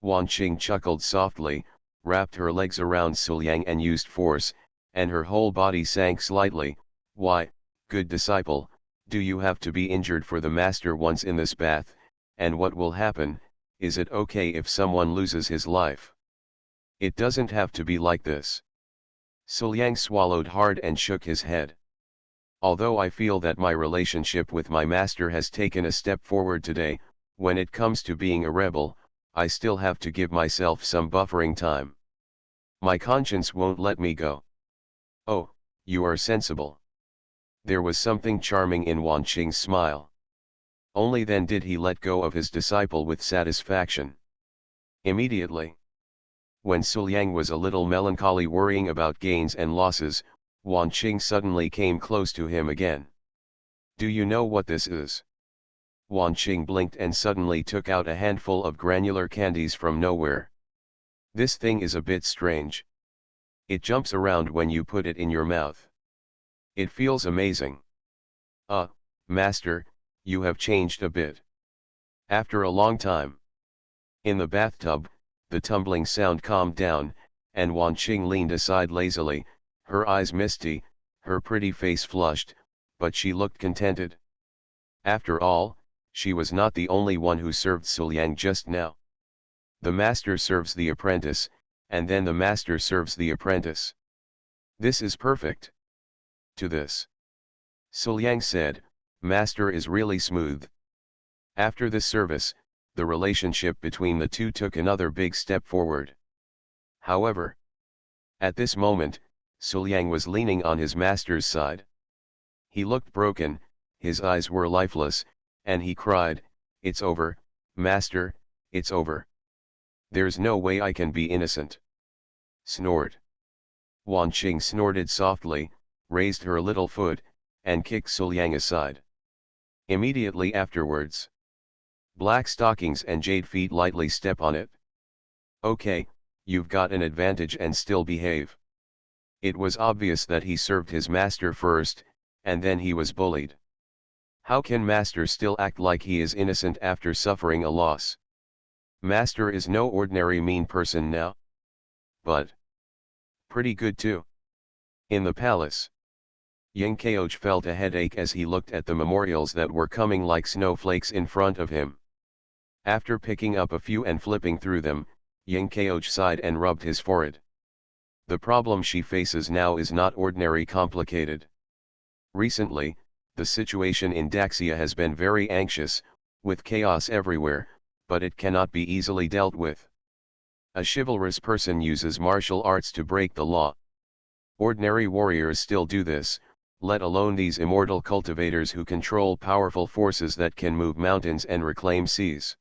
Wan Qing chuckled softly, wrapped her legs around Sul Yang and used force, and her whole body sank slightly. Why, good disciple, do you have to be injured for the master once in this bath, and what will happen, is it okay if someone loses his life? It doesn't have to be like this. Sul Yang swallowed hard and shook his head. Although I feel that my relationship with my master has taken a step forward today, when it comes to being a rebel, I still have to give myself some buffering time. My conscience won't let me go. Oh, you are sensible. There was something charming in Wan Qing's smile. Only then did he let go of his disciple with satisfaction. Immediately. When Sul Yang was a little melancholy worrying about gains and losses, Wan Qing suddenly came close to him again. Do you know what this is? Wan Qing blinked and suddenly took out a handful of granular candies from nowhere. This thing is a bit strange. It jumps around when you put it in your mouth. It feels amazing. Master, you have changed a bit. After a long time. In the bathtub, the tumbling sound calmed down, and Wan Qing leaned aside lazily, her eyes misty, her pretty face flushed, but she looked contented. After all, she was not the only one who served Sul Yang just now. The master serves the apprentice, and then the master serves the apprentice. This is perfect. To this, Sul Yang said, Master is really smooth. After this service, the relationship between the two took another big step forward. However, at this moment, Sul Yang was leaning on his master's side. He looked broken, his eyes were lifeless, and he cried, It's over, master, it's over. There's no way I can be innocent. Snort. Wan Qing snorted softly, raised her little foot, and kicked Sul Yang aside. Immediately afterwards, black stockings and jade feet lightly step on it. Okay, you've got an advantage and still behave. It was obvious that he served his master first, and then he was bullied. How can master still act like he is innocent after suffering a loss? Master is no ordinary mean person now. But pretty good too. In the palace, Yang Kaoj felt a headache as he looked at the memorials that were coming like snowflakes in front of him. After picking up a few and flipping through them, Yang Kaoj sighed and rubbed his forehead. The problem she faces now is not ordinary complicated. Recently, the situation in Daxia has been very anxious, with chaos everywhere, but it cannot be easily dealt with. A chivalrous person uses martial arts to break the law. Ordinary warriors still do this, let alone these immortal cultivators who control powerful forces that can move mountains and reclaim seas.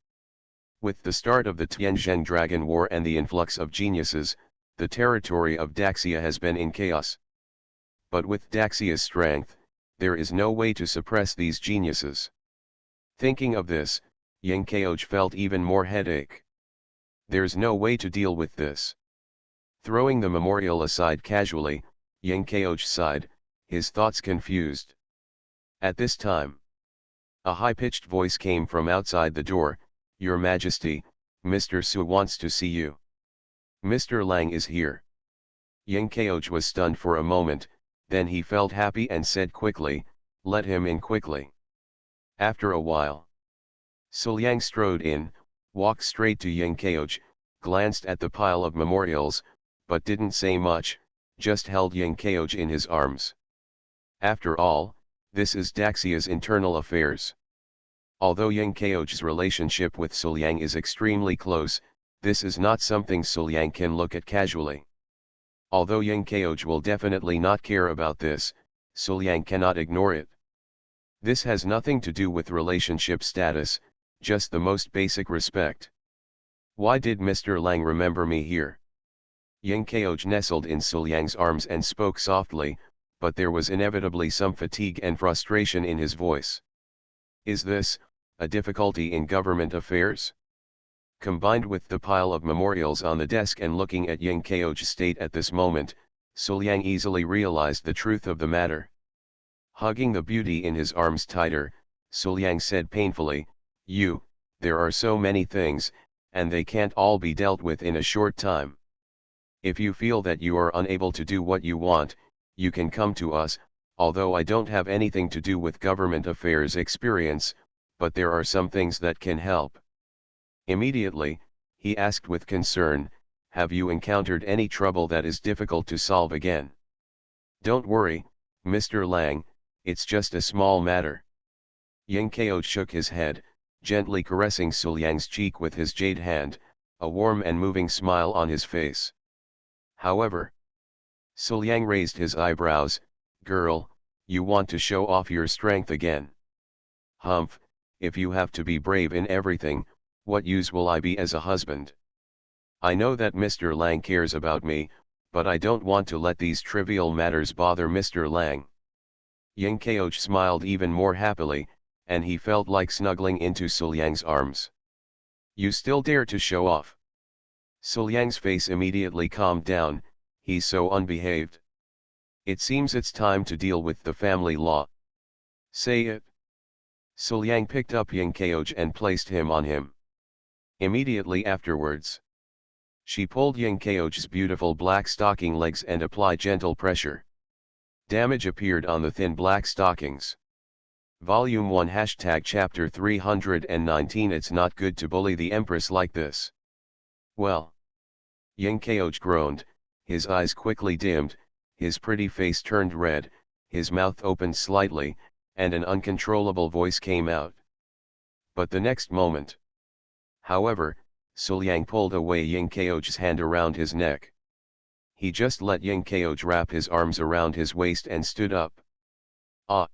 With the start of the Tianzheng Dragon War and the influx of geniuses, the territory of Daxia has been in chaos. But with Daxia's strength, there is no way to suppress these geniuses. Thinking of this, Yang Kaoj felt even more headache. There's no way to deal with this. Throwing the memorial aside casually, Yang Kaoj sighed, his thoughts confused. At this time, a high-pitched voice came from outside the door, Your Majesty, Mr. Su wants to see you. Mr. Lang is here. Yang Kaoj was stunned for a moment, then he felt happy and said quickly, Let him in quickly. After a while, Suliang strode in, walked straight to Yingkeoj, glanced at the pile of memorials, but didn't say much, just held Yingkeoj in his arms. After all, this is Daxia's internal affairs. Although Yingkeoj's relationship with Suliang is extremely close, this is not something Suliang can look at casually. Although Yingkeoj will definitely not care about this, Suliang cannot ignore it. This has nothing to do with relationship status, just the most basic respect. Why did Mr. Lang remember me here? Yingkeoj nestled in Suliang's arms and spoke softly, but there was inevitably some fatigue and frustration in his voice. Is this a difficulty in government affairs? Combined with the pile of memorials on the desk and looking at Yingkeoj's state at this moment, Suliang easily realized the truth of the matter. Hugging the beauty in his arms tighter, Suliang said painfully, there are so many things, and they can't all be dealt with in a short time. If you feel that you are unable to do what you want, you can come to us, although I don't have anything to do with government affairs experience, but there are some things that can help. Immediately, he asked with concern, have you encountered any trouble that is difficult to solve again? Don't worry, Mr. Lang, it's just a small matter. Yingkeoj shook his head, gently caressing Suliang's cheek with his jade hand, a warm and moving smile on his face. However, Suliang raised his eyebrows, girl, you want to show off your strength again. Humph, if you have to be brave in everything, what use will I be as a husband? I know that Mr. Lang cares about me, but I don't want to let these trivial matters bother Mr. Lang. Yingkeoj smiled even more happily, and he felt like snuggling into Suliang's arms. You still dare to show off? Suliang's face immediately calmed down, he's so unbehaved. It seems it's time to deal with the family law. Say it. Suliang picked up Yingkeoj and placed him on him. Immediately afterwards, she pulled Yingkeoj's beautiful black stocking legs and applied gentle pressure. Damage appeared on the thin black stockings. Volume 1 Chapter 319 It's not good to bully the Empress like this. Well. Yingkeoj groaned, his eyes quickly dimmed, his pretty face turned red, his mouth opened slightly, and an uncontrollable voice came out. But the next moment. However, Suliang pulled away Yingkeoj's hand around his neck. He just let Yingkeoj wrap his arms around his waist and stood up. Ah!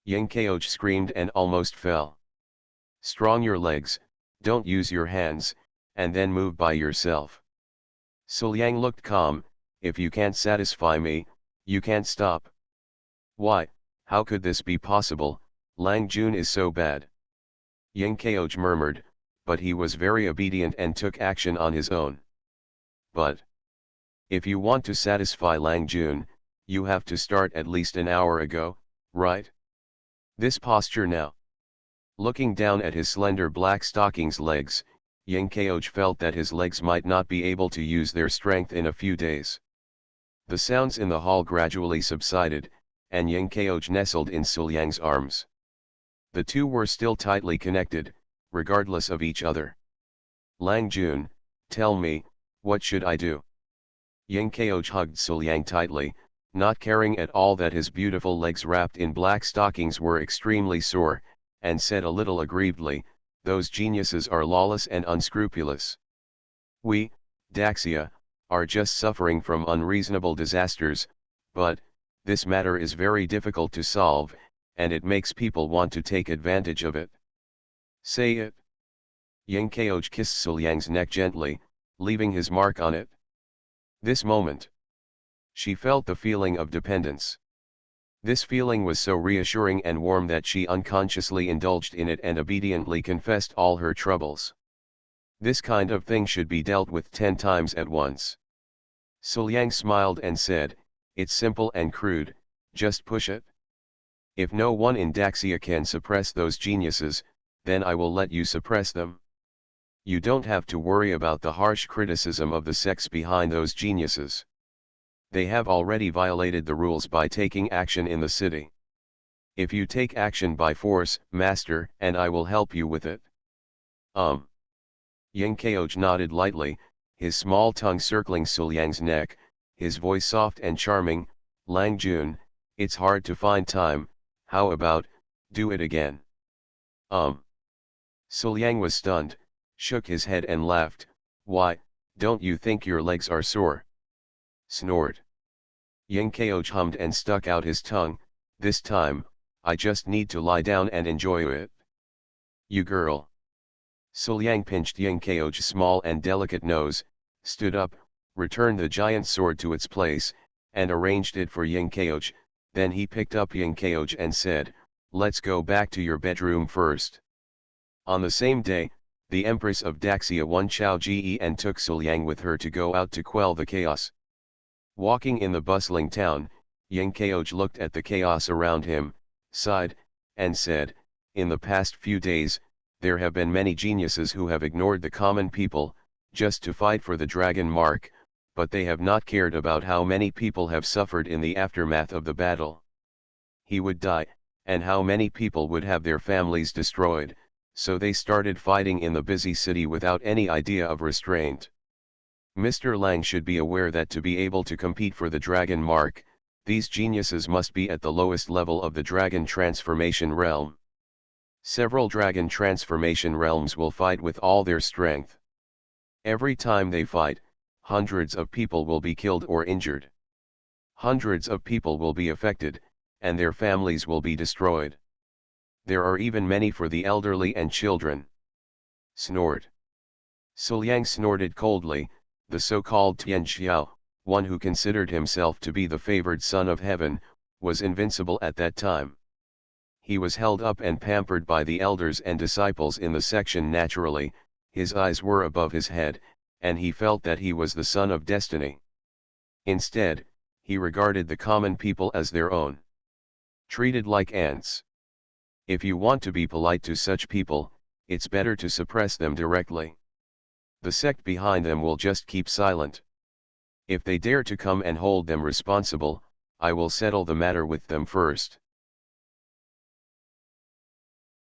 Yingkeoj screamed and almost fell. Strong your legs, don't use your hands, and then move by yourself. Suliang looked calm, if you can't satisfy me, you can't stop. Why, how could this be possible, Lang Jun is so bad. Yingkeoj murmured, but he was very obedient and took action on his own. But if you want to satisfy Lang Jun, you have to start at least an hour ago, right? This posture now. Looking down at his slender black stockings legs, Yingkeoj felt that his legs might not be able to use their strength in a few days. The sounds in the hall gradually subsided, and Yingkeoj nestled in Suliang's arms. The two were still tightly connected, regardless of each other. Lang Jun, tell me, what should I do? Yingkeoj hugged Suliang tightly, not caring at all that his beautiful legs wrapped in black stockings were extremely sore, and said a little aggrievedly, those geniuses are lawless and unscrupulous. We, Daxia, are just suffering from unreasonable disasters, but this matter is very difficult to solve, and it makes people want to take advantage of it. Say it. Yingkeoj kissed Suliang's neck gently, leaving his mark on it. This moment, she felt the feeling of dependence. This feeling was so reassuring and warm that she unconsciously indulged in it and obediently confessed all her troubles. This kind of thing should be dealt with 10 times at once. Suliang smiled and said, it's simple and crude, just push it. If no one in Daxia can suppress those geniuses, then I will let you suppress them. You don't have to worry about the harsh criticism of the sex behind those geniuses. They have already violated the rules by taking action in the city. If you take action by force, master, and I will help you with it. Yingqiao nodded lightly, his small tongue circling Suliang's neck, his voice soft and charming. Lang Jun, it's hard to find time, how about, do it again? Suliang was stunned, shook his head and laughed. Why, don't you think your legs are sore? Snored. Yingqiao hummed and stuck out his tongue. This time, I just need to lie down and enjoy it. You girl. Suliang pinched Yingqiao's small and delicate nose, stood up, returned the giant sword to its place, and arranged it for Yingqiao. Then he picked up Yingqiao and said, let's go back to your bedroom first. On the same day, the Empress of Daxia won Chao Ji and took Suliang with her to go out to quell the chaos. Walking in the bustling town, Yingqiao looked at the chaos around him, sighed, and said, in the past few days, there have been many geniuses who have ignored the common people, just to fight for the dragon mark, but they have not cared about how many people have suffered in the aftermath of the battle. He would die, and how many people would have their families destroyed, so they started fighting in the busy city without any idea of restraint. Mr. Lang should be aware that to be able to compete for the dragon mark, these geniuses must be at the lowest level of the dragon transformation realm. Several dragon transformation realms will fight with all their strength. Every time they fight, hundreds of people will be killed or injured. Hundreds of people will be affected, and their families will be destroyed. There are even many for the elderly and children. Snored. Suliang snorted coldly. The so-called Tian Xiao, one who considered himself to be the favored son of heaven, was invincible at that time. He was held up and pampered by the elders and disciples in the section naturally, his eyes were above his head, and he felt that he was the son of destiny. Instead, he regarded the common people as their own. Treated like ants. If you want to be polite to such people, it's better to suppress them directly. The sect behind them will just keep silent. If they dare to come and hold them responsible, I will settle the matter with them first.